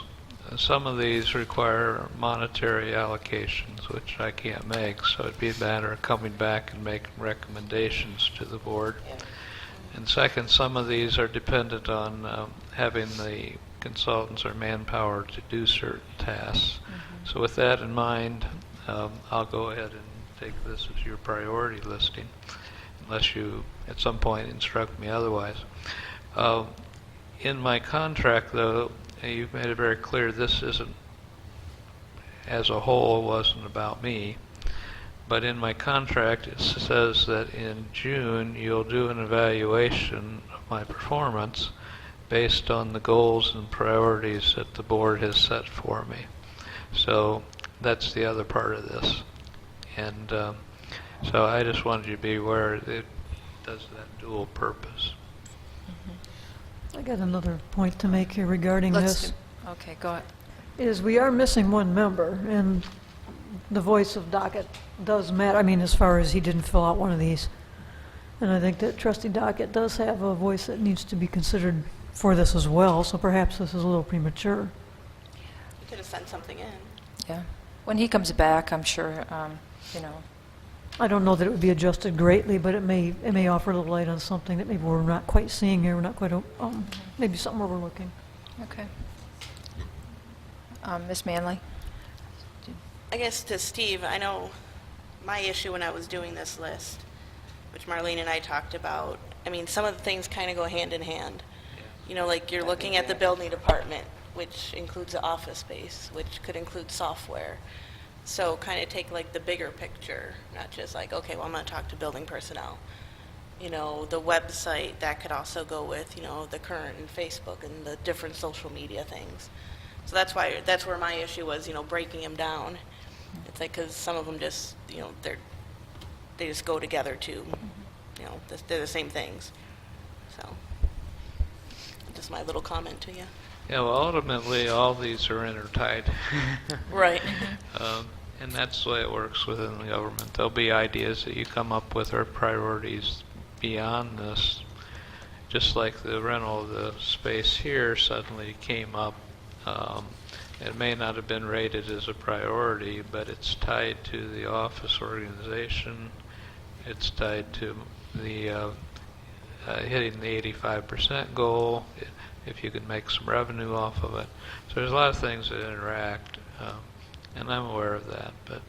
some of these require monetary allocations, which I can't make, so it'd be a matter of coming back and making recommendations to the board. Yeah. And second, some of these are dependent on having the consultants or manpower to do certain tasks. So with that in mind, I'll go ahead and take this as your priority listing, unless you at some point instruct me otherwise. In my contract, though, you've made it very clear this isn't, as a whole, wasn't about me. But in my contract, it says that in June, you'll do an evaluation of my performance based on the goals and priorities that the board has set for me. So that's the other part of this. And so I just wanted you to be aware it does that dual purpose. I got another point to make here regarding this. Okay, go ahead. Is we are missing one member, and the voice of Dockett does matter. I mean, as far as he didn't fill out one of these. And I think that Trustee Dockett does have a voice that needs to be considered for this as well, so perhaps this is a little premature. You could have sent something in. Yeah. When he comes back, I'm sure, I don't know that it would be adjusted greatly, but it may offer a little light on something that maybe we're not quite seeing here. We're not quite, maybe something overlooking. Okay. Ms. Manley? I guess to Steve, I know my issue when I was doing this list, which Marlene and I talked about, I mean, some of the things kind of go hand in hand. Like you're looking at the building department, which includes the office space, which could include software. So kind of take like the bigger picture, not just like, okay, well, I'm going to talk to building personnel. The website, that could also go with, the current and Facebook and the different social media things. So that's where my issue was, breaking them down. It's like, because some of them just, they just go together too. They're the same things. So, just my little comment to you. Yeah, well, ultimately, all these are intertied. Right. And that's the way it works within the government. There'll be ideas that you come up with or priorities beyond this. Just like the rental of the space here suddenly came up. It may not have been rated as a priority, but it's tied to the office organization. It's tied to the hitting the 85% goal, if you can make some revenue off of it. So there's a lot of things that interact, and I'm aware of that. But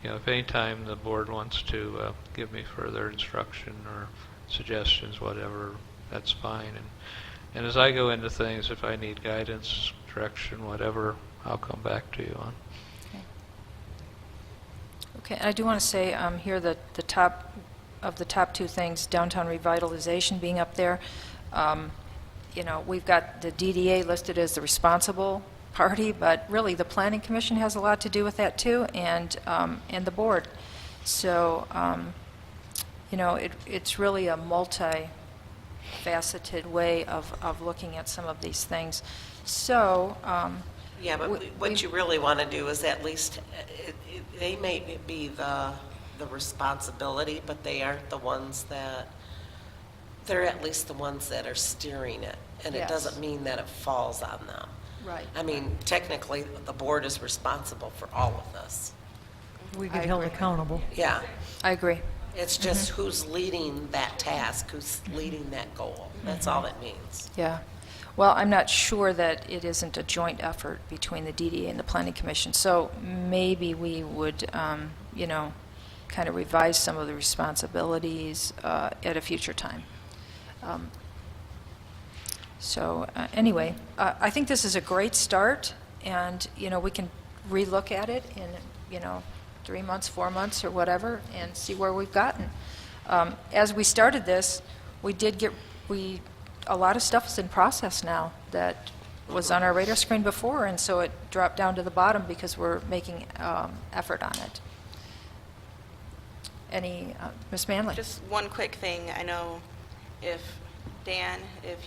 if any time the board wants to give me further instruction or suggestions, whatever, that's fine. And as I go into things, if I need guidance, direction, whatever, I'll come back to you on. Okay, I do want to say here that the top two things, downtown revitalization being up there, we've got the DDA listed as the responsible party, but really the Planning Commission has a lot to do with that too, and the board. So, it's really a multi-faceted way of looking at some of these things. So, Yeah, but what you really want to do is at least, they may be the responsibility, but they aren't the ones that, they're at least the ones that are steering it. And it Yes. doesn't mean that it falls on them. Right. I mean, technically, the board is responsible for all of this. We I get held agree. accountable. Yeah. I agree. It's just who's leading that task, who's leading that goal. That's all it means. Yeah. Well, I'm not sure that it isn't a joint effort between the DDA and the Planning Commission, so maybe we would, kind of revise some of the responsibilities at a future time. Anyway, I think this is a great start, and, we can relook at it in, 3 months, 4 months, or whatever, and see where we've gotten. As we started this, a lot of stuff is in process now that was on our radar screen before, and so it dropped down to the bottom because we're making effort on it. Ms. Manley? Just one quick thing. I know if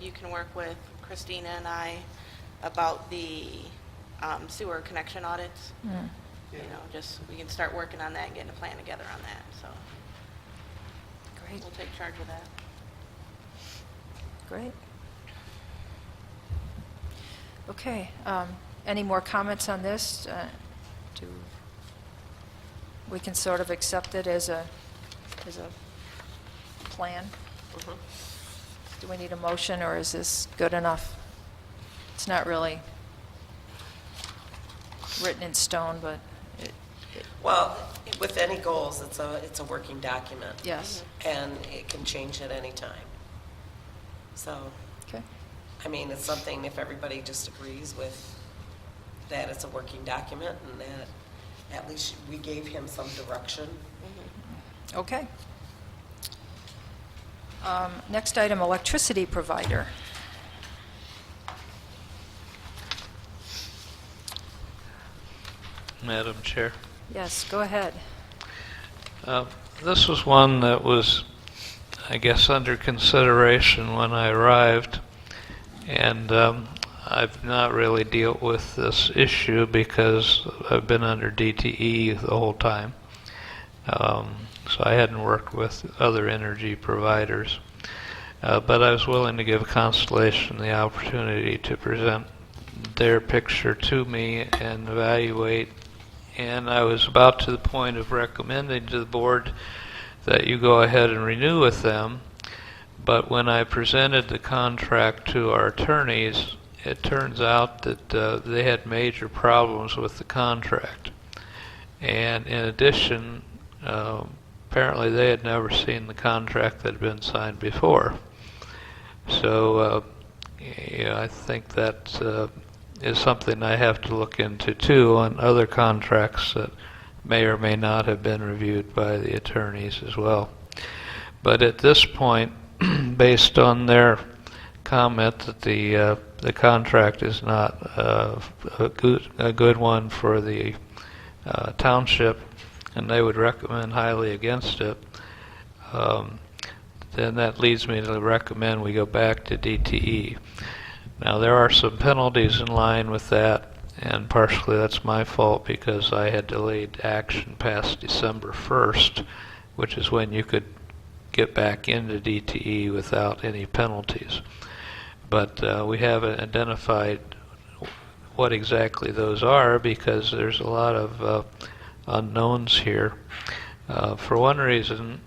you can work with Christina and I about the sewer connection audits, just we can start working on that and getting a plan together on that. So Great. we'll take charge of that. Great. Okay. Any more comments on this? We can sort of accept it as a plan? Do we need a motion, or is this good enough? It's not really written in stone, but Well, with any goals, it's a working document. yes. And it can change at any time. So, Okay. I mean, it's something, if everybody just agrees with that it's a working document and that at least we gave him some direction. Okay. Next item, electricity provider. Madam Chair. Yes, go ahead. This was one that was, I guess, under consideration when I arrived, and I've not really dealt with this issue because I've been under DTE the whole time. So I hadn't worked with other energy providers. But I was willing to give Constellation the opportunity to present their picture to me and evaluate. And I was about to the point of recommending to the board that you go ahead and renew with them. But when I presented the contract to our attorneys, it turns out that they had major problems with the contract. And in addition, apparently they had never seen the contract that had been signed before. So I think that is something I have to look into too on other contracts that may or may not have been reviewed by the attorneys as well. But at this point, based on their comment that the contract is not a good one for the township, and they would recommend highly against it, then that leads me to recommend we go back to DTE. Now, there are some penalties in line with that, and partially that's my fault because I had delayed action past December 1st, which is when you could get back into DTE without any penalties. But we haven't identified what exactly those are because there's a lot of unknowns here. For one reason,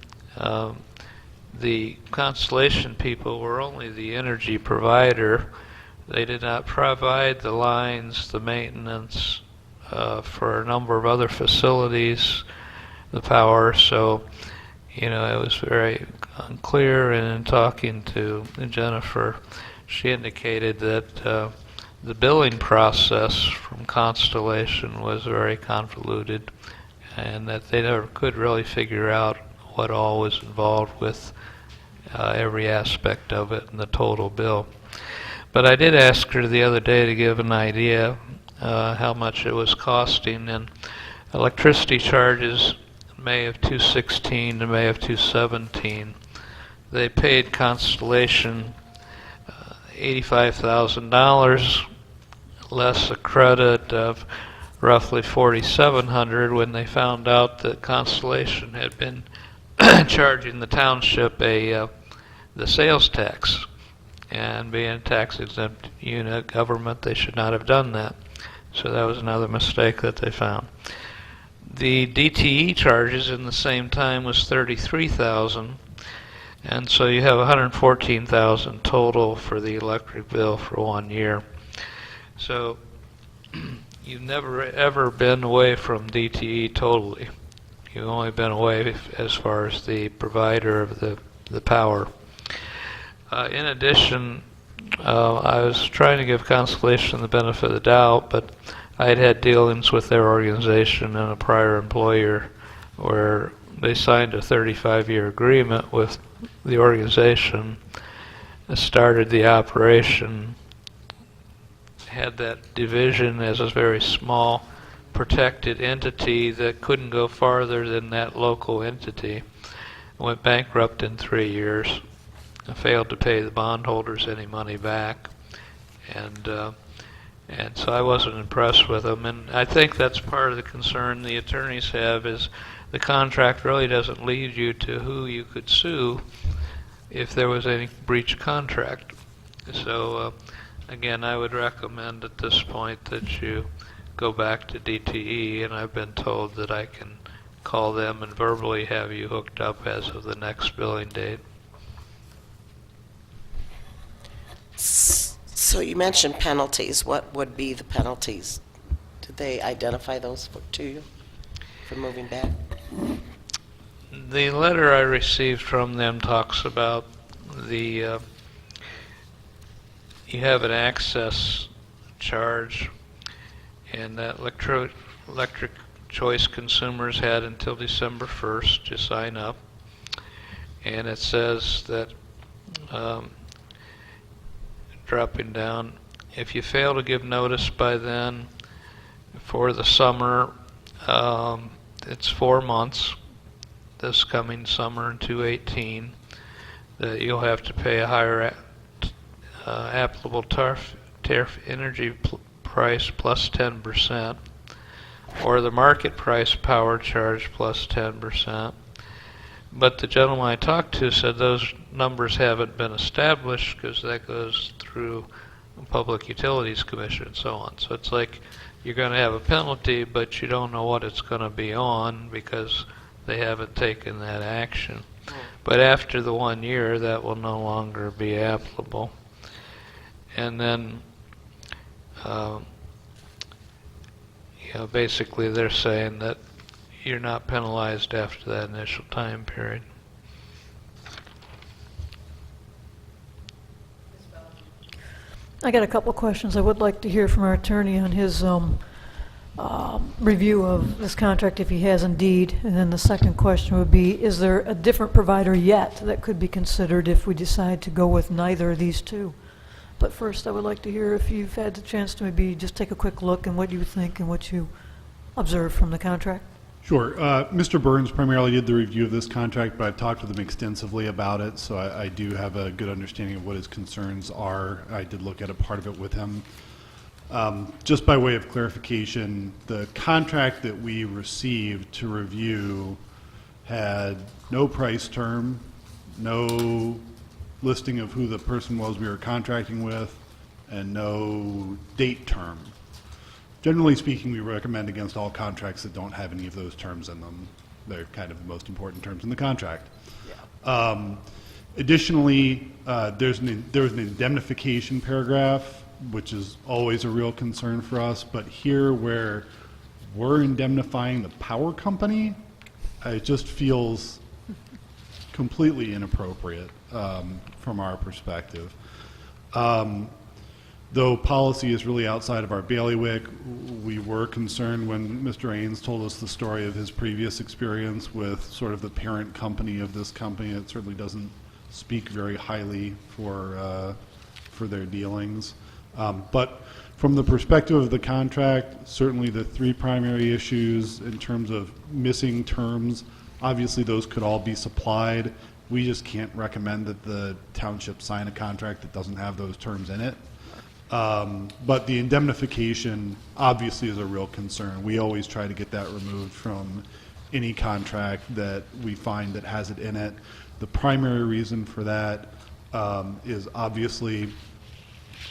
the Constellation people were only the energy provider. They did not provide the lines, the maintenance for a number of other facilities, the power. So, it was very unclear. And in talking to Jennifer, she indicated that the billing process from Constellation was very convoluted and that they never could really figure out what all was involved with every aspect of it and the total bill. But I did ask her the other day to give an idea how much it was costing, and electricity charges May of 2016 to May of 2017, they paid Constellation $85,000 less a credit of roughly $4,700 when they found out that Constellation had been charging the township the sales tax. And being a tax-exempt unit government, they should not have done that. So that was another mistake that they found. The DTE charges in the same time was $33,000, and so you have $114,000 total for the electric bill for 1 year. So you've never ever been away from DTE totally. You've only been away as far as the provider of the power. In addition, I was trying to give Constellation the benefit of the doubt, but I'd had dealings with their organization and a prior employer where they signed a 35-year agreement with the organization, started the operation, had that division as a very small protected entity that couldn't go farther than that local entity, went bankrupt in 3 years, failed to pay the bondholders any money back, and so I wasn't impressed with them. And I think that's part of the concern the attorneys have, is the contract really doesn't lead you to who you could sue if there was any breach of contract. So again, I would recommend at this point that you go back to DTE, and I've been told that I can call them and verbally have you hooked up as of the next billing date. So you mentioned penalties. What would be the penalties? Did they identify those to you for moving back? The letter I received from them talks about the you have an access charge, and that electric choice consumers had until December 1st to sign up, and it says that dropping down, if you fail to give notice by then for the summer, it's 4 months, this coming summer in 2018, that you'll have to pay a higher applicable tariff energy price plus 10%, or the market price power charge plus 10%. But the gentleman I talked to said those numbers haven't been established because that goes through the Public Utilities Commission and so on. So it's like you're going to have a penalty, but you don't know what it's going to be on because they haven't taken that action. But after the 1 year, that will no longer be applicable. And then basically they're saying that you're not penalized after that initial time period. I got a couple questions. I would like to hear from our attorney on his review of this contract, if he has indeed. And then the second question would be, is there a different provider yet that could be considered if we decide to go with neither of these two? But first, I would like to hear if you've had the chance to maybe just take a quick look and what you think and what you observe from the contract. Sure. Mr. Burns primarily did the review of this contract, but I've talked with him extensively about it, so I do have a good understanding of what his concerns are. I did look at a part of it with him. Just by way of clarification, the contract that we received to review had no price term, no listing of who the person was we were contracting with, and no date term. Generally speaking, we recommend against all contracts that don't have any of those terms in them. They're kind of the most important terms in the contract. Yeah. Additionally, there was an indemnification paragraph, which is always a real concern for us, but here where we're indemnifying the power company, it just feels completely inappropriate from our perspective. Though policy is really outside of our bailiwick, we were concerned when Mr. Ains told us the story of his previous experience with sort of the parent company of this company. It certainly doesn't speak very highly for their dealings. But from the perspective of the contract, certainly the three primary issues in terms of missing terms, obviously those could all be supplied. We just can't recommend that the township sign a contract that doesn't have those terms in it. But the indemnification obviously is a real concern. We always try to get that removed from any contract that we find that has it in it. The primary reason for that is obviously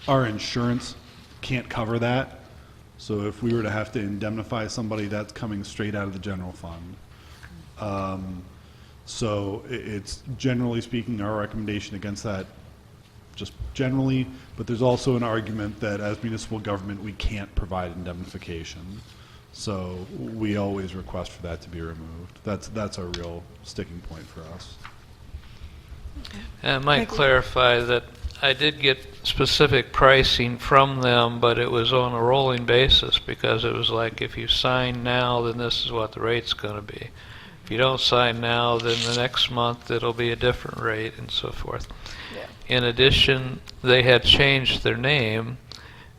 our insurance can't cover that. So if we were to have to indemnify somebody, that's coming straight out of the general fund. So it's generally speaking our recommendation against that just generally, but there's also an argument that as municipal government we can't provide indemnification. So we always request for that to be removed. That's a real sticking point for us. And I might clarify that I did get specific pricing from them, but it was on a rolling basis because it was like if you sign now, then this is what the rate's going to be. If you don't sign now, then the next month it'll be a different rate and so forth. In addition, they had changed their name,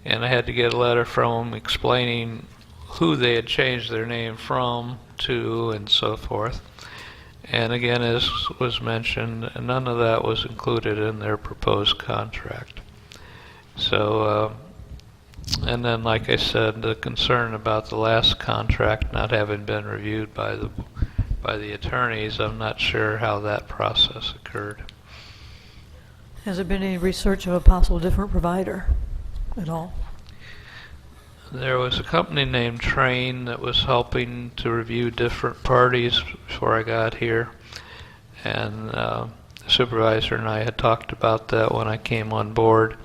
and I had to get a letter from them explaining who they had changed their name from, to, and so forth. And again, as was mentioned, none of that was included in their proposed contract. So, and then, like I said, the concern about the last contract not having been reviewed by the attorneys, I'm not sure how that process occurred. Has there been any research of a possible different provider at all? There was a company named Train that was helping to review different parties before I got here, and the supervisor and I had talked about that when I came on board,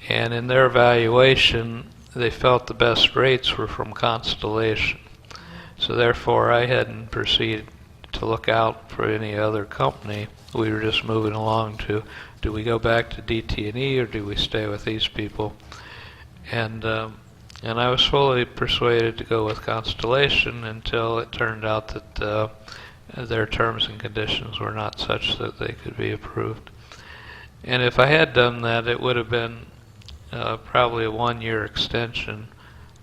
and in their evaluation they felt the best rates were from Constellation. So therefore I hadn't proceeded to look out for any other company. We were just moving along to, do we go back to DT&E or do we stay with these people? And I was fully persuaded to go with Constellation until it turned out that their terms and conditions were not such that they could be approved. And if I had done that, it would have been probably a 1-year extension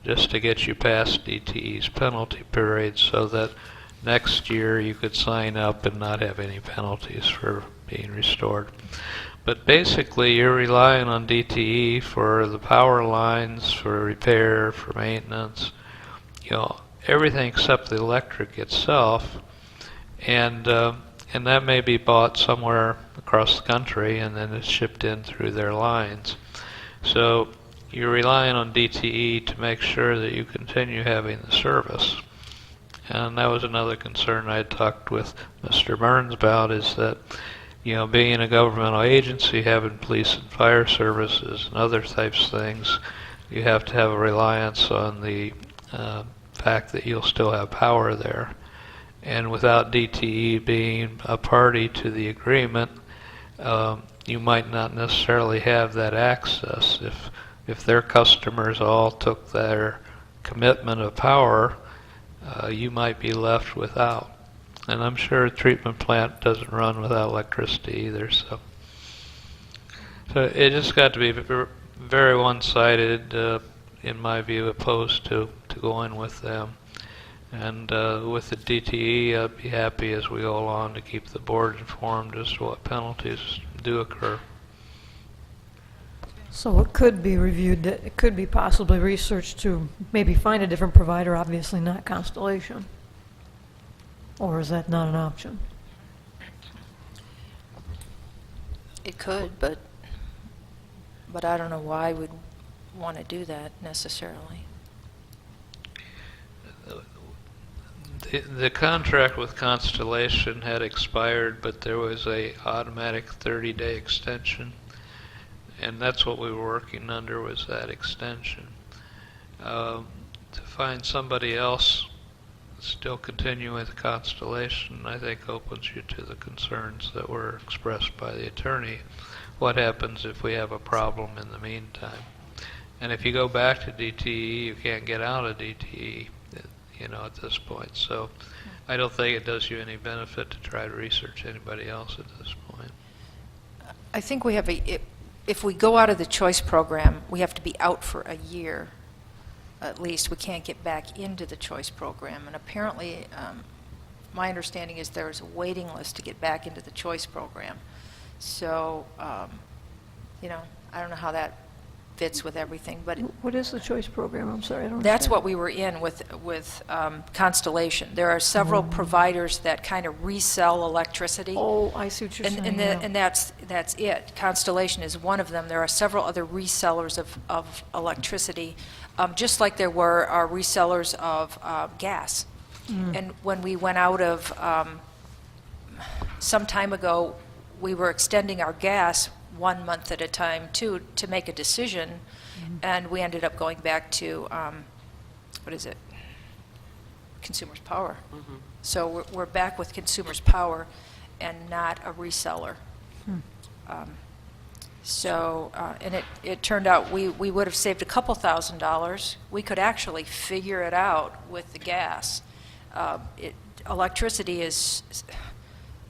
just to get you past DTE's penalty period so that next year you could sign up and not have any penalties for being restored. But basically, you're relying on DTE for the power lines, for repair, for maintenance, everything except the electric itself, and that may be bought somewhere across the country and then it's shipped in through their lines. So you're relying on DTE to make sure that you continue having the service. And that was another concern I had talked with Mr. Burns about, is that being a governmental agency, having police and fire services and other types of things, you have to have a reliance on the fact that you'll still have power there. And without DTE being a party to the agreement, you might not necessarily have that access. If their customers all took their commitment of power, you might be left without. And I'm sure a treatment plant doesn't run without electricity either. So it just got to be very one-sided, in my view, opposed to going with them. And with the DTE, I'd be happy as we go along to keep the board informed as to what penalties do occur. So it could be reviewed, it could be possibly researched to maybe find a different provider, obviously not Constellation. Or is that not an option? It could, but I don't know why we'd want to do that necessarily. The contract with Constellation had expired, but there was a automatic 30-day extension, and that's what we were working under, was that extension. To find somebody else still continue with Constellation, I think opens you to the concerns that were expressed by the attorney. What happens if we have a problem in the meantime? And if you go back to DTE, you can't get out of DTE, at this point. So I don't think it does you any benefit to try to research anybody else at this point. I think we have if we go out of the choice program, we have to be out for a year. At least we can't get back into the choice program. And apparently, my understanding is there's a waiting list to get back into the choice program. So, I don't know how that fits with everything, but What is the choice program? I'm sorry, I don't that's understand. what we were in with Constellation. There are several providers that kind of resell electricity. Oh, I see what you're saying. Yeah. And that's it. Constellation is one of them. There are several other resellers of electricity, just like there were resellers of gas. And when we went out of, some time ago, we were extending our gas 1 month at a time, too, to make a decision, and we ended up going back to, Consumers Power. So we're back with Consumers Power and not a reseller. So, and it turned out we would have saved a couple $1,000s. We could actually figure it out with the gas. Electricity is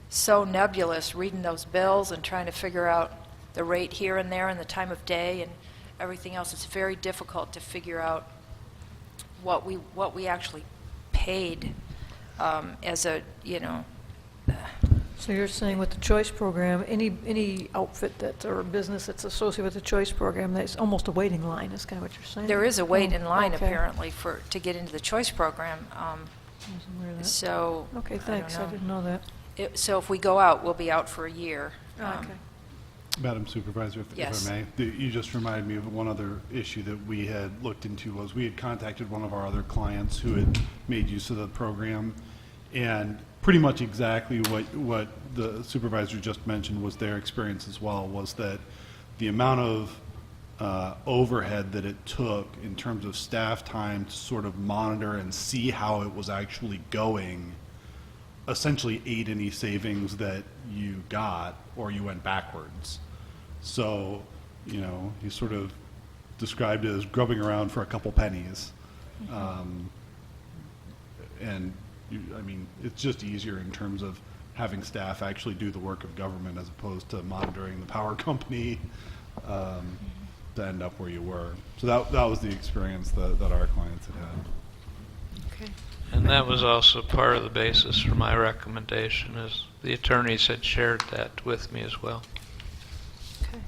so nebulous, reading those bills and trying to figure out the rate here and there and the time of day and everything else. It's very difficult to figure out what we actually paid as a, So you're saying with the choice program, any outfit that, or business that's associated with the choice program, that's almost a waiting line, is kind of what you're saying? There is a wait in line okay. apparently to get into the choice program. Wasn't aware of that. So Okay, thanks, I didn't know that. So if we go out, we'll be out for a year. Okay. Madam Supervisor, Yes. if I may, you just reminded me of one other issue that we had looked into. Was we had contacted one of our other clients who had made use of the program, and pretty much exactly what the supervisor just mentioned was their experience as well, was that the amount of overhead that it took in terms of staff time to sort of monitor and see how it was actually going essentially ate any savings that you got or you went backwards. So, he sort of described it as grubbing around for a couple pennies. It's just easier in terms of having staff actually do the work of government as opposed to monitoring the power company to end up where you were. So that was the experience that our clients had had. Okay. And that was also part of the basis for my recommendation, is the attorneys had shared that with me as well. Okay.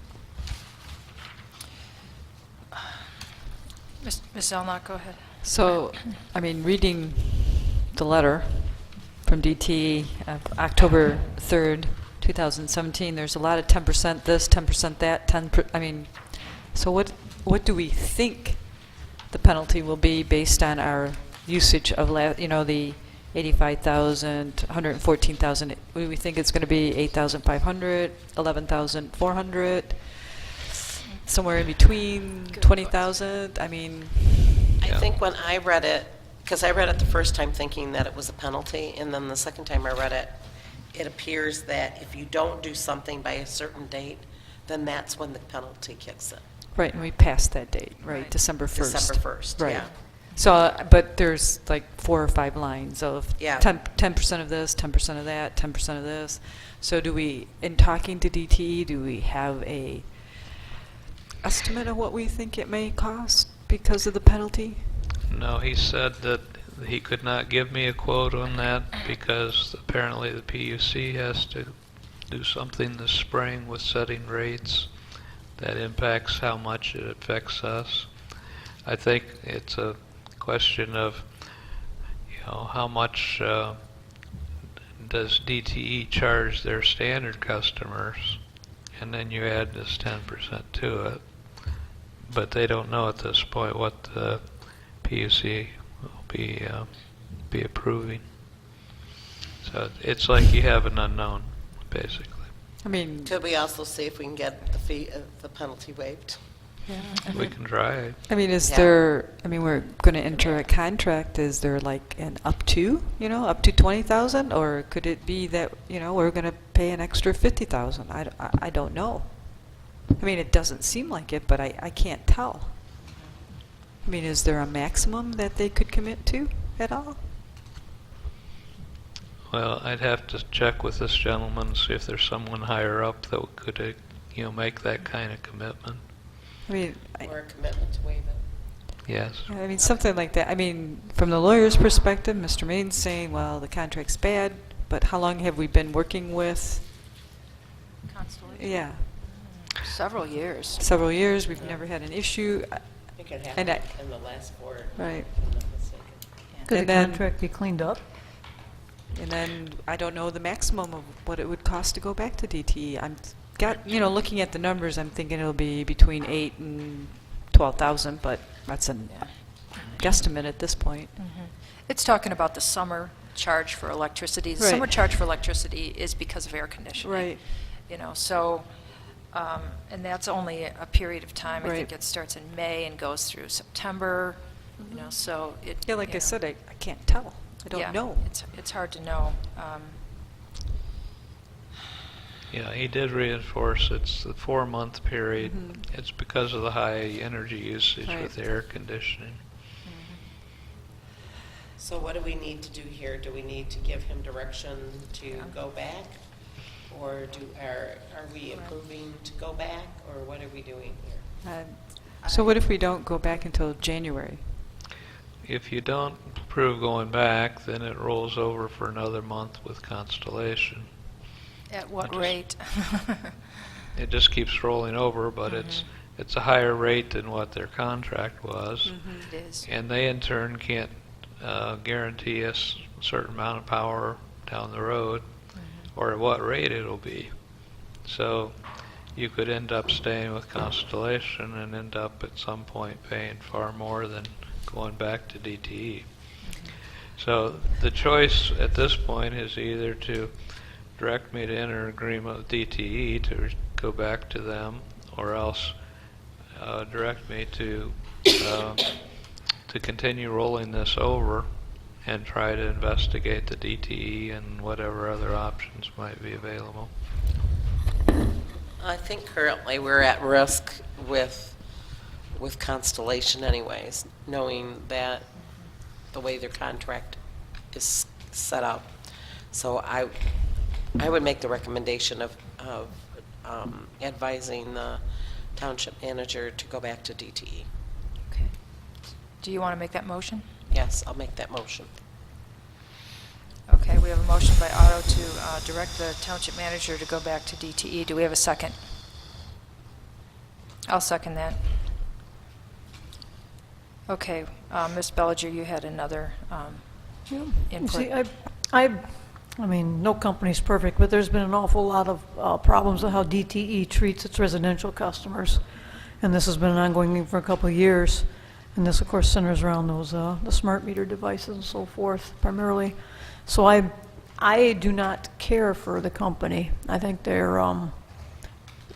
Ms. Zelnok, go ahead. So, reading the letter from DTE of October 3rd, 2017, there's a lot of 10% this, 10% that, so what do we think the penalty will be based on our usage of, the 85,000, 114,000? Do we think it's going to be 8,500, 11,400, somewhere in between, 20,000? I think when I read it, because I read it the first time thinking that it was a penalty, and then the second time I read it, it appears that if you don't do something by a certain date, then that's when the penalty kicks in. Right, and we passed that date, right, Right. December 1st. December 1st, Right. yeah. So, but there's like 4 or 5 lines of Yeah. 10% of this, 10% of that, 10% of this. So do we, in talking to DTE, do we have a estimate of what we think it may cost because of the penalty? No, he said that he could not give me a quote on that because apparently the PUC has to do something this spring with setting rates that impacts how much it affects us. I think it's a question of, how much does DTE charge their standard customers, and then you add this 10% to it. But they don't know at this point what the PUC will be approving. So it's like you have an unknown, basically. Could we also see if we can get the penalty waived? We can try. Is Yeah. there, we're going to enter a contract, is there like an up to 20,000? Or could it be that, we're going to pay an extra 50,000? I don't know. It doesn't seem like it, but I can't tell. Is there a maximum that they could commit to at all? Well, I'd have to check with this gentleman, see if there's someone higher up that could, make that kind of commitment. Or a commitment to waive it? Yes. Something like that. From the lawyer's perspective, Mr. Main's saying, well, the contract's bad, but how long have we been working with? Constellation? Yeah, Several years. several years. We've never had an issue. I think it And happened in the last board. Right. If I'm not mistaken. Could the And then- contract be cleaned up? And then I don't know the maximum of what it would cost to go back to DTE. Looking at the numbers, I'm thinking it'll be between 8 and 12,000, but that's a guesstimate at this point. It's talking about the summer charge for electricity. The Right. summer charge for electricity is because of air conditioning. Right. So, and that's only a period of time. I think Right. it starts in May and goes through September, so it... Yeah, like I said, I can't tell. I don't know. It's hard to know. Yeah, he did reinforce it's the 4-month period. It's because of the high energy usage Right. with air conditioning. So what do we need to do here? Do we need to give him direction to go back? Or are we approving to go back, or what are we doing here? So what if we don't go back until January? If you don't approve going back, then it rolls over for another month with Constellation. At what I just- rate? It just keeps rolling over, but it's a higher rate than what their contract was. It is. And they in turn can't guarantee us a certain amount of power down the road or at what rate it'll be. So you could end up staying with Constellation and end up at some point paying far more than going back to DTE. So the choice at this point is either to direct me to enter an agreement with DTE to go back to them, or else direct me to continue rolling this over and try to investigate the DTE and whatever other options might be available. I think currently we're at risk with Constellation anyways, knowing that the way their contract is set up. So I would make the recommendation of advising the township manager to go back to DTE. Okay. Do you want to make that motion? Yes, I'll make that motion. Okay, we have a motion by Otto to direct the township manager to go back to DTE. Do we have a second? I'll second that. Okay, Ms. Bellinger, you had another You input. see, I mean, no company's perfect, but there's been an awful lot of problems with how DTE treats its residential customers. And this has been an ongoing thing for a couple of years. And this, of course, centers around those the smart meter devices and so forth, primarily. So I do not care for the company. I think they're, in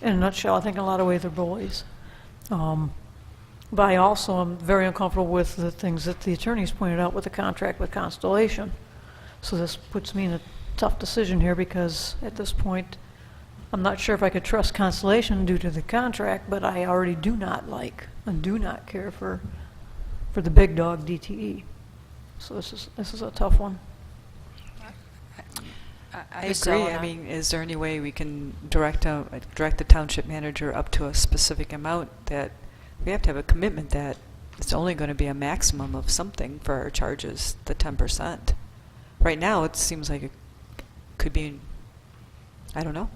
a nutshell, I think in a lot of ways they're bullies. But I also am very uncomfortable with the things that the attorneys pointed out with the contract with Constellation. So this puts me in a tough decision here, because at this point, I'm not sure if I could trust Constellation due to the contract, but I already do not like and do not care for the big dog DTE. So this is a tough one. I Ms. agree. Zelena? I mean, is there any way we can direct the township manager up to a specific amount that we have to have a commitment that it's only going to be a maximum of something for our charges, the 10%. Right now, it seems like it could be, I don't know.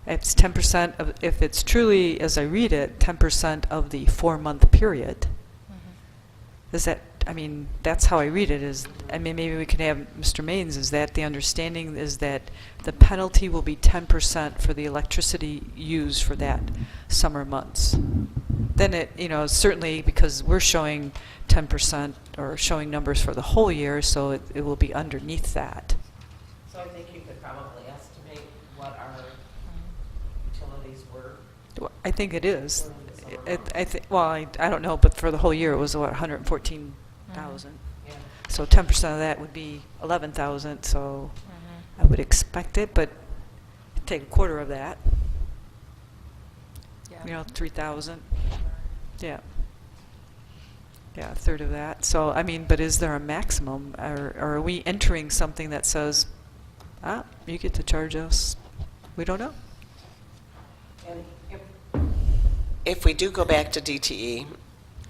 It's 10% of, if it's truly, as I read it, 10% of the 4-month period. Is that, I mean, that's how I read it, is, I mean, maybe we can have, Mr. Maines, is that the understanding is that the penalty will be 10% for the electricity used for that summer months? Then it, you know, certainly because we're showing 10% or showing numbers for the whole year, so it will be underneath that. So I think you could probably estimate what our utilities were. Well, I think it is. Well, I don't know, but for the whole year, it was what, 114,000. Yeah. So 10% of that would be 11,000. So I would expect it, but take a quarter of that. You know, 3,000. Yeah. Yeah, a third of that. So I mean, but is there a maximum, or are we entering something that says, you get to charge us? We don't know. And if we do go back to DTE,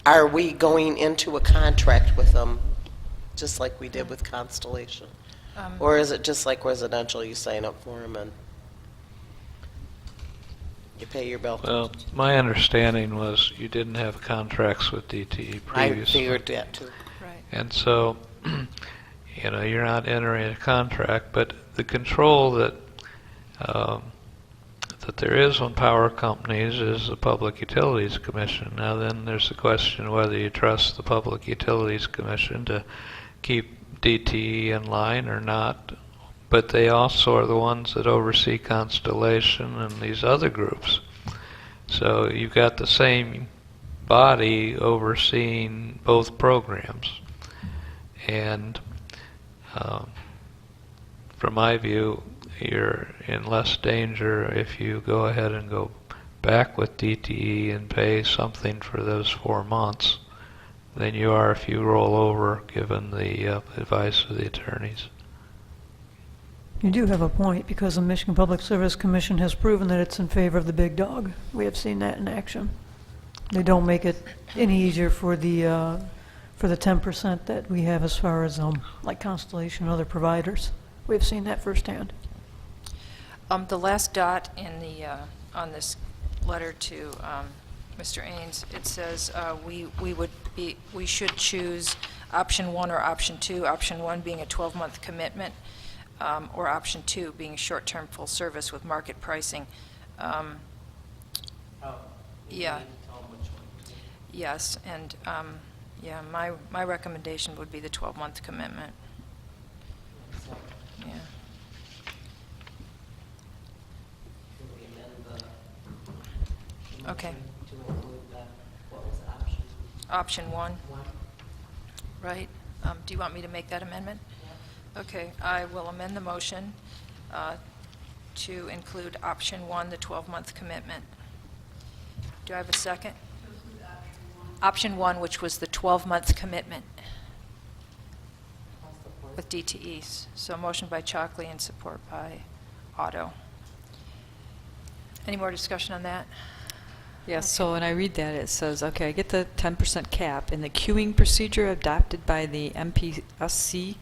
are we going into a contract with them just like we did with Constellation? Or is it just like residential, you sign up for them and you pay your bill? Well, my understanding was you didn't have contracts with DTE I previously. figured that too. Right. And so, you know, you're not entering a contract, but the control that that there is on power companies is the Public Utilities Commission. Now then there's the question whether you trust the Public Utilities Commission to keep DTE in line or not. But they also are the ones that oversee Constellation and these other groups. So you've got the same body overseeing both programs. And from my view, you're in less danger if you go ahead and go back with DTE and pay something for those 4 months than you are if you roll over, given the advice of the attorneys. You do have a point, because the Michigan Public Service Commission has proven that it's in favor of the big dog. We have seen that in action. They don't make it any easier for the 10% that we have as far as like Constellation and other providers. We've seen that firsthand. The last dot in the on this letter to Mr. Ains, it says we should choose option 1 or option 2. Option 1 being a 12-month commitment, or option 2 being short-term full service with market pricing. Yeah. Yes, and yeah, my recommendation would be the 12-month commitment. Yeah. Okay. Option 1. Right. Do you want me to make that amendment? Okay, I will amend the motion to include option 1, the 12-month commitment. Do I have a second? Option 1, which was the 12-month commitment with DTEs. So motion by Chalkley and support by Otto. Any more discussion on that? Yes, so when I read that, it says, okay, I get the 10% cap in the queuing procedure adopted by the MPSC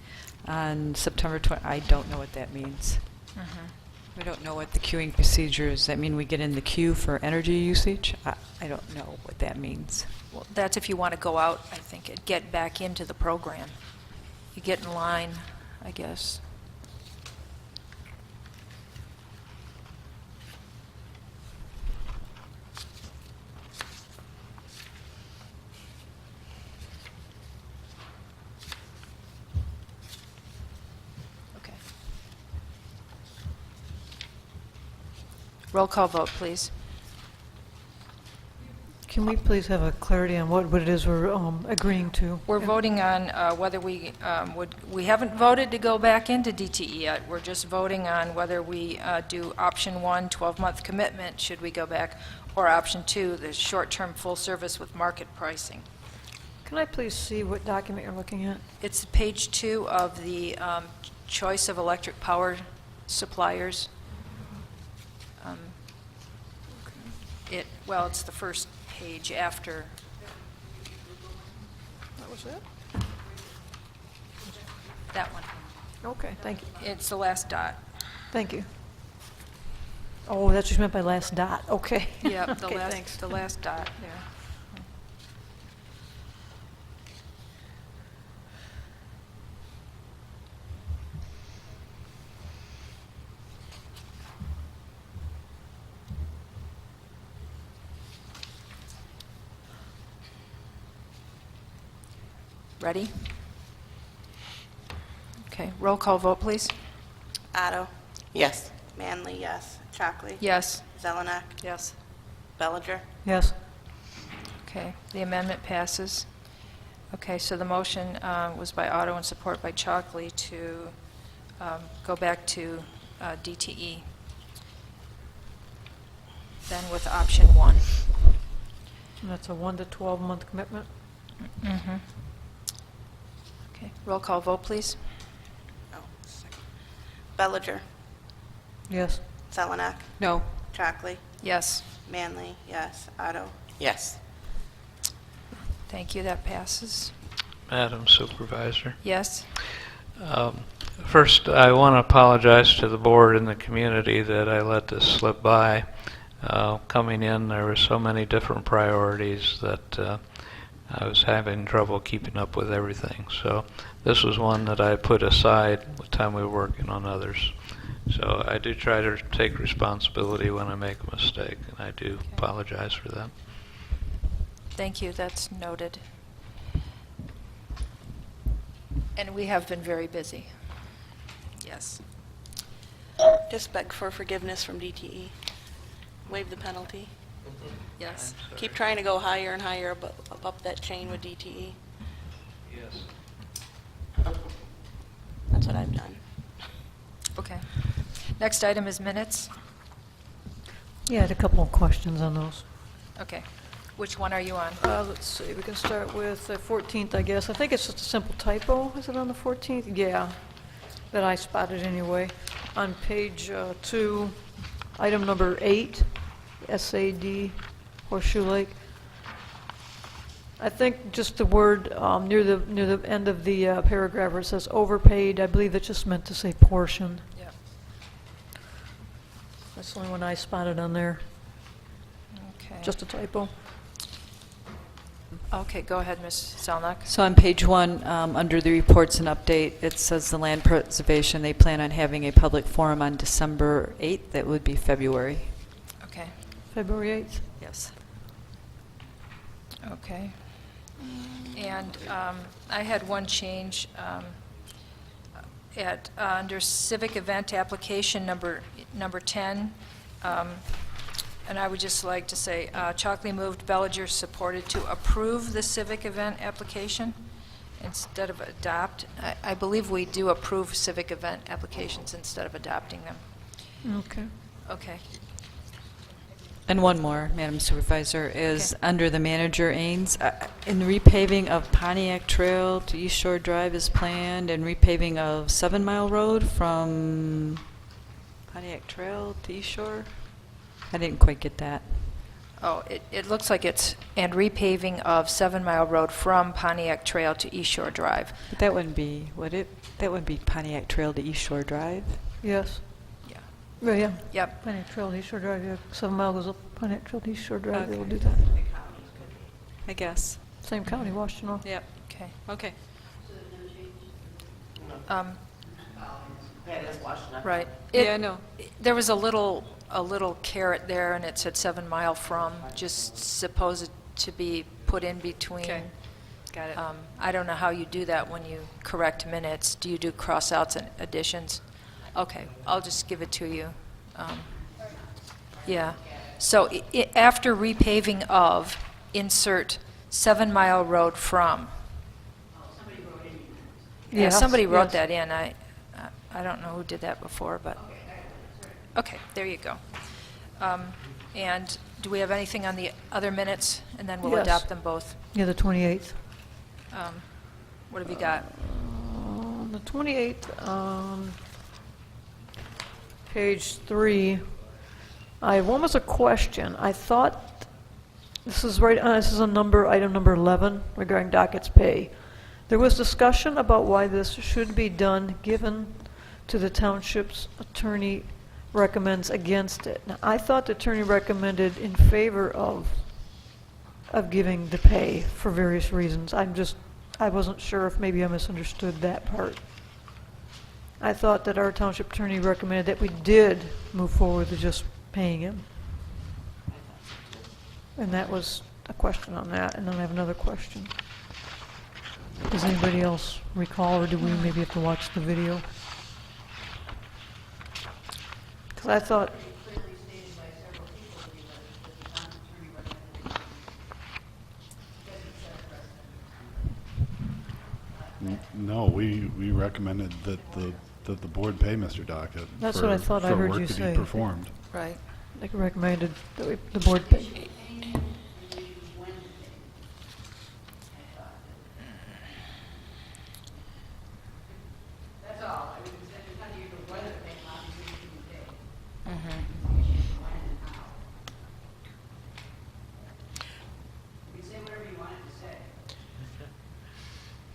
on September 20. I don't know what that means. Mm-hmm. We don't know what the queuing procedure is. Does that mean we get in the queue for energy usage? I don't know what that means. Well, that's if you want to go out, I think, and get back into the program. You get in line, I guess. Okay. Roll call vote, please. Can we please have a clarity on what it is we're agreeing to? We're voting on whether we we haven't voted to go back into DTE yet. We're just voting on whether we do option 1, 12-month commitment, should we go back, or option 2, the short-term full service with market pricing. Can I please see what document you're looking at? It's page 2 of the choice of electric power suppliers. Well, it's the first page after. What was that? That one. Okay, thank you. It's the last dot. Thank you. Oh, that's what you meant by last dot. Okay. Yep, the Okay, last, thanks. the last dot there. Ready? Okay, roll call vote, please. Otto. Yes. Manley, yes. Chalkley. Yes. Zelenak. Yes. Bellinger. Yes. Okay, the amendment passes. Okay, so the motion was by Otto and support by Chalkley to go back to DTE. Then with option 1. And that's a 1 to 12-month commitment? Mm-hmm. Okay, roll call vote, please. Oh, second. Bellinger. Yes. Zelenak. No. Chalkley. Yes. Manley, yes. Otto. Yes. Thank you, that passes. Madam Supervisor. Yes? First, I want to apologize to the board and the community that I let this slip by. Coming in, there were so many different priorities that I was having trouble keeping up with everything. So this was one that I put aside the time we were working on others. So I do try to take responsibility when I make a mistake, and I do apologize for that. Thank you, that's noted. And we have been very busy. Yes. Just beg for forgiveness from DTE. Waive the penalty. Yes. Keep trying to go higher and higher up that chain with DTE. Yes. That's what I've done. Okay. Next item is minutes. Yeah, I had a couple of questions on those. Okay. Which one are you on? Let's see, we can start with the 14th, I guess. I think it's just a simple typo. Is it on the 14th? Yeah, that I spotted anyway. On page 2, item number 8, SAD, Horseshoe Lake. I think just the word near the end of the paragraph where it says overpaid, I believe it just meant to say portion. Yeah. That's the only one I spotted on there. Okay. Just a typo. Okay, go ahead, Ms. Zelnok. So on page 1, under the reports and update, it says the land preservation, they plan on having a public forum on December 8th. That would be February. Okay. February 8th? Yes. Okay. And I had one change under civic event application number 10, and I would just like to say, Chalkley moved, Bellinger supported to approve the civic event application instead of adopt. I believe we do approve civic event applications instead of adopting them. Okay. Okay. And one more, Madam Supervisor, is under the manager Ains, in the repaving of Pontiac Trail to East Shore Drive is planned, and repaving of 7 Mile Road from Pontiac Trail to East Shore? I didn't quite get that. Oh, it looks like it's, and repaving of 7 Mile Road from Pontiac Trail to East Shore Drive. But that wouldn't be, would it? That would be Pontiac Trail to East Shore Drive? Yes. Yeah. Yeah, yeah. Yep. Pontiac Trail to East Shore Drive, yeah. 7 Mile goes up Pontiac Trail to East Shore Drive, they will Okay. do that. I guess. Same county, Washington. Yep. Okay. Okay. That is Washington. Right. Yeah, I know. There was a little caret there, and it said 7 Mile from, just supposed to be put in between. Okay. Got it. I don't know how you do that when you correct minutes. Do you do cross-outs and additions? Okay, I'll just give it to you. Yeah. So after repaving of, insert 7 Mile Road from. Yeah, Yes, somebody wrote yes. that in. I don't know who did that before, but, okay, there you go. And do we have anything on the other minutes? And then we'll Yes. adopt them both. Yeah, the 28th. What have you got? On the 28th, page 3, one was a question. I thought, this is right, this is a number, item number 11, regarding dockets pay. There was discussion about why this should be done, given to the township's attorney recommends against it. Now, I thought the attorney recommended in favor of giving the pay for various reasons. I wasn't sure if maybe I misunderstood that part. I thought that our township attorney recommended that we did move forward with just paying him. And that was a question on that, and then I have another question. Does anybody else recall, or do we maybe have to watch the video? Because I thought... No, we recommended that the board pay Mr. Dockett. That's what I thought I heard you For work that say. he performed. Right. They recommended that the board pay.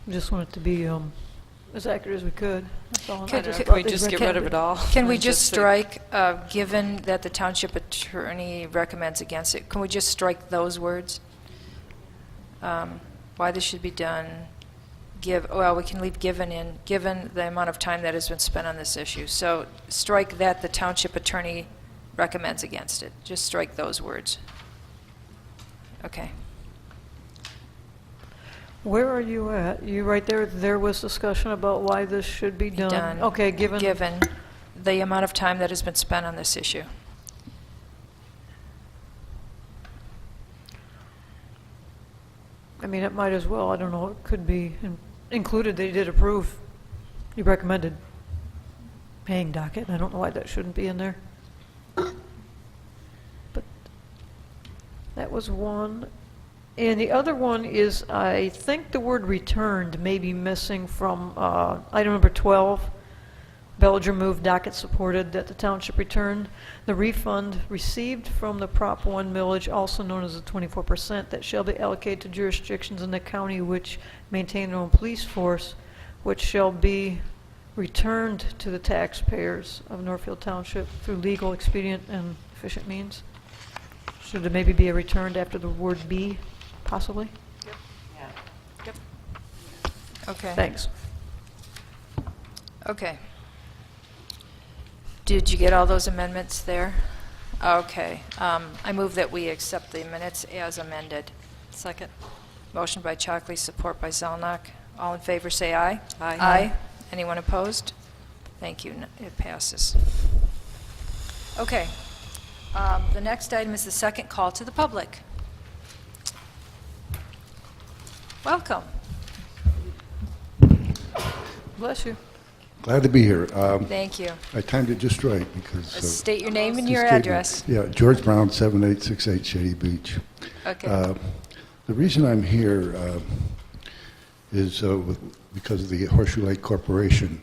We just want it to be as accurate as we could. That's all. Could- I could thought we they just get recommended- rid of it all? Can we And just say- strike, given that the township attorney recommends against it, can we just strike those words? Why this should be done, well, we can leave given in, given the amount of time that has been spent on this issue. So strike that the township attorney recommends against it. Just strike those words. Okay. Where are you at? You right there, there was discussion about why this should be done? Done. Okay, given... Given the amount of time that has been spent on this issue. I mean, it might as well, I don't know, it could be included, they did approve, you recommended paying docket. I don't know why that shouldn't be in there. But that was one. And the other one is, I think the word returned may be missing from item number 12. Bellinger moved, docket supported, that the township return the refund received from the Prop 1 millage, also known as the 24%, that shall be allocated to jurisdictions in the county which maintain their own police force, which shall be returned to the taxpayers of Northfield Township through legal, expedient, and efficient means. Should there maybe be a returned after the word be, possibly? Okay. Thanks. Okay. Did you get all those amendments there? Okay. I move that we accept the minutes as amended. Second. Motion by Chockley, support by Zelnok. All in favor, say aye. Aye. Aye. Anyone opposed? Thank you. It passes. Okay. The next item is the second call to the public. Welcome. Bless you. Glad to be here. Thank you. I timed it just right because... State your name and the your statement. address. Yeah, George Brown, 7868 Shady Beach. Okay. The reason I'm here is because of the Horseshoe Lake Corporation.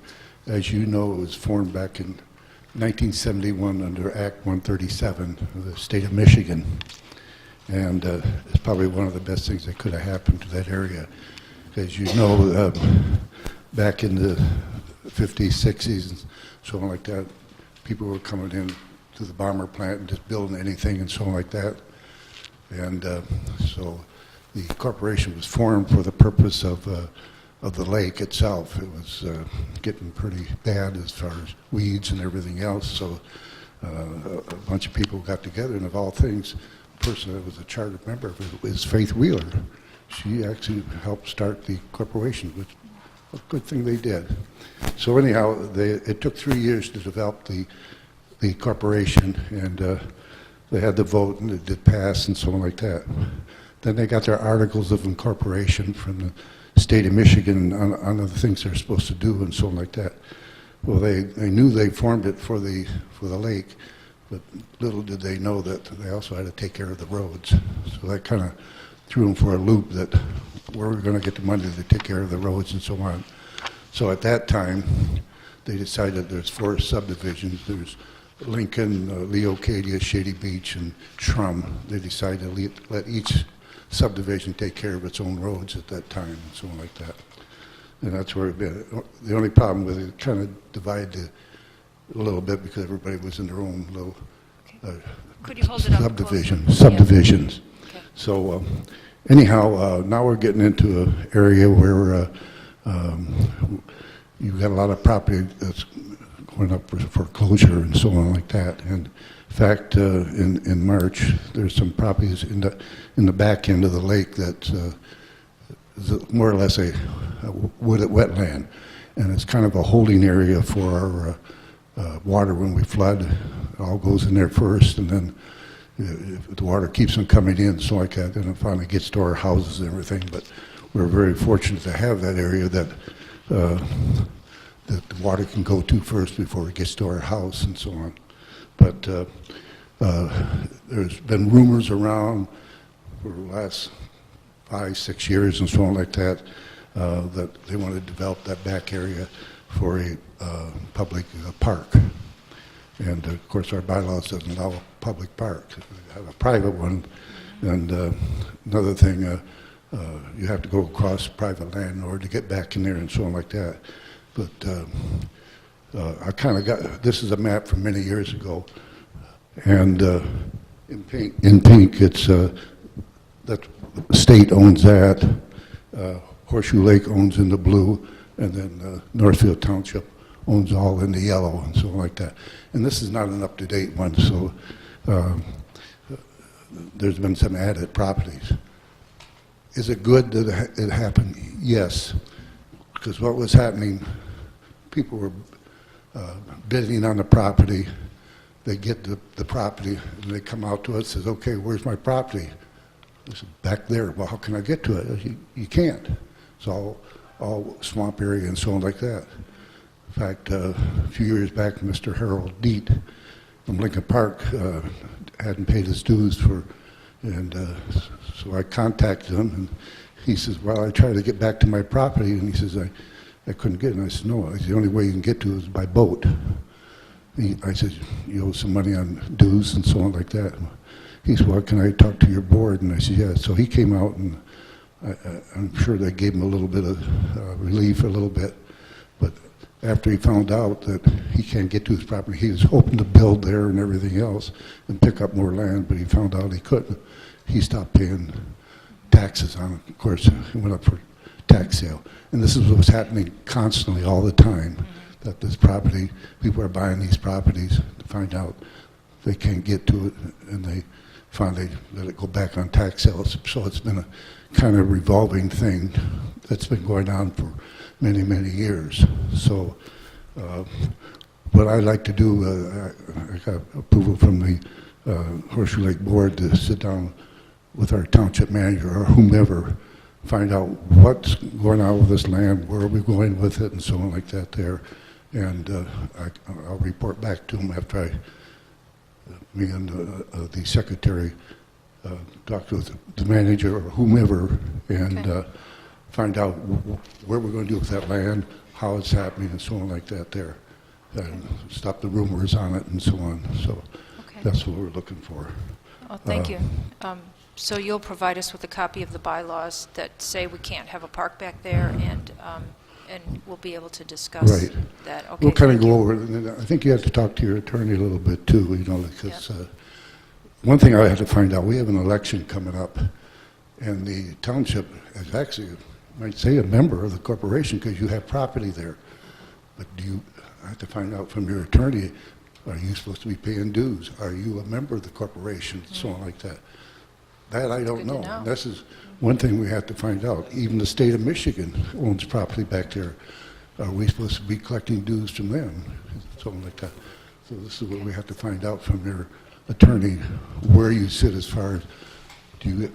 As you know, it was formed back in 1971 under Act 137 of the state of Michigan. And it's probably one of the best things that could have happened to that area. As you know, back in the 50s, 60s, and so on like that, people were coming in to the bomber plant and just building anything and so on like that. And so the corporation was formed for the purpose of the lake itself. It was getting pretty bad as far as weeds and everything else, so a bunch of people got together, and of all things, the person that was a charter member of it was Faith Wheeler. She actually helped start the corporation, which was a good thing they did. So anyhow, it took 3 years to develop the corporation, and they had the vote, and it did pass, and so on like that. Then they got their articles of incorporation from the state of Michigan on the things they're supposed to do, and so on like that. Well, they knew they formed it for the lake, but little did they know that they also had to take care of the roads. So that kind of threw them for a loop, that where we're going to get the money to take care of the roads and so on. So at that time, they decided there's 4 subdivisions. There's Lincoln, Leocadia, Shady Beach, and Shrum. They decided to let each subdivision take care of its own roads at that time and so on like that. And that's where it been. The only problem with it kind of divided a little bit because everybody was in their own little Could you hold it up subdivisions. Okay. So anyhow, now we're getting into an area where you've got a lot of property that's going up for foreclosure and so on like that. And in fact, in March, there's some properties in the back end of the lake that is more or less a wooded wetland, and it's kind of a holding area for our water when we flood. It all goes in there first, and then if the water keeps on coming in, so like that, then it finally gets to our houses and everything. But we're very fortunate to have that area that the water can go to first before it gets to our house and so on. But there's been rumors around for the last 5, 6 years and so on like that, that they want to develop that back area for a public park. And of course our bylaws doesn't allow a public park. We have a private one. And another thing, you have to go across private land in order to get back in there and so on like that. But I kind of got, this is a map from many years ago, and in pink it's, that the state owns that, Horseshoe Lake owns in the blue, and then Northfield Township owns all in the yellow and so on like that. And this is not an up-to-date one, so there's been some added properties. Is it good that it happened? Yes, because what was happening, people were bidding on the property. They get the property, and they come out to us and says, okay, where's my property? I said, back there. Well, how can I get to it? You can't. It's all swamp area and so on like that. fact, a few years back, Mr. Harold Deet from Lincoln Park hadn't paid his dues so I contacted him, and he says, well, I tried to get back to my property, and he says, I couldn't get it. And I said, no, the only way you can get to it is by boat. I said, you owe some money on dues and so on like that. He said, well, can I talk to your board? And I said, yeah. So he came out, and I'm sure they gave him a little bit of relief a little bit. But after he found out that he can't get to his property, he was hoping to build there and everything else and pick up more land, but he found out he couldn't. He stopped paying taxes on it. Of course, it went up for tax sale. And this is what's happening constantly all the time, that this property, people are buying these properties to find out they can't get to it, and they finally let it go back on tax sales. So it's been a kind of revolving thing that's been going on for many, many years. So what I like to do, I got approval from the Horseshoe Lake Board to sit down with our township manager or whomever, find out what's going on with this land, where are we going with it, and so on like that there. And I'll report back to him after me and the secretary talk with the manager or whomever, and find out where we're going to do with that land, how it's happening, and so on like that there. And stop the rumors on it and so on. So that's what we're looking for. Oh, thank you. So you'll provide us with a copy of the bylaws that say we can't have a park back there, and we'll be able to discuss that. Okay, we'll kind of go over it. And I think you have to talk to your attorney a little bit too, because one thing I had to find out, we have an election coming up, and the township is actually, I might say, a member of the corporation because you have property there. But I have to find out from your attorney, are you supposed to be paying dues? Are you a member of the corporation? So on like that. That I don't know. And this is one thing we have to find out. Even the state of Michigan owns property back there. Are we supposed to be collecting dues from them? Something like that. So this is what we have to find out from your attorney, where you sit as far as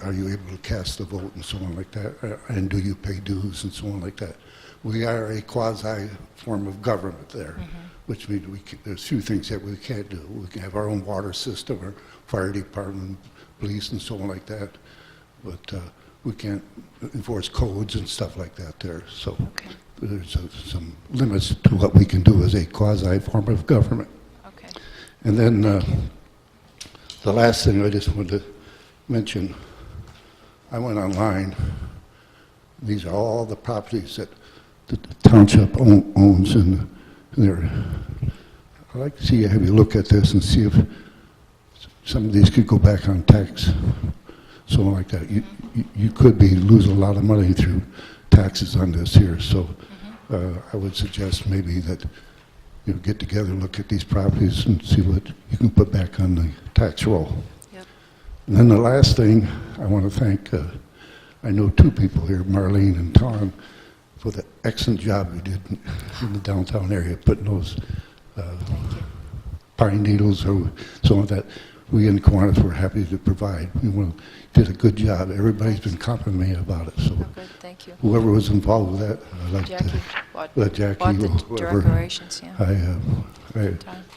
are you able to cast the vote and so on like that, and do you pay dues and so on like that. We are a quasi form of government there, which means there's few things that we can't do. We can have our own water system, or fire department, police, and so on like that, but we can't enforce codes and stuff like that there. So there's some limits to what we can do as a quasi form of government. Okay. And then the last thing I just wanted to mention, I went online. These are all the properties that the township owns, and I'd like to see you have you look at this and see if some of these could go back on tax, something like that. You could be losing a lot of money through taxes on this here. So I would suggest maybe that you get together and look at these properties and see what you can put back on the tax roll. Yep. And then the last thing, I want to thank, I know two people here, Marlene and Tom, for the excellent job you did in the downtown area, putting those pine needles or so on that we in Kiwanis were happy to provide. You did a good job. Everybody's been complimenting me about it. So good, thank you. whoever was involved with that, I'd like Jackie, to let Jackie what or the whoever. decorations, yeah.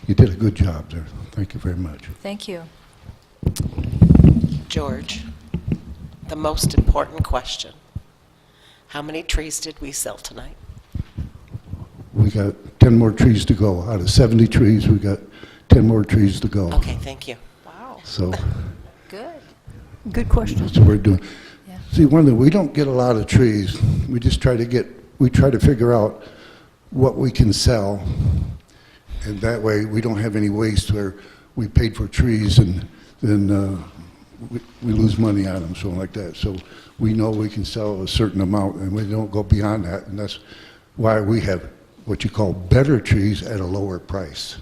You did a good job there. Thank you very much. Thank you. George, the most important question. How many trees did we sell tonight? We got 10 more trees to go. Out of 70 trees, we got 10 more trees to go. Okay, thank you. Wow. So Good. Good question. that's what we're doing. Yeah. See, one thing, we don't get a lot of trees. We just try to figure out what we can sell, and that way we don't have any waste where we paid for trees and then we lose money on them, something like that. So we know we can sell a certain amount, and we don't go beyond that, and that's why we have what you call better trees at a lower price.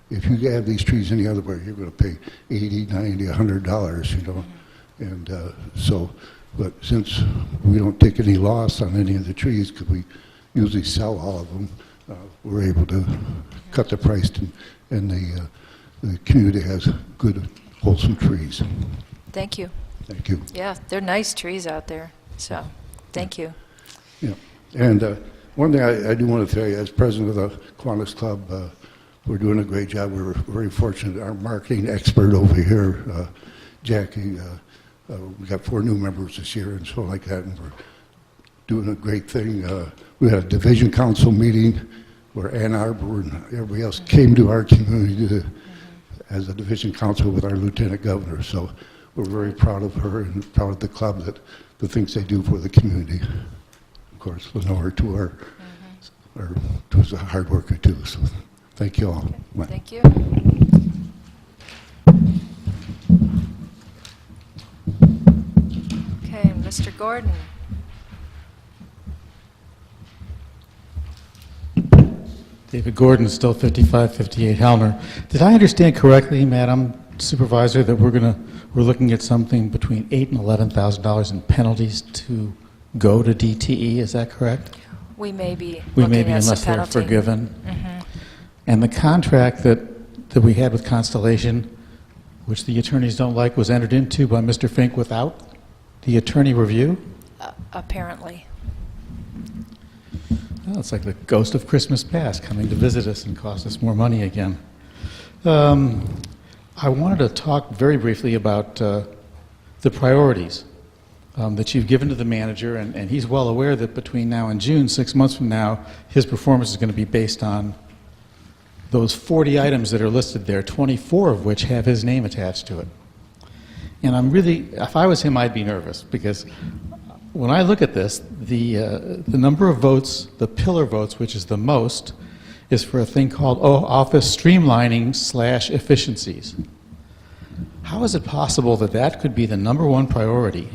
If you have these trees any other way, you're going to pay $80, $90, $100, you know. And but since we don't take any loss on any of the trees, because we usually sell all of them, we're able to cut the price, and the community has good, wholesome trees. Thank you. Thank you. Yeah, they're nice trees out there, so thank you. Yeah. And One thing I do want to tell you, as president of the Kiwanis Club, we're doing a great job. We're very fortunate. Our marketing expert over here, Jackie, we got 4 new members this year and so like that, and we're doing a great thing. We had a division council meeting where Ann Arbor and everybody else came to our community as a division council with our lieutenant governor. So we're very proud of her and proud of the club, that the things they do for the community. Of course, Lenore too, was a hard worker too. So thank you all. Bye. Thank you. Okay, Mr. Gordon. David Gordon, still 5558 Helmer. Did I understand correctly, Madam Supervisor, that we're looking at something between $8,000 and $11,000 in penalties to go to DTE? Is that correct? We may be We looking may be, at some unless they're penalty. forgiven. Mhm. And the contract that we had with Constellation, which the attorneys don't like, was entered into by Mr. Fink without the attorney review? Apparently. Well, it's like the ghost of Christmas past coming to visit us and cost us more money again. I wanted to talk very briefly about the priorities that you've given to the manager, and he's well aware that between now and June, 6 months from now, his performance is going to be based on those 40 items that are listed there, 24 of which have his name attached to it. And I'm really, if I was him, I'd be nervous, because when I look at this, the number of votes, the pillar votes, which is the most, is for a thing called office streamlining / efficiencies. How is it possible that that could be the #1 priority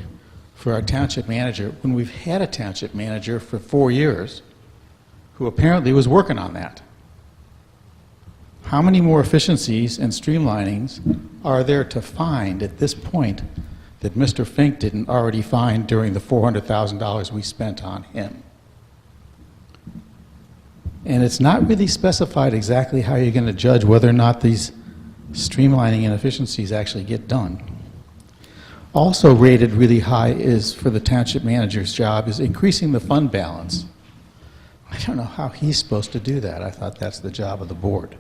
for our township manager when we've had a township manager for 4 years who apparently was working on that? How many more efficiencies and streamlinings are there to find at this point that Mr. Fink didn't already find during the $400,000 we spent on him? And it's not really specified exactly how you're going to judge whether or not these streamlining and efficiencies actually get done. Also rated really high is, for the township manager's job, is increasing the fund balance. I don't know how he's supposed to do that. I thought that's the job of the board.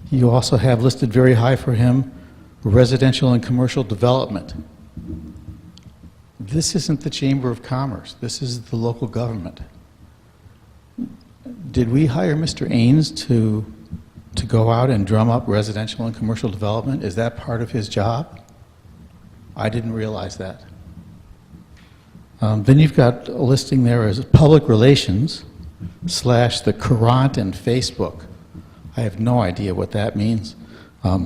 You also have listed very high for him residential and commercial development. This isn't the Chamber of Commerce. This is the local government. Did we hire Mr. Ains to go out and drum up residential and commercial development? Is that part of his job? I didn't realize that. Then you've got a listing there as public relations / the Courant and Facebook. I have no idea what that means.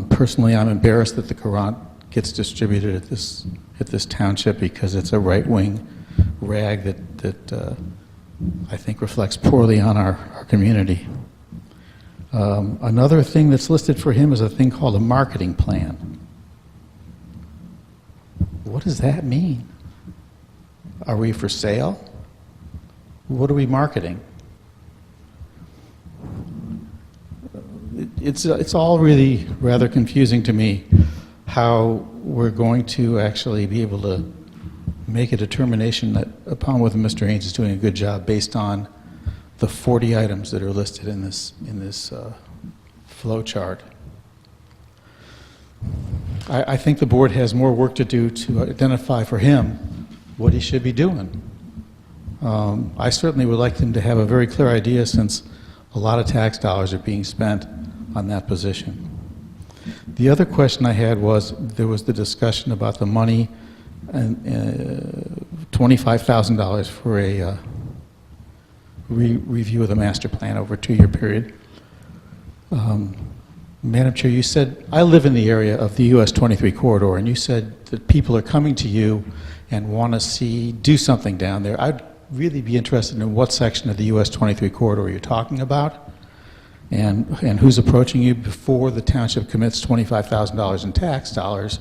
Personally, I'm embarrassed that the Courant gets distributed at this township because it's a right-wing rag that I think reflects poorly on our community. Another thing that's listed for him is a thing called a marketing plan. What does that mean? Are we for sale? What are we marketing? It's all really rather confusing to me how we're going to actually be able to make a determination that upon whether Mr. Ains is doing a good job based on the 40 items that are listed in this flow chart. I think the board has more work to do to identify for him what he should be doing. I certainly would like him to have a very clear idea, since a lot of tax dollars are being spent on that position. The other question I had was, there was the discussion about the money and $25,000 for a review of the master plan over a 2-year period. Madam Chair, you said, I live in the area of the US 23 corridor, and you said that people are coming to you and want to do something down there. I'd really be interested in what section of the US 23 corridor you're talking about, and who's approaching you before the township commits $25,000 in tax dollars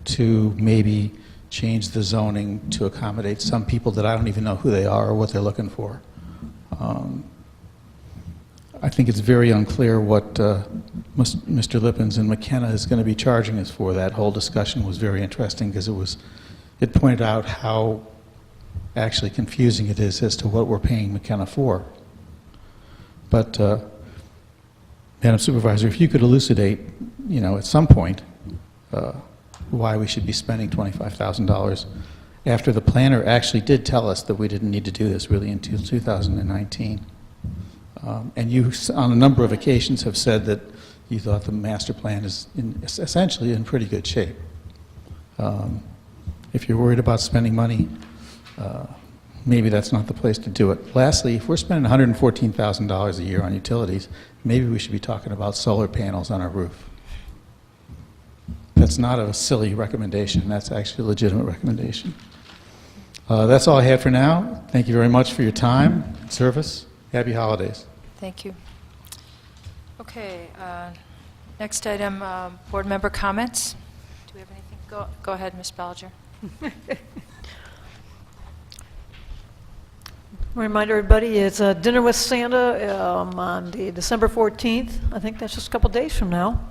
to maybe change the zoning to accommodate some people that I don't even know who they are or what they're looking for. I think it's very unclear what Mr. Lippens and McKenna is going to be charging us for. That whole discussion was very interesting because it pointed out how actually confusing it is as to what we're paying McKenna for. But, Madam Supervisor, if you could elucidate, at some point, why we should be spending $25,000 after the planner actually did tell us that we didn't need to do this really until 2019. And you, on a number of occasions, have said that you thought the master plan is essentially in pretty good shape. If you're worried about spending money, maybe that's not the place to do it. Lastly, if we're spending $114,000 a year on utilities, maybe we should be talking about solar panels on our roof. That's not a silly recommendation. That's actually a legitimate recommendation. That's all I had for now. Thank you very much for your time and service. Happy holidays. Thank you. Okay, next item, board member comments. Do we have anything? Go ahead, Ms. Ballinger. Remind everybody, it's Dinner with Santa on December 14th. I think that's just a couple days from now.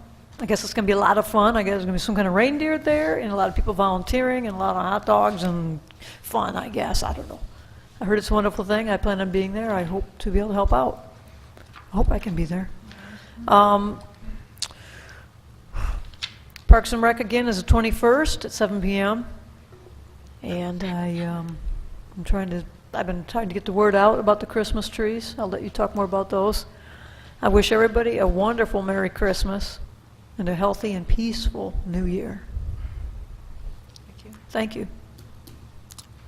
I guess it's going to be a lot of fun. I guess there's going to be some kind of reindeer there and a lot of people volunteering and a lot of hot dogs and fun, I guess. I don't know. I heard it's a wonderful thing. I plan on being there. I hope to be able to help out. I hope I can be there. Parks and Rec again is the 21st at 7 p.m. And I've been trying to get the word out about the Christmas trees. I'll let you talk more about those. I wish everybody a wonderful Merry Christmas and a healthy and peaceful New Year. Thank you. Thank you.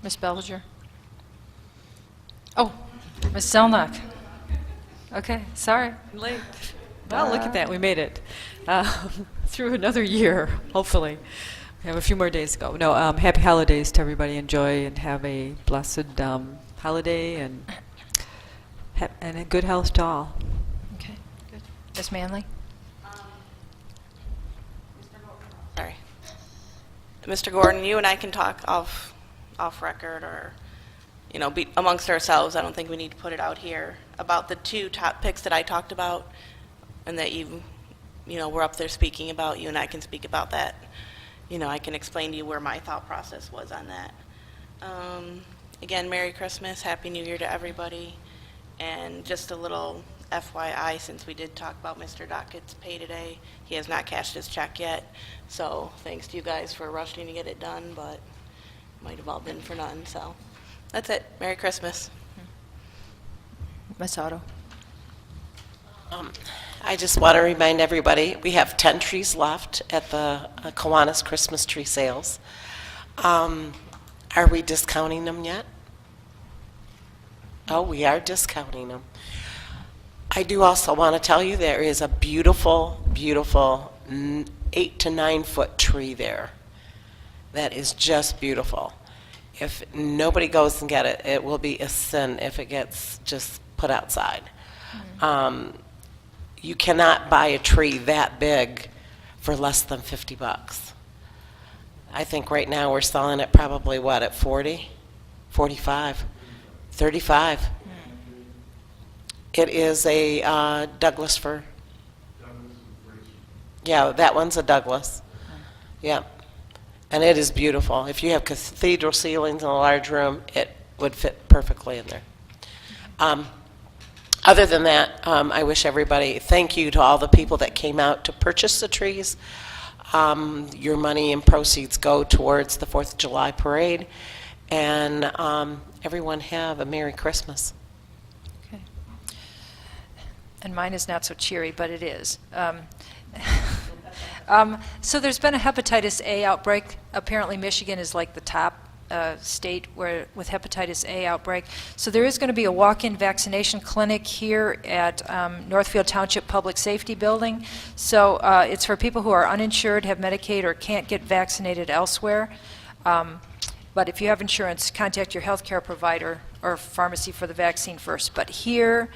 Ms. Bellinger. Oh, Ms. Zelnok. Okay, sorry. Late. Well, look at that. We made it through another year, hopefully. We have a few more days to go. No, happy holidays to everybody. Enjoy and have a blessed holiday and a good health to all. Okay, good. Ms. Manley? Sorry. Mr. Gordon, you and I can talk off record or, be amongst ourselves. I don't think we need to put it out here about the two top picks that I talked about and that you were up there speaking about. You and I can speak about that. I can explain to you where my thought process was on that. Again, Merry Christmas, Happy New Year to everybody. And just a little FYI, since we did talk about Mr. Dockett's pay today, he has not cashed his check yet. So thanks to you guys for rushing to get it done, but it might have all been for none. So that's it. Merry Christmas. Ms. Otto? I just want to remind everybody, we have 10 trees left at the Kiwanis Christmas tree sales. Are we discounting them yet? Oh, we are discounting them. I do also want to tell you there is a beautiful, beautiful 8 to 9 foot tree there. That is just beautiful. If nobody goes and get it, it will be a sin if it gets just put outside. You cannot buy a tree that big for less than $50. I think right now we're selling it probably, what, at 40, 45, 35. It is a Douglas fir. Yeah, that one's a Douglas. Yeah. And it is beautiful. If you have cathedral ceilings in a large room, it would fit perfectly in there. Other than that, I wish everybody, thank you to all the people that came out to purchase the trees. Your money and proceeds go towards the 4th of July parade. And everyone have a Merry Christmas. Okay. And mine is not so cheery, but it is. So there's been a hepatitis A outbreak. Apparently Michigan is like the top state with hepatitis A outbreak. So there is going to be a walk-in vaccination clinic here at Northfield Township Public Safety Building. So it's for people who are uninsured, have Medicaid, or can't get vaccinated elsewhere. But if you have insurance, contact your health care provider or pharmacy for the vaccine first. But here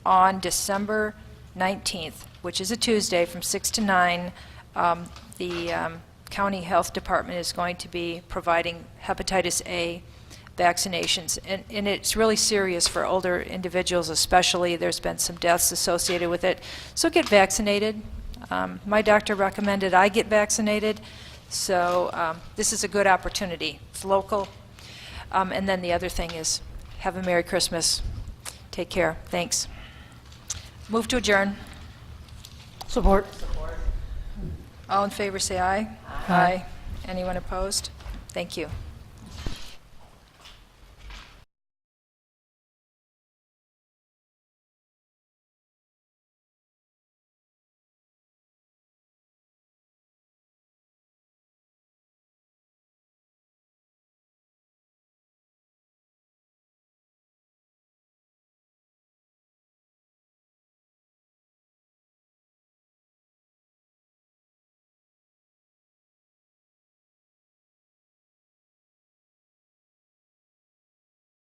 on December 19th, which is a Tuesday from 6 to 9, the County Health Department is going to be providing hepatitis A vaccinations. And it's really serious for older individuals especially. There's been some deaths associated with it. So get vaccinated. My doctor recommended I get vaccinated. So this is a good opportunity. It's local. And then the other thing is, have a Merry Christmas. Take care. Thanks. Move to adjourn. Support. All in favor, say aye. Aye. Anyone opposed? Thank you.